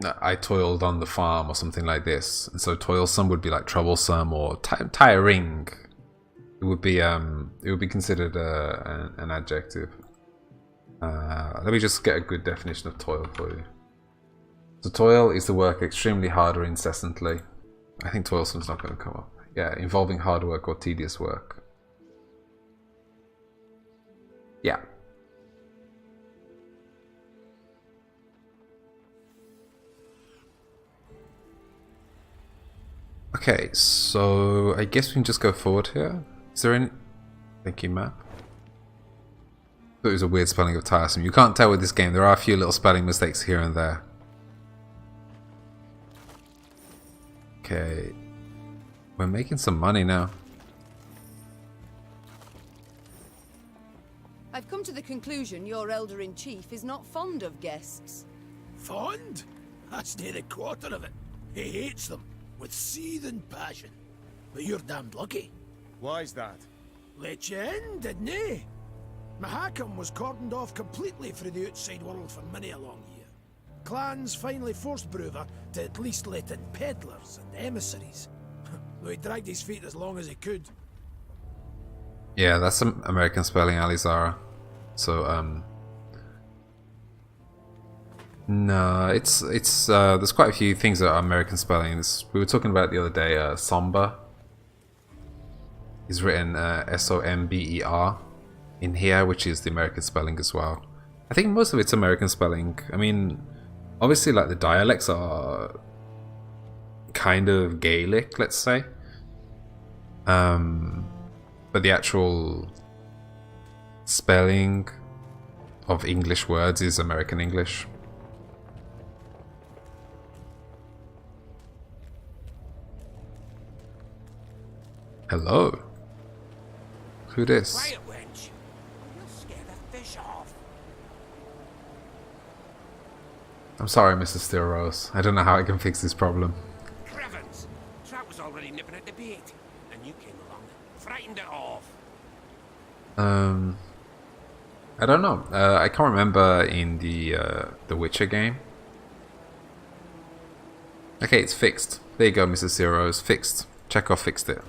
on the farm or something like this. And so toilsome would be like troublesome or tiring. It would be considered an adjective. Let me just get a good definition of toil for you. So toil is the work extremely hard or incessantly. I think toilsome's not going to come up. Yeah, involving hard work or tedious work. Yeah. Okay, so I guess we can just go forward here. Is there any... Thank you, map. Thought it was a weird spelling of tiresome. You can't tell with this game. There are a few little spelling mistakes here and there. Okay. We're making some money now. I've come to the conclusion your elder-in-chief is not fond of guests. Fond? That's near a quarter of it. He hates them, with seething passion. But you're damned lucky. Why's that? Let you in, didn't he? Mahakam was cordoned off completely from the outside world for many a long year. Clans finally forced Bruver to at least let in peddlers and emissaries. Though he dragged his feet as long as he could. Yeah, that's some American spelling, Alizara. So, no, it's there's quite a few things that are American spellings. We were talking about it the other day. Somber is written S-O-M-B-E-R in here, which is the American spelling as well. I think most of it's American spelling. I mean, obviously, like the dialects are kind of Gaelic, let's say. But the actual spelling of English words is American English. Hello. Who this? Quiet, wench. You'll scare the fish off. I'm sorry, Mr. Steelrose. I don't know how I can fix this problem. Crevens! Trout was already nipping at the bait, and you came along, frightened it off. I don't know. I can't remember in the Witcher game. Okay, it's fixed. There you go, Mrs. Zeros. Fixed. Chekhov fixed it.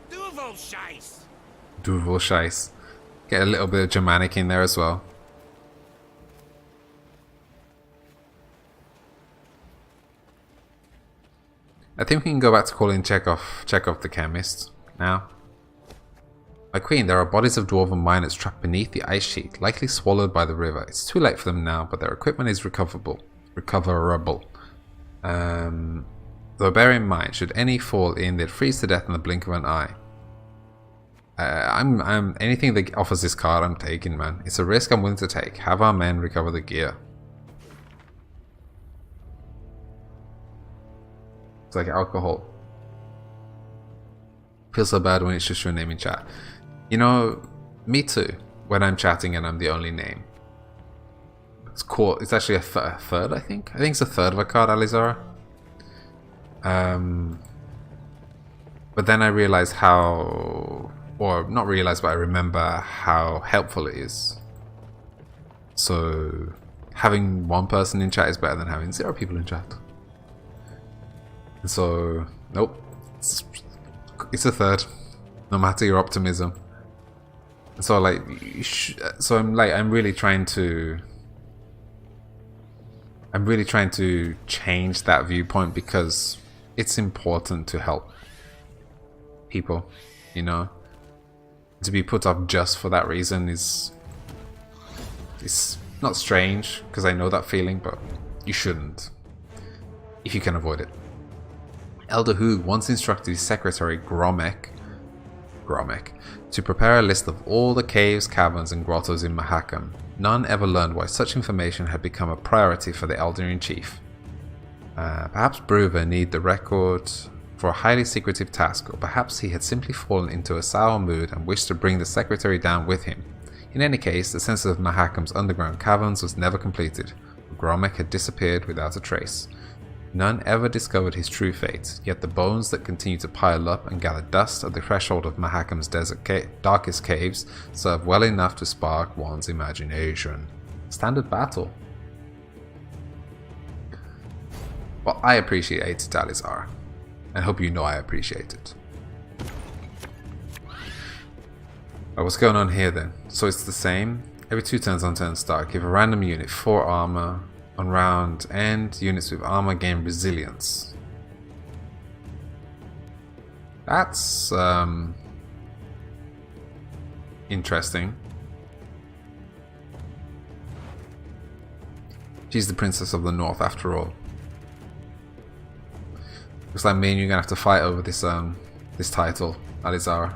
Duvel Scheiss! Duvel Scheiss. Get a little bit of Germanic in there as well. I think we can go back to calling Chekhov the chemist now. My queen, there are bodies of dwarven miners trapped beneath the ice sheet, likely swallowed by the river. It's too late for them now, but their equipment is recoverable. Though bear in mind, should any fall in, they'd freeze to death in the blink of an eye. I'm anything that offers this card, I'm taking, man. It's a risk I'm willing to take. Have our men recover the gear. It's like alcohol. Feels so bad when it's just your name in chat. You know, me too. When I'm chatting and I'm the only name. It's cool. It's actually a third, I think. I think it's a third of a card, Alizara. But then I realized how, or not realize, but I remember how helpful it is. So having one person in chat is better than having 0 people in chat. And so, nope, it's a third, no matter your optimism. And so like, I'm really trying to change that viewpoint because it's important to help people, you know. To be put up just for that reason is not strange, because I know that feeling, but you shouldn't if you can avoid it. Elder Hu once instructed his secretary Gromek to prepare a list of all the caves, caverns and grottos in Mahakam. None ever learned why such information had become a priority for the Elder-in-Chief. Perhaps Bruver needed the record for a highly secretive task, or perhaps he had simply fallen into a sour mood and wished to bring the secretary down with him. In any case, the census of Mahakam's underground caverns was never completed. Gromek had disappeared without a trace. None ever discovered his true fate, yet the bones that continue to pile up and gather dust at the threshold of Mahakam's darkest caves serve well enough to spark one's imagination. Standard battle. Well, I appreciate it, Alizara. And hope you know I appreciate it. Oh, what's going on here then? So it's the same. Every 2 turns on turn start, give a random unit 4 armor. On round end, units with armor gain resilience. That's interesting. She's the princess of the north after all. Looks like me and you're gonna have to fight over this this title, Alizara.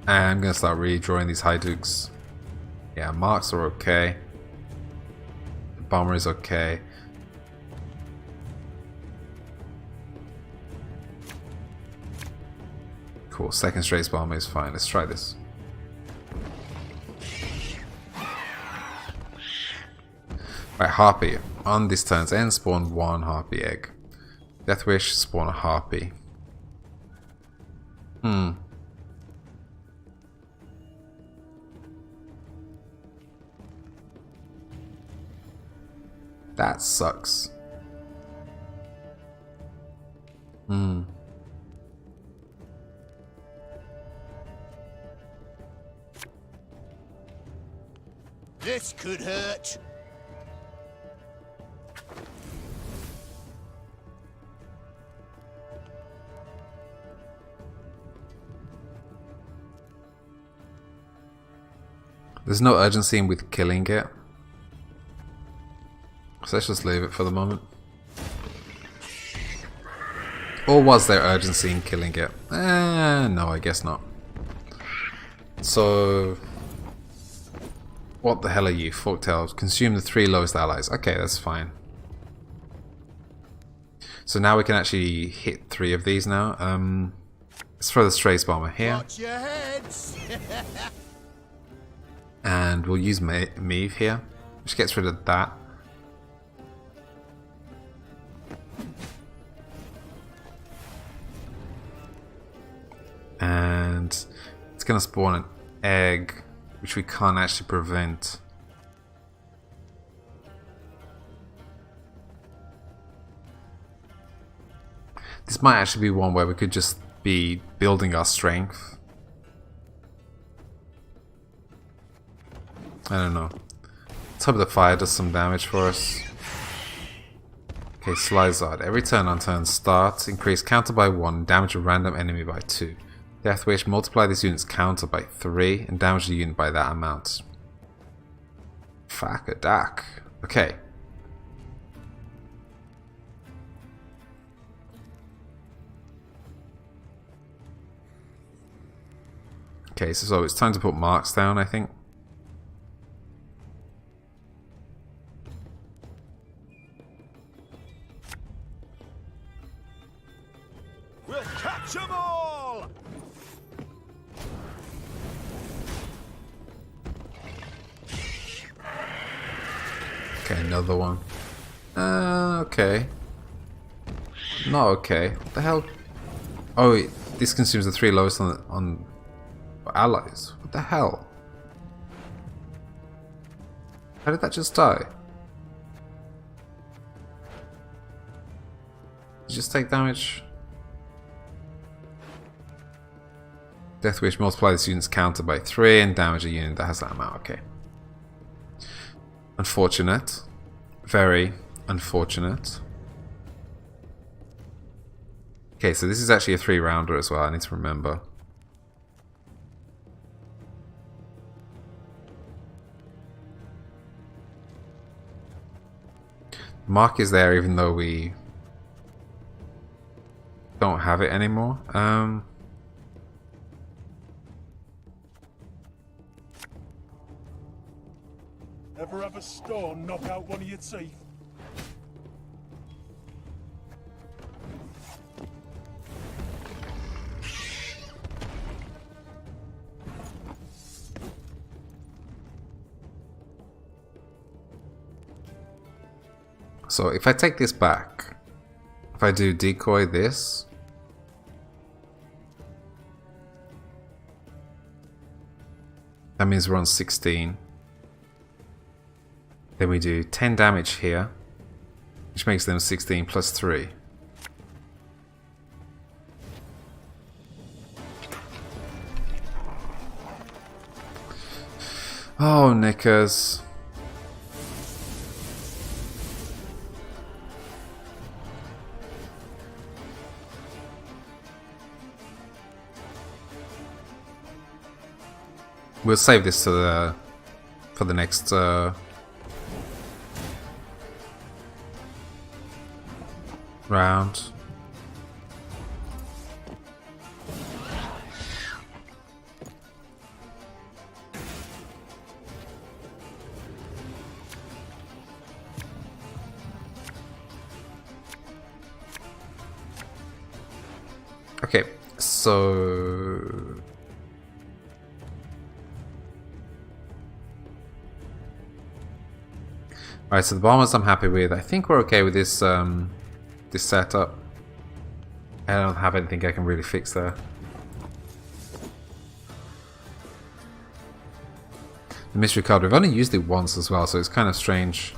And I'm gonna start redrawing these Hydukes. Yeah, marks are okay. The bomber is okay. Cool, second strays bomber is fine. Let's try this. Right, Harpy. On this turn's end, spawn 1 Harpy egg. Deathwish, spawn a Harpy. That sucks. This could hurt. There's no urgency with killing it. So let's just leave it for the moment. Or was there urgency in killing it? No, I guess not. So... what the hell are you, Forktail? Consume the 3 lowest allies. Okay, that's fine. So now we can actually hit 3 of these now. Let's throw the Strays Bomber here. Watch your heads. And we'll use Meave here, which gets rid of that. And it's going to spawn an egg, which we can't actually prevent. This might actually be one where we could just be building our strength. I don't know. Let's hope the fire does some damage for us. Okay, Slyzard. Every turn on turn start, increase counter by 1, damage a random enemy by 2. Deathwish, multiply this unit's counter by 3 and damage the unit by that amount. Fuck a duck. Okay. Okay, so it's time to put marks down, I think. We'll catch 'em all! Okay, another one. Okay. Not okay. What the hell? Oh, this consumes the 3 lowest on allies. What the hell? How did that just die? Did you just take damage? Deathwish, multiply this unit's counter by 3 and damage a unit that has that amount. Okay. Unfortunate. Very unfortunate. Okay, so this is actually a 3-rounder as well, I need to remember. Mark is there even though we don't have it anymore. Ever have a stone knock out one of your teeth? So if I take this back, if I do decoy this, that means we're on 16. Then we do 10 damage here, which makes them 16 plus 3. Oh, knickers. We'll save this to for the next round. Okay, so alright, so the bombers I'm happy with. I think we're okay with this this setup. I don't have anything I can really fix there. The mystery card, we've only used it once as well, so it's kind of strange.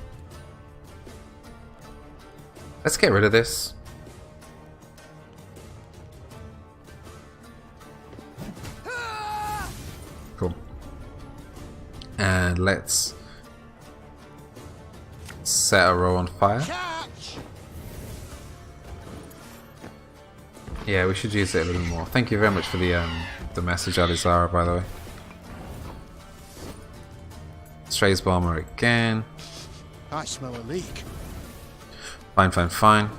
Let's get rid of this. Cool. And let's set a row on fire. Yeah, we should use it a little more. Thank you very much for the message, Alizara, by the way. Strays bomber again. I smell a leak. Fine, fine, fine.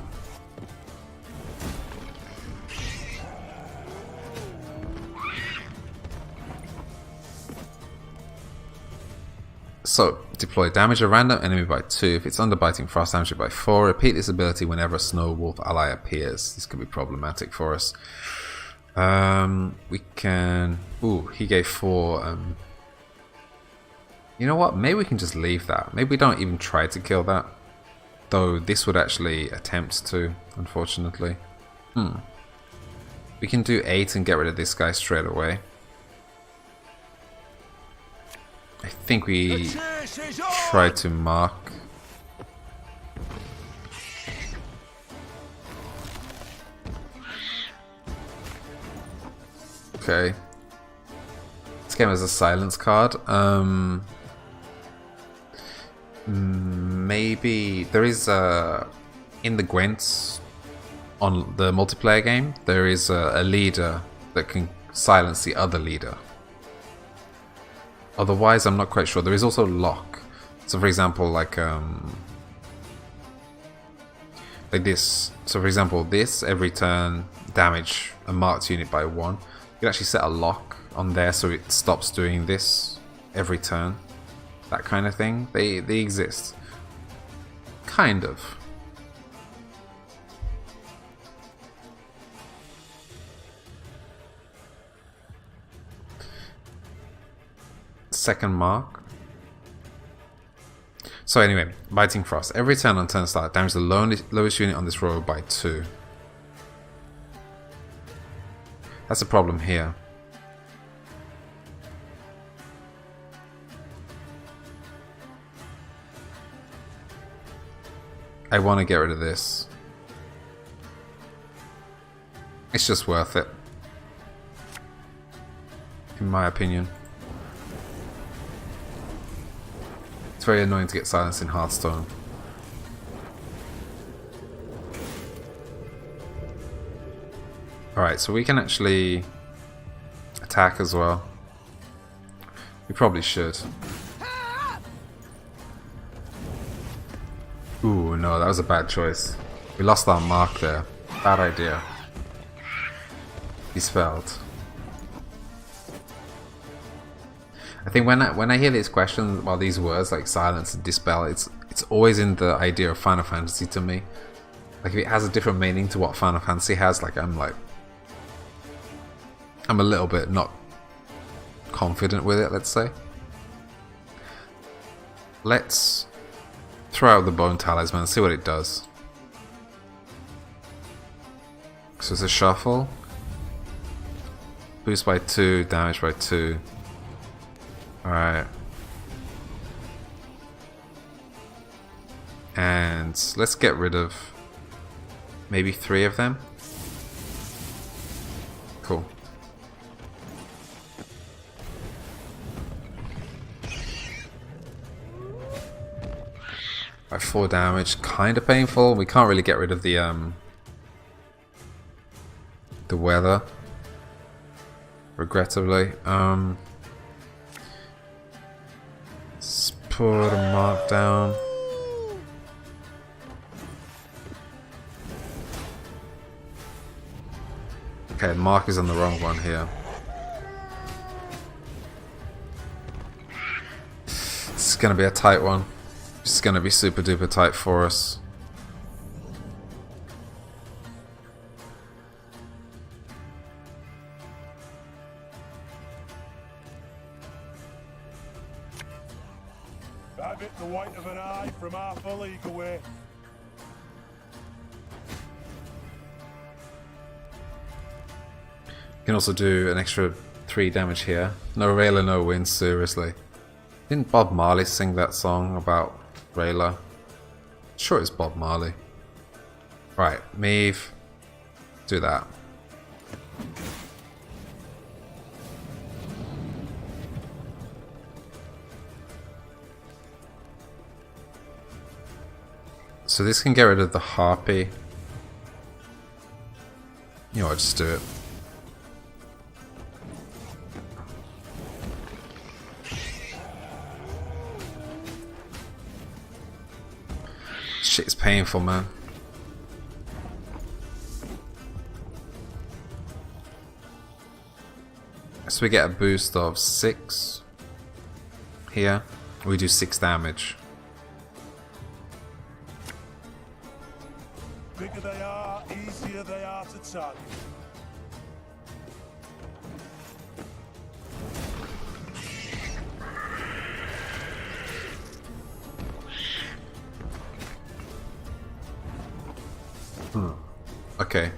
So, deploy damage a random enemy by 2. If it's under biting frost, damage it by 4. Repeat this ability whenever a snow wolf ally appears. This could be problematic for us. We can... Ooh, he gave 4. You know what? Maybe we can just leave that. Maybe we don't even try to kill that. Though this would actually attempt to, unfortunately. We can do 8 and get rid of this guy straight away. I think we try to mark. Okay. This game has a silence card. Maybe there is in the Gwents on the multiplayer game, there is a leader that can silence the other leader. Otherwise, I'm not quite sure. There is also lock. So, for example, like this. So, for example, this every turn damage a marked unit by 1. You can actually set a lock on there so it stops doing this every turn. That kind of thing. They exist. Kind of. Second mark. So anyway, biting frost. Every turn on turn start, damage the lowest unit on this row by 2. That's a problem here. I want to get rid of this. It's just worth it, in my opinion. It's very annoying to get silenced in Hearthstone. Alright, so we can actually attack as well. We probably should. Ooh, no, that was a bad choice. We lost our mark there. Bad idea. He's failed. I think when I hear these questions, well, these words like silence and dispel, it's always in the idea of Final Fantasy to me. Like if it has a different meaning to what Final Fantasy has, I'm a little bit not confident with it, let's say. Let's throw out the Bone Talisman and see what it does. So it's a shuffle. Boost by 2, damage by 2. Alright. And let's get rid of maybe 3 of them. Cool. By 4 damage, kind of painful. We can't really get rid of the weather, regrettably. Let's put a mark down. Okay, mark is on the wrong one here. This is gonna be a tight one. It's gonna be super duper tight for us. Have it the white of an eye from half a league away. You can also do an extra 3 damage here. No Rayla, no win, seriously. Didn't Bob Marley sing that song about Rayla? Sure it's Bob Marley. Right, Meave. Do that. So this can get rid of the harpy. You know what, just do it. Shit's painful, man. So we get a boost of 6 here. We do 6 damage. Bigger they are, easier they are to target. Okay.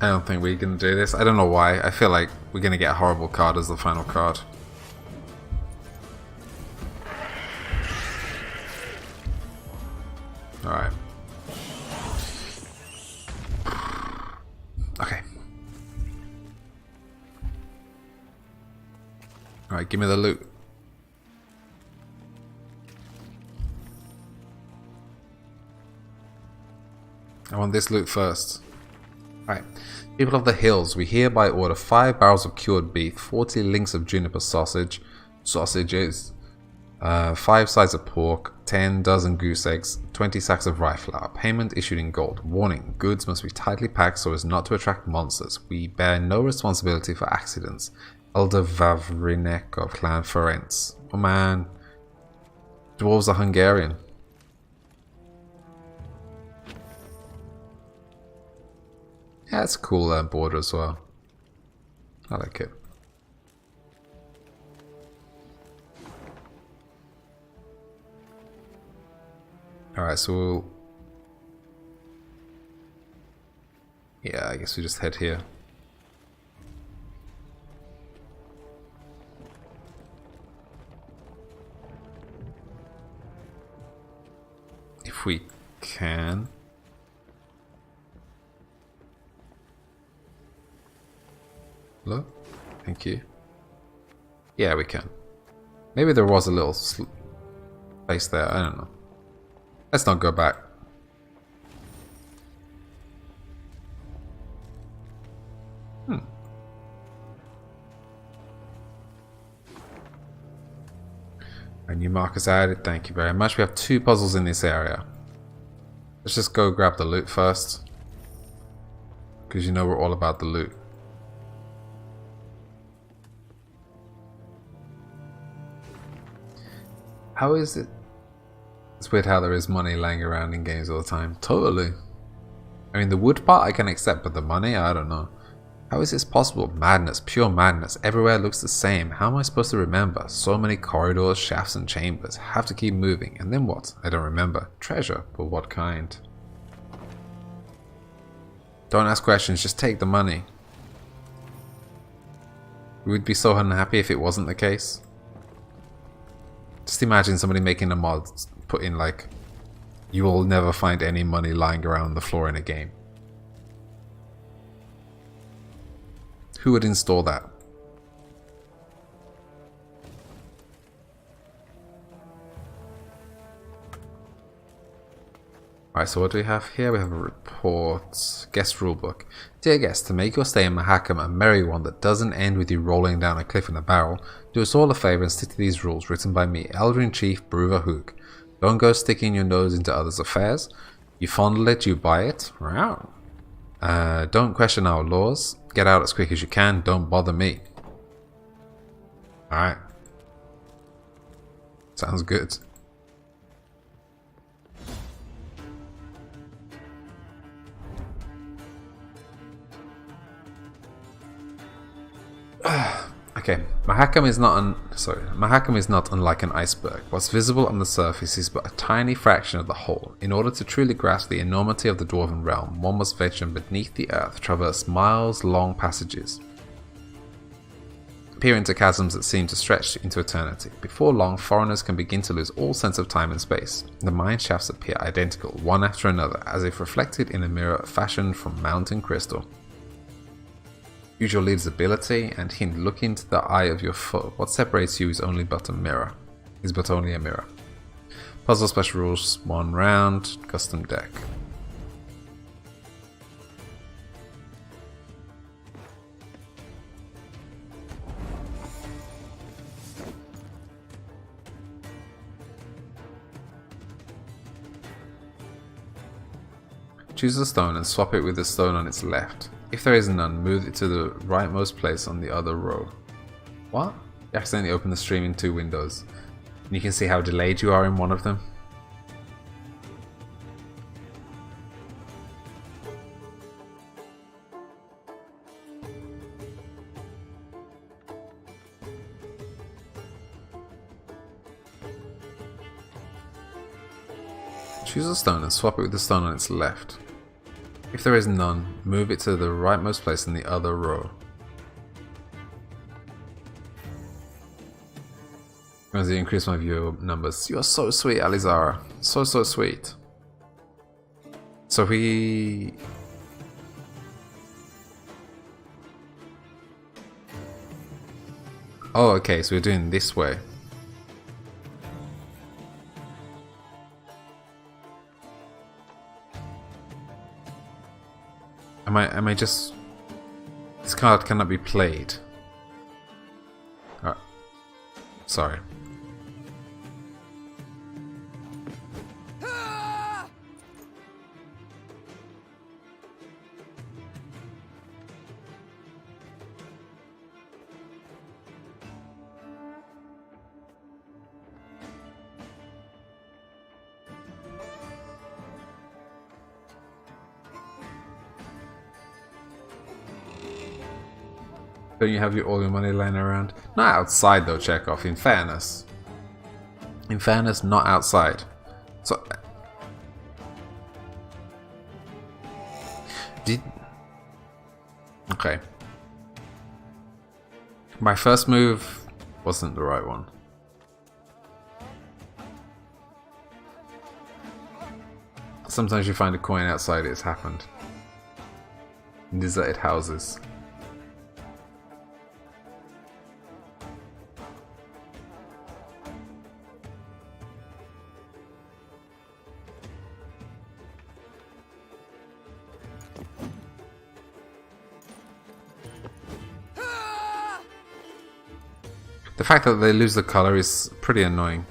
I don't think we're gonna do this. I don't know why. I feel like we're gonna get a horrible card as the final card. Alright. Okay. Alright, give me the loot. I want this loot first. Alright. People of the hills, we hereby order 5 barrels of cured beef, 40 links of juniper sausages, 5 sides of pork, 10 dozen goose eggs, 20 sacks of rye flour. Payment issued in gold. Warning, goods must be tightly packed so as not to attract monsters. We bear no responsibility for accidents. Elder Vavrinek of Clan Ferenc. Oh man. Dwarves are Hungarian. Yeah, it's a cool border as well. I like it. Alright, so we'll... yeah, I guess we just head here. If we can... Hello? Thank you. Yeah, we can. Maybe there was a little place there, I don't know. Let's not go back. A new markers added, thank you very much. We have 2 puzzles in this area. Let's just go grab the loot first. Because you know we're all about the loot. How is it? It's weird how there is money laying around in games all the time. Totally. I mean, the wood part I can accept, but the money, I don't know. How is this possible? Madness, pure madness. Everywhere looks the same. How am I supposed to remember? So many corridors, shafts and chambers. Have to keep moving. And then what? I don't remember. Treasure, but what kind? Don't ask questions, just take the money. We would be so unhappy if it wasn't the case. Just imagine somebody making a mod, put in like, you will never find any money lying around on the floor in a game. Who would install that? Alright, so what do we have here? We have a report. Guest rulebook. Dear guest, to make your stay in Mahakam a merry one that doesn't end with you rolling down a cliff in a barrel, do us all a favour and stick to these rules written by me, Elder-in-Chief Bruver Hook. Don't go sticking your nose into others' affairs. You fondle it, you buy it. Don't question our laws. Get out as quick as you can. Don't bother me. Alright. Sounds good. Okay, Mahakam is not unlike an iceberg. What's visible on the surface is but a tiny fraction of the whole. In order to truly grasp the enormity of the Dwarven realm, one must venture beneath the earth, traverse miles-long passages, peer into chasms that seem to stretch into eternity. Before long, foreigners can begin to lose all sense of time and space. The mine shafts appear identical, one after another, as if reflected in a mirror fashioned from mountain crystal. Use your leader's ability and hint, look into the eye of your foe. What separates you is only a mirror. Puzzle special rules, 1 round, custom deck. Choose a stone and swap it with the stone on its left. If there is none, move it to the rightmost place on the other row. What? You accidentally open the stream in 2 windows. And you can see how delayed you are in one of them. Choose a stone and swap it with the stone on its left. If there is none, move it to the rightmost place in the other row. As you increase my viewer numbers. You are so sweet, Alizara. So sweet. So we... Oh, okay, so we're doing this way. Am I just... This card cannot be played. Oh, sorry. Don't you have all your money lying around? Not outside though, Chekhov, in fairness. In fairness, not outside. So... Okay. My first move wasn't the right one. Sometimes you find a coin outside, it's happened. In deserted houses. The fact that they lose the color is pretty annoying.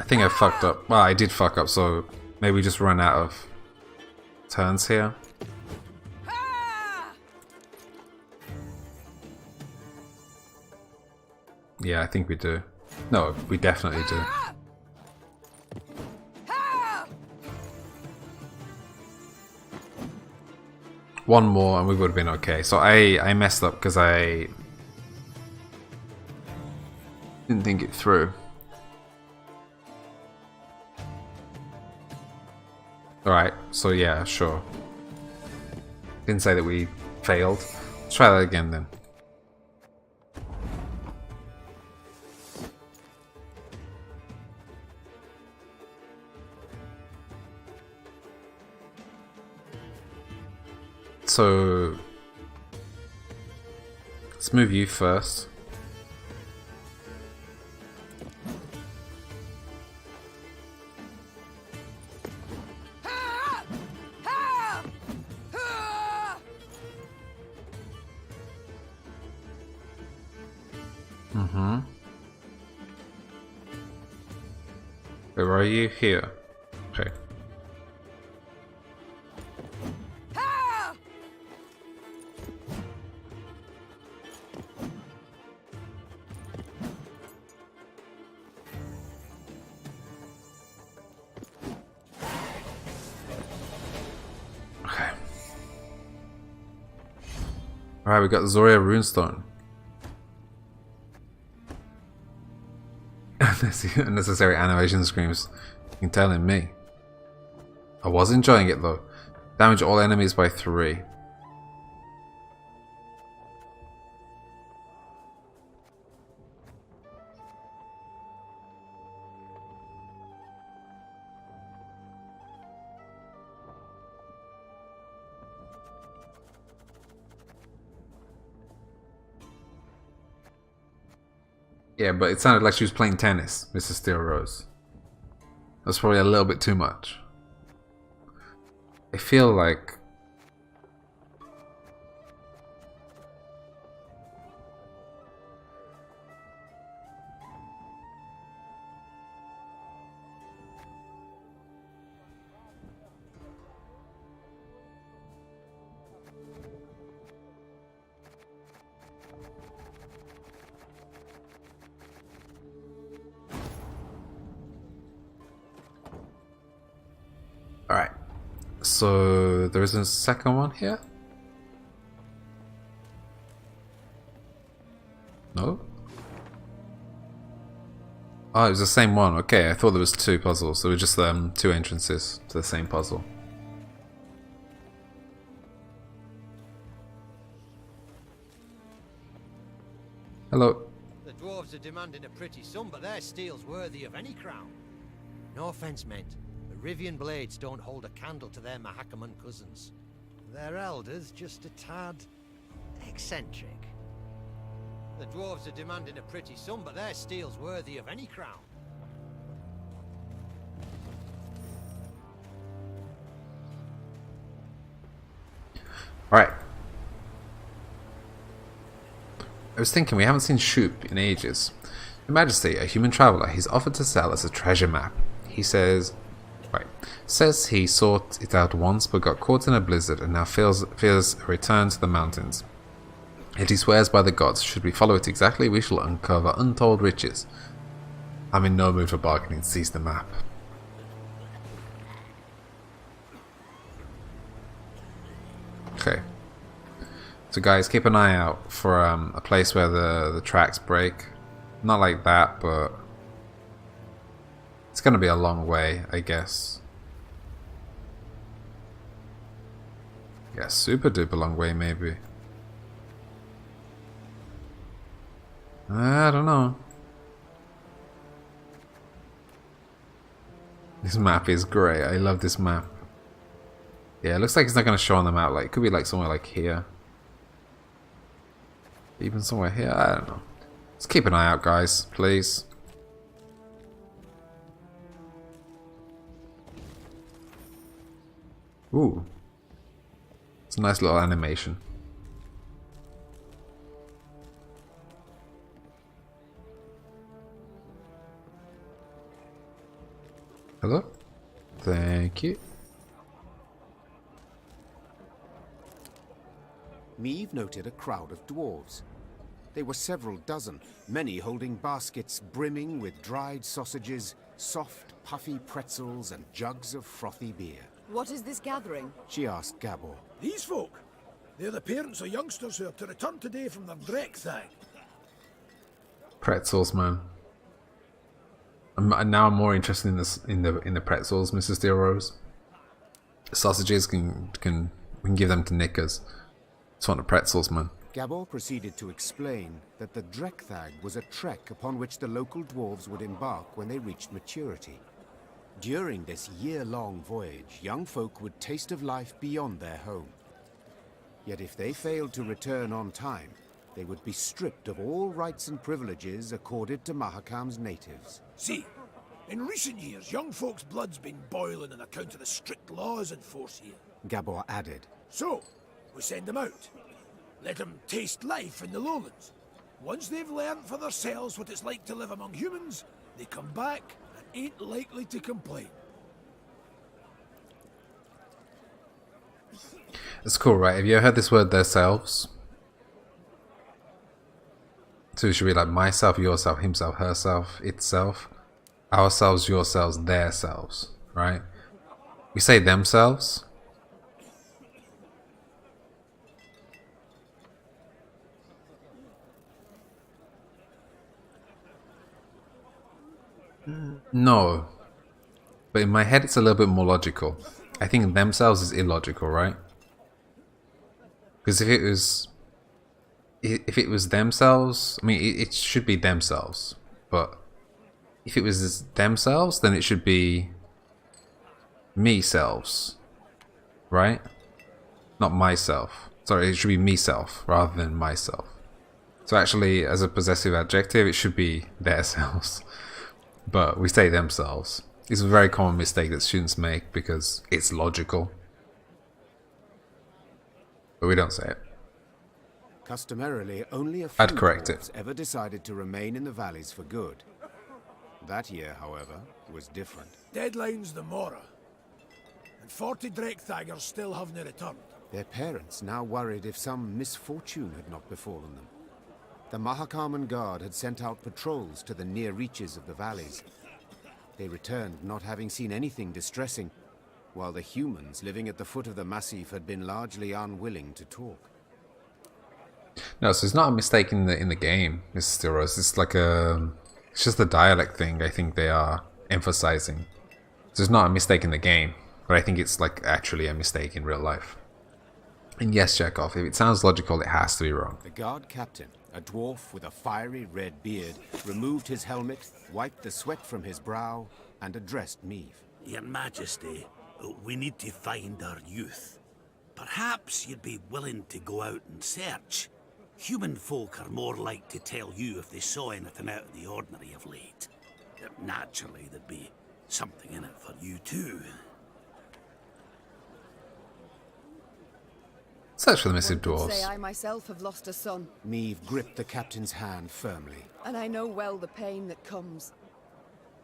I think I fucked up. Well, I did fuck up, so maybe we just run out of turns here. Yeah, I think we do. No, we definitely do. One more and we would have been okay. So I messed up because I didn't think it through. Alright, so yeah, sure. Didn't say that we failed. Let's try that again then. So let's move you first. Where are you? Here. Okay. Okay. Alright, we got Zoria Runestone. Unnecessary animation screams. You can tell in me. I was enjoying it though. Damage all enemies by 3. Yeah, but it sounded like she was playing tennis, Mrs. Steel Rose. That's probably a little bit too much. I feel like... Alright, so there is a second one here? No? Oh, it was the same one. Okay, I thought there was 2 puzzles. There were just 2 entrances to the same puzzle. Hello. The dwarves are demanding a pretty sum, but their steel's worthy of any crown. No offense meant. The Rivian blades don't hold a candle to their Mahakaman cousins. Their elders just a tad eccentric. The dwarves are demanding a pretty sum, but their steel's worthy of any crown. Alright. I was thinking, we haven't seen Shoop in ages. Your Majesty, a human traveller, he's offered to sell us a treasure map. He says... Right. Says he sought it out once but got caught in a blizzard and now fears a return to the mountains. Yet he swears by the gods, should we follow it exactly, we shall uncover untold riches. I'm in no mood for bargaining, seize the map. Okay. So guys, keep an eye out for a place where the tracks break. Not like that, but it's gonna be a long way, I guess. Yeah, super duper long way maybe. I don't know. This map is great. I love this map. Yeah, it looks like it's not gonna show on the map. Like, it could be like somewhere like here. Even somewhere here. I don't know. Let's keep an eye out, guys, please. Ooh. It's a nice little animation. Hello? Thank you. Meave noted a crowd of dwarves. They were several dozen, many holding baskets brimming with dried sausages, soft, puffy pretzels, and jugs of frothy beer. What is this gathering? She asked Gabor. These folk, they're the parents of youngsters who are to return today from their Dreck. Pretzels, man. Now I'm more interested in this in the pretzels, Mrs. Steel Rose. Sausages we can give them to knickers. Just want the pretzels, man. Gabor proceeded to explain that the Drekthag was a trek upon which the local dwarves would embark when they reached maturity. During this year-long voyage, young folk would taste of life beyond their home. Yet if they failed to return on time, they would be stripped of all rights and privileges accorded to Mahakam's natives. See, in recent years, young folks' blood's been boiling on account of the strict laws in force here. Gabor added. So, we send them out. Let them taste life in the lowlands. Once they've learned for themselves what it's like to live among humans, they come back and ain't likely to complain. It's cool, right? Have you ever heard this word, themselves? So it should be like myself, yourself, himself, herself, itself, ourselves, yourselves, their selves, right? We say themselves. No. But in my head it's a little bit more logical. I think themselves is illogical, right? Because if it was themselves, I mean it should be themselves. But if it was themselves, then it should be me-selves. Right? Not myself. Sorry, it should be me-self rather than myself. So actually, as a possessive adjective, it should be their selves. But we say themselves. It's a very common mistake that students make because it's logical. But we don't say it. Customarily, only a few I'd correct it. dwarves ever decided to remain in the valleys for good. That year, however, was different. Deadline's the morrow. And 40 Drakethagers still haven't returned. Their parents now worried if some misfortune had not befallen them. The Mahakaman Guard had sent out patrols to the near reaches of the valleys. They returned not having seen anything distressing, while the humans living at the foot of the massif had been largely unwilling to talk. No, so it's not a mistake in the game, Mr. Rose. It's like it's just a dialect thing I think they are emphasizing. So it's not a mistake in the game, but I think it's like actually a mistake in real life. And yes, Chekhov, if it sounds logical, it has to be wrong. The guard captain, a dwarf with a fiery red beard, removed his helmet, wiped the sweat from his brow, and addressed Meave. Your Majesty, we need to find our youth. Perhaps you'd be willing to go out and search. Human folk are more like to tell you if they saw anything out of the ordinary of late. Naturally, there'd be something in it for you too. Search for the missing One could dwarves. say I myself have lost a son, Meave gripped the captain's hand firmly. and I know well the pain that comes.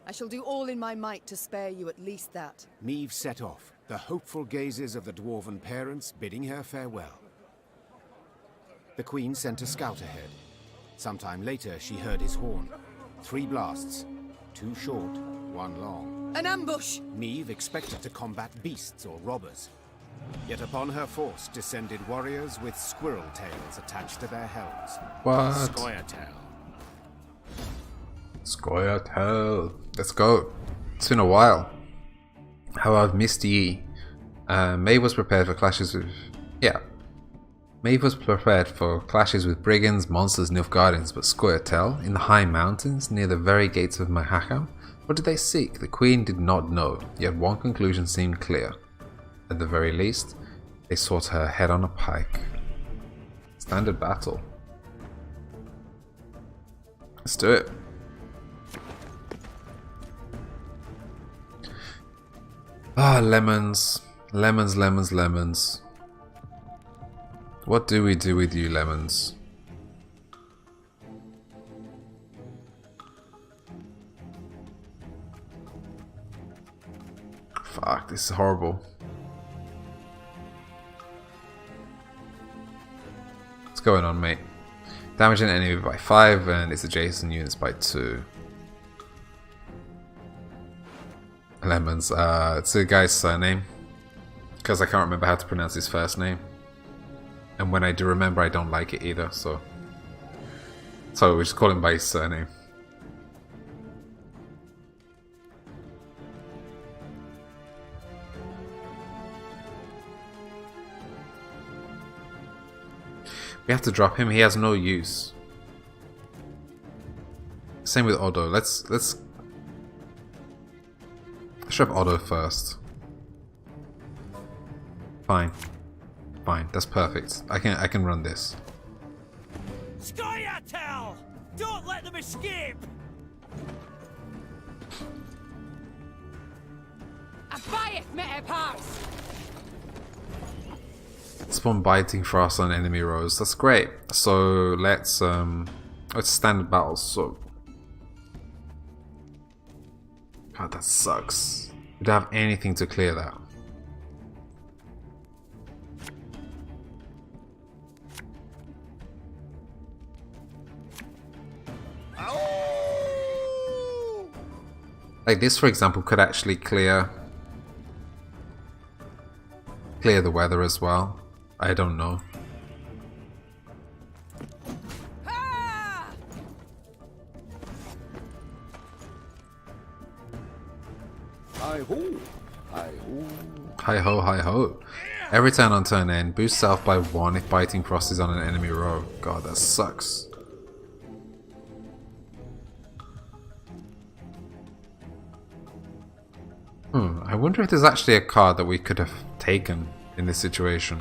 I shall do all in my might to spare you at least that. Meave set off, the hopeful gazes of the dwarven parents bidding her farewell. The Queen sent a scout ahead. Sometime later, she heard his horn. 3 blasts. 2 short, 1 long. An ambush! Meave expected to combat beasts or robbers. Yet upon her force descended warriors with squirrel tails attached to their helms. What? Scoia'tael. Scoia'tael. Let's go. It's been a while. How I've missed ye. Maeve was prepared for clashes with... Yeah. Maeve was prepared for clashes with brigands, monsters, Nilfgaardians, but Scoia'tael, in the high mountains, near the very gates of Mahakam, what did they seek? The Queen did not know, yet one conclusion seemed clear. At the very least, they sought her head on a pike. Standard battle. Let's do it. Ah, lemons. Lemons, lemons, lemons. What do we do with you, lemons? Fuck, this is horrible. What's going on, mate? Damaging an enemy by 5 and its adjacent units by 2. Lemons. It's the guy's surname. Because I can't remember how to pronounce his first name. And when I do remember, I don't like it either, so we just call him by his surname. We have to drop him. He has no use. Same with Odo. Let's drop Odo first. Fine. Fine, that's perfect. I can run this. Scoia'tael! Don't let them escape! Spawn biting frost on enemy rows. That's great. So let's standard battles. So God, that sucks. We don't have anything to clear that. Like this, for example, could actually clear the weather as well. I don't know. Hi-ho! Hi-ho! Hi-ho, hi-ho. Every turn on turn end, boosts health by 1 if biting frost is on an enemy row. God, that sucks. I wonder if there's actually a card that we could have taken in this situation.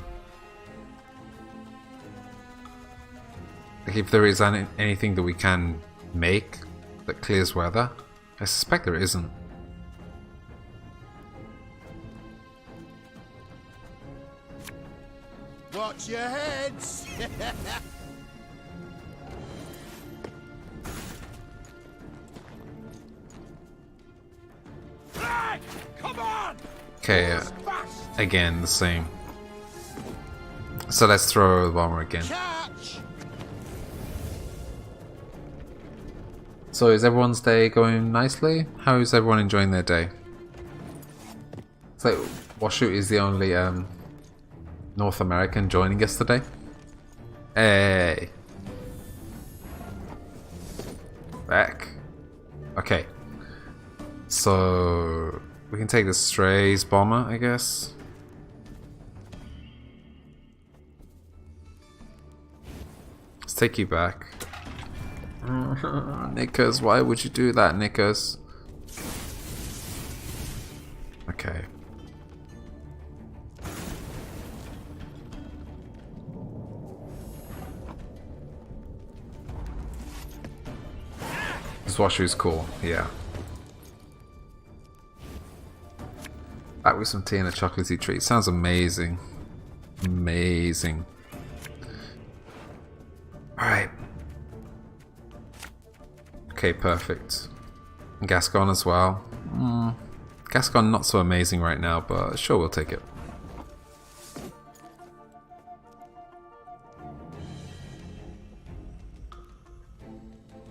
Like if there is anything that we can make that clears weather. I suspect there isn't. Watch your heads! Come on! Okay, again, the same. So let's throw the bomber again. So is everyone's day going nicely? How is everyone enjoying their day? It's like Washoe is the only North American joining us today. Hey! Back. Okay. So we can take the Strays bomber, I guess. Let's take you back. Knickers, why would you do that, Knickers? Okay. This Washoe's cool, yeah. Back with some tea and a chocolatey treat. Sounds amazing. Amazing. Alright. Okay, perfect. Gascon as well. Gascon not so amazing right now, but sure, we'll take it.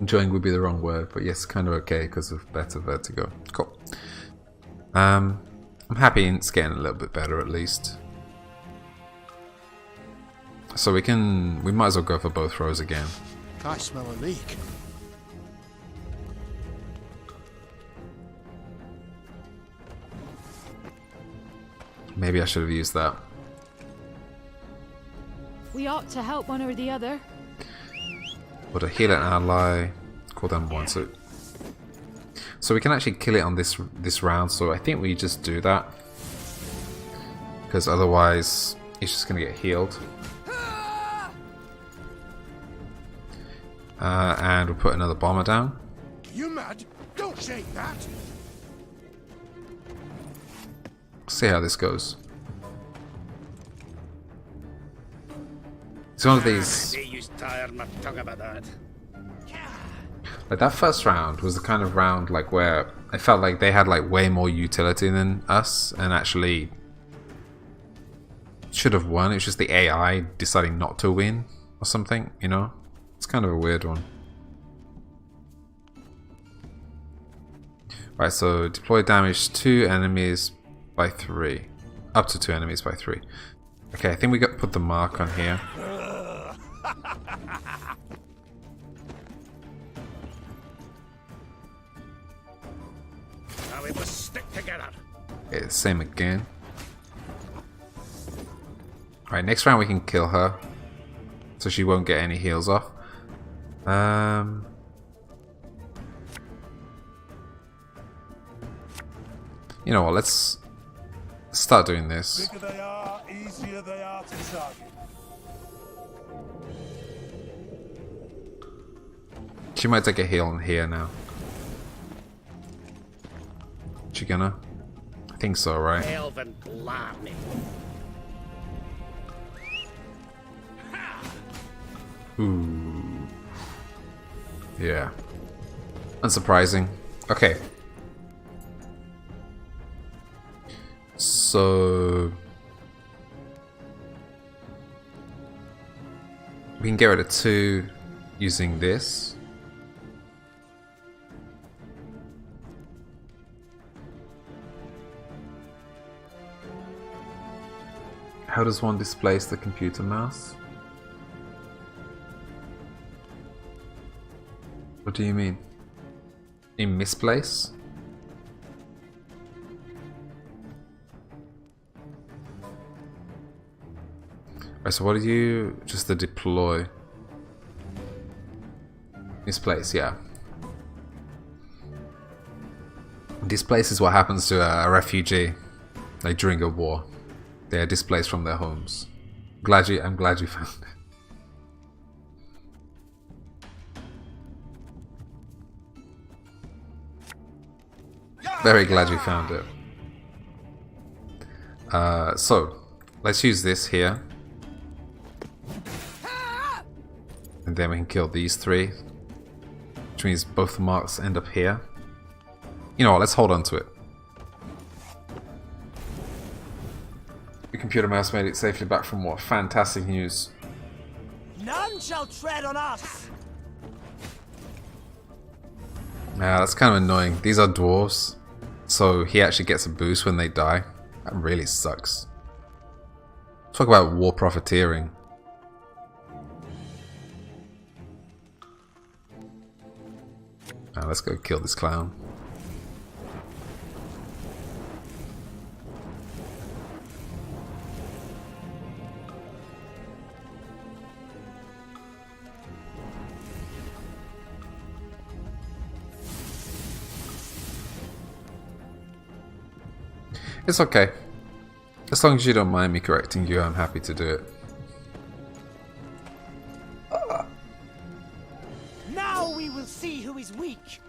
Enjoying would be the wrong word, but yes, kind of okay because of better vertigo. Cool. I'm happy it's getting a little bit better at least. So we might as well go for both rows again. I smell a leak. Maybe I should have used that. We ought to help one or the other. Would a heal an ally? Call them one. So we can actually kill it on this round. So I think we just do that because otherwise it's just gonna get healed. And we'll put another bomber down. You mad? Don't shake that. See how this goes. It's one of these. Like that first round was the kind of round like where I felt like they had like way more utility than us and actually should have won. It's just the AI deciding not to win or something, you know? It's kind of a weird one. Right, so deploy damage to enemies by 3. Up to 2 enemies by 3. Okay, I think we got put the mark on here. Now we must stick together. Okay, same again. Alright, next round we can kill her. So she won't get any heals off. You know what, let's start doing this. Bigger they are, easier they are to target. She might take a heal on here now. She gonna? I think so, right? Elven blarney. Ooh. Yeah. Unsurprising. Okay. So we can get rid of 2 using this. How does one displace the computer mouse? What do you mean? In misplace? Right, so what do you... just the deploy. Misplace, yeah. Displace is what happens to a refugee, like during a war. They are displaced from their homes. I'm glad you found it. Very glad you found it. So, let's use this here. And then we can kill these three. Which means both marks end up here. You know what, let's hold on to it. The computer mouse made it safely back from what? Fantastic news. None shall tread on us! Yeah, that's kind of annoying. These are dwarves. So he actually gets a boost when they die. That really sucks. Talk about war profiteering. Now let's go kill this clown. It's okay. As long as you don't mind me correcting you, I'm happy to do it. Now we will see who is weak.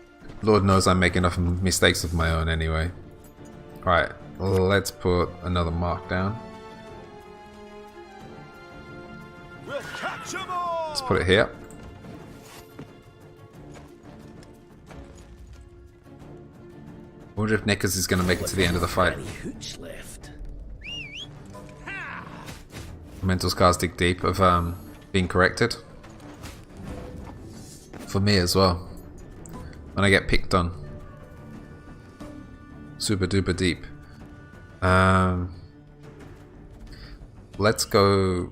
Lord knows I make enough mistakes of my own anyway. Alright, let's put another mark down. We'll catch 'em all! Let's put it here. I wonder if Nickers is going to make it to the end of the fight. Mental scars dig deep of being corrected. For me as well. When I get picked on. Super duper deep. Let's go...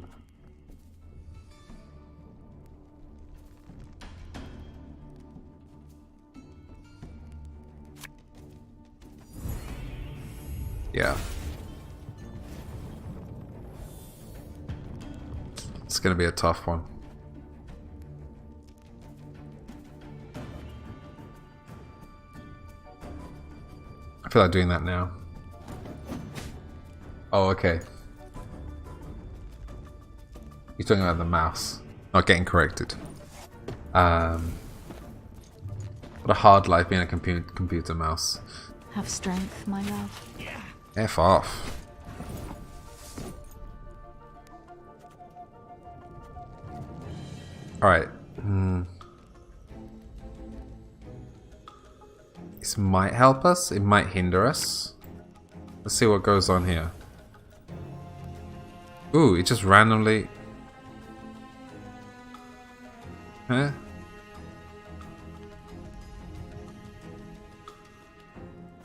Yeah. It's gonna be a tough one. I feel like doing that now. Oh, okay. You're talking about the mouse, not getting corrected. What a hard life being a computer mouse. Have strength, my love. F off. Alright. This might help us. It might hinder us. Let's see what goes on here. Ooh, it just randomly... Huh?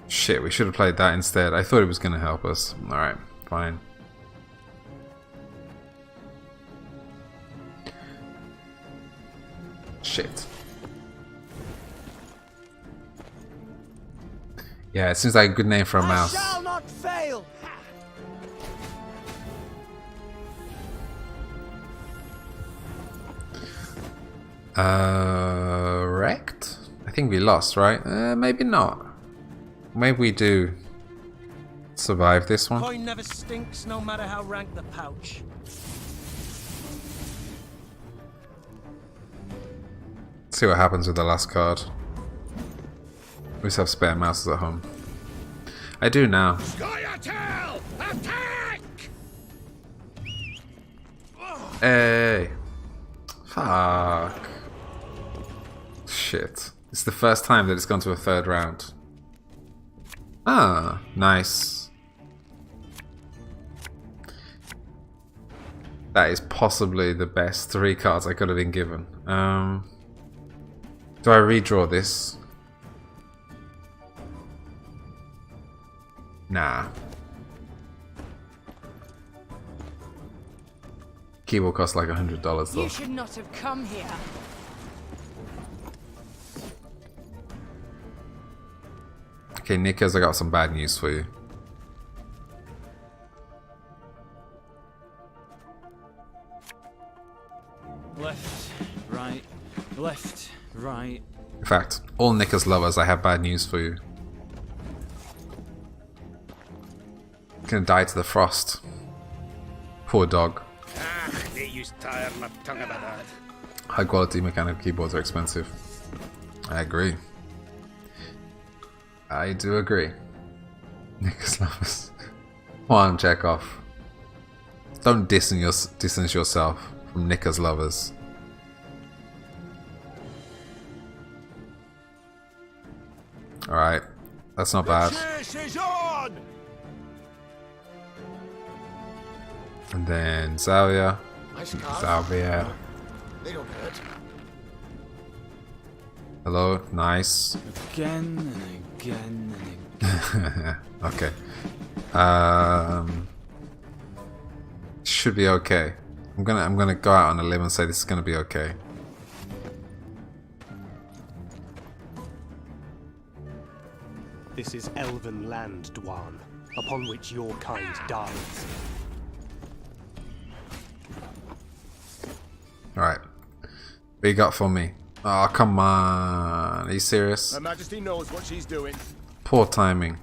Shit, we should have played that instead. I thought it was going to help us. Alright, fine. Shit. Yeah, it seems like a good name for a mouse. Shall not fail. Wrecked? I think we lost, right? Maybe not. Maybe we do survive this one. Coin never stinks, no matter how rank the pouch. Let's see what happens with the last card. We just have spare mouses at home. I do now. Scoia'tael! Attack! Hey. Fuck. Shit. It's the first time that it's gone to a third round. Ah, nice. That is possibly the best 3 cards I could have been given. Do I redraw this? Nah. Keyboard costs like $100 though. You should not have come here. Okay, Nickers, I got some bad news for you. Left, right, left, right. In fact, all Nickers lovers, I have bad news for you. Gonna die to the frost. Poor dog. They used to tire my tongue about that. High quality mechanical keyboards are expensive. I agree. I do agree. Nickers lovers. Come on, Chekhov. Don't distance yourself from Nickers lovers. Alright, that's not bad. Chase is on! And then Zavia. Nice car. Zavia. They don't hurt. Hello, nice. Again and again and again. Okay. Should be okay. I'm gonna go out on a limb and say this is gonna be okay. This is elven land, Dwan, upon which your kind dies. Alright. What you got for me? Oh, come on. Are you serious? Her Majesty knows what she's doing. Poor timing.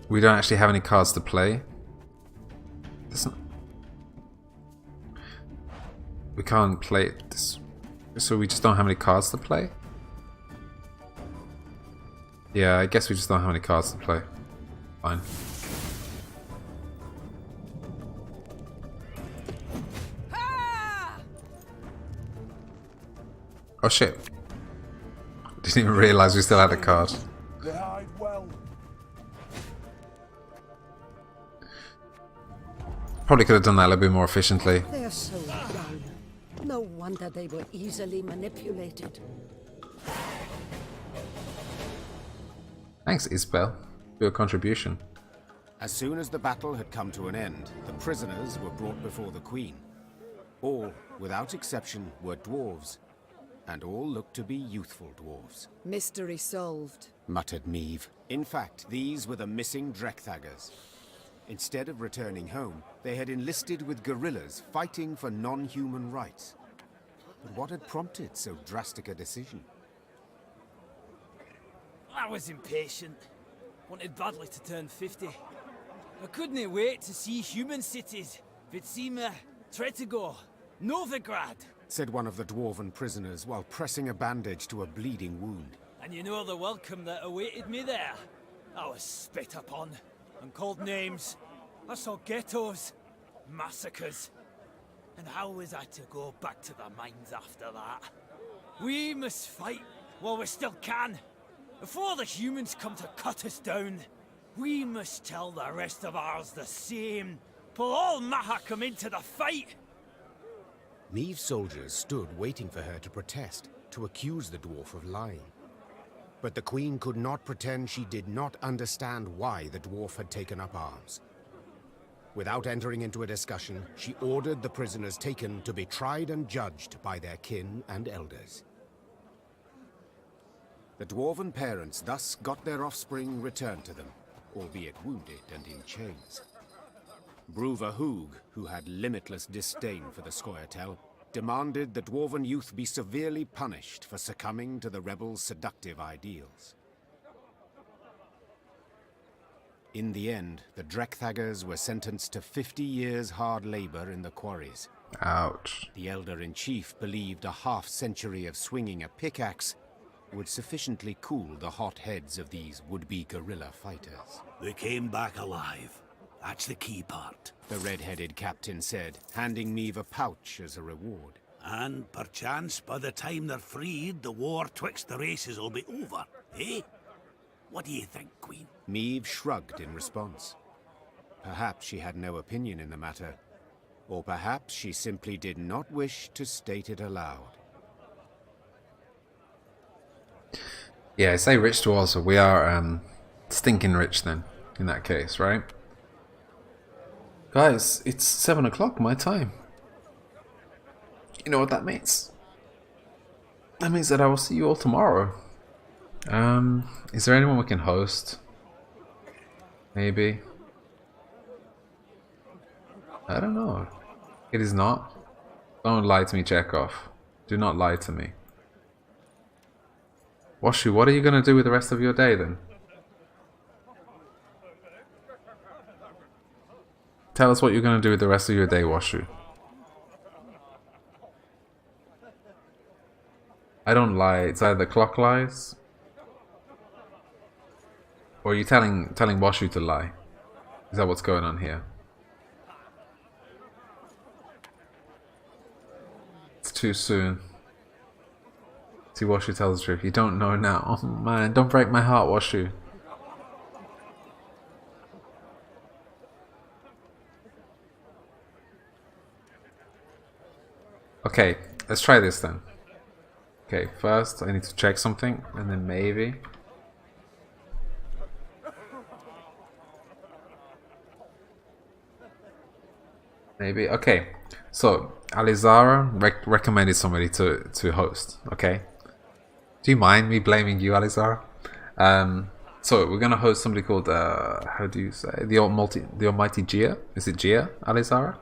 We don't actually have any cards to play. We can't play this. So we just don't have any cards to play? Yeah, I guess we just don't have any cards to play. Fine. Oh shit. Didn't even realise we still had a card. They hide well. Probably could have done that a little bit more efficiently. They're so young. No wonder they were easily manipulated. Thanks, Isabel, for your contribution. As soon as the battle had come to an end, the prisoners were brought before the Queen. All, without exception, were dwarves, and all looked to be youthful dwarves. Mystery solved, muttered Meve. In fact, these were the missing Drekthagers. Instead of returning home, they had enlisted with guerrillas fighting for non-human rights. But what had prompted so drastic a decision? I was impatient. Wanted badly to turn 50. I couldn't wait to see human cities. Vitsima, Tretogor, Novigrad. Said one of the dwarven prisoners while pressing a bandage to a bleeding wound. And you know the welcome that awaited me there. I was spit upon and called names. I saw ghettos, massacres. And how was I to go back to the mines after that? We must fight while we still can. Before the humans come to cut us down, we must tell the rest of ours the same. Pull all Mahakam into the fight. Meve's soldiers stood waiting for her to protest, to accuse the dwarf of lying. But the Queen could not pretend she did not understand why the dwarf had taken up arms. Without entering into a discussion, she ordered the prisoners taken to be tried and judged by their kin and elders. The dwarven parents thus got their offspring returned to them, albeit wounded and in chains. Bruva Hoog, who had limitless disdain for the Scoia'tael, demanded the dwarven youth be severely punished for succumbing to the rebels' seductive ideals. In the end, the Drekthagers were sentenced to 50 years hard labor in the quarries. Ouch. The Elder-in-Chief believed a half-century of swinging a pickaxe would sufficiently cool the hot heads of these would-be guerrilla fighters. They came back alive. That's the key part. The red-headed captain said, handing Meve a pouch as a reward. And perchance by the time they're freed, the war twixt the races will be over, eh? What do you think, Queen? Meve shrugged in response. Perhaps she had no opinion in the matter, or perhaps she simply did not wish to state it aloud. Yeah, say rich dwarves, so we are stinking rich then, in that case, right? Guys, it's 7 o'clock my time. You know what that means? That means that I will see you all tomorrow. Is there anyone we can host? Maybe. I don't know. It is not. Don't lie to me, Chekhov. Do not lie to me. Washu, what are you gonna do with the rest of your day then? Tell us what you're gonna do with the rest of your day, Washu. I don't lie. It's either the clock lies, or are you telling Washu to lie? Is that what's going on here? It's too soon. See, Washu tells the truth. You don't know now. Oh man, don't break my heart, Washu. Okay, let's try this then. Okay, first I need to check something, and then maybe. Maybe. Okay, so Alizara recommended somebody to host. Okay, do you mind me blaming you, Alizara? So we're gonna host somebody called how do you say, the Almighty Gia? Is it Gia, Alizara?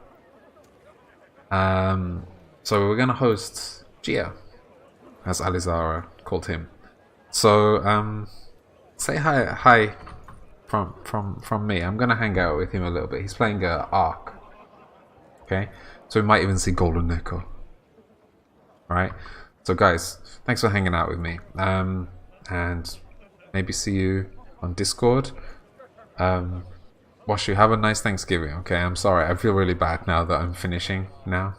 So we're gonna host Gia, as Alizara called him. So say hi from me. I'm gonna hang out with him a little bit. He's playing Ark. Okay, so we might even see Golden Echo. Alright, so guys, thanks for hanging out with me. And maybe see you on Discord. Washu, have a nice Thanksgiving, okay? I'm sorry, I feel really bad now that I'm finishing now.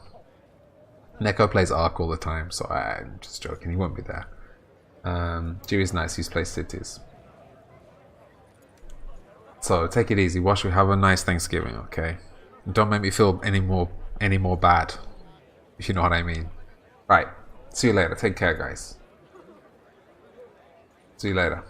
Neko plays Ark all the time, so I'm just joking, he won't be there. Jimmy's nice, he's played Cities. So take it easy, Washu, have a nice Thanksgiving, okay? Don't make me feel any more bad, if you know what I mean. Right, see you later, take care guys. See you later.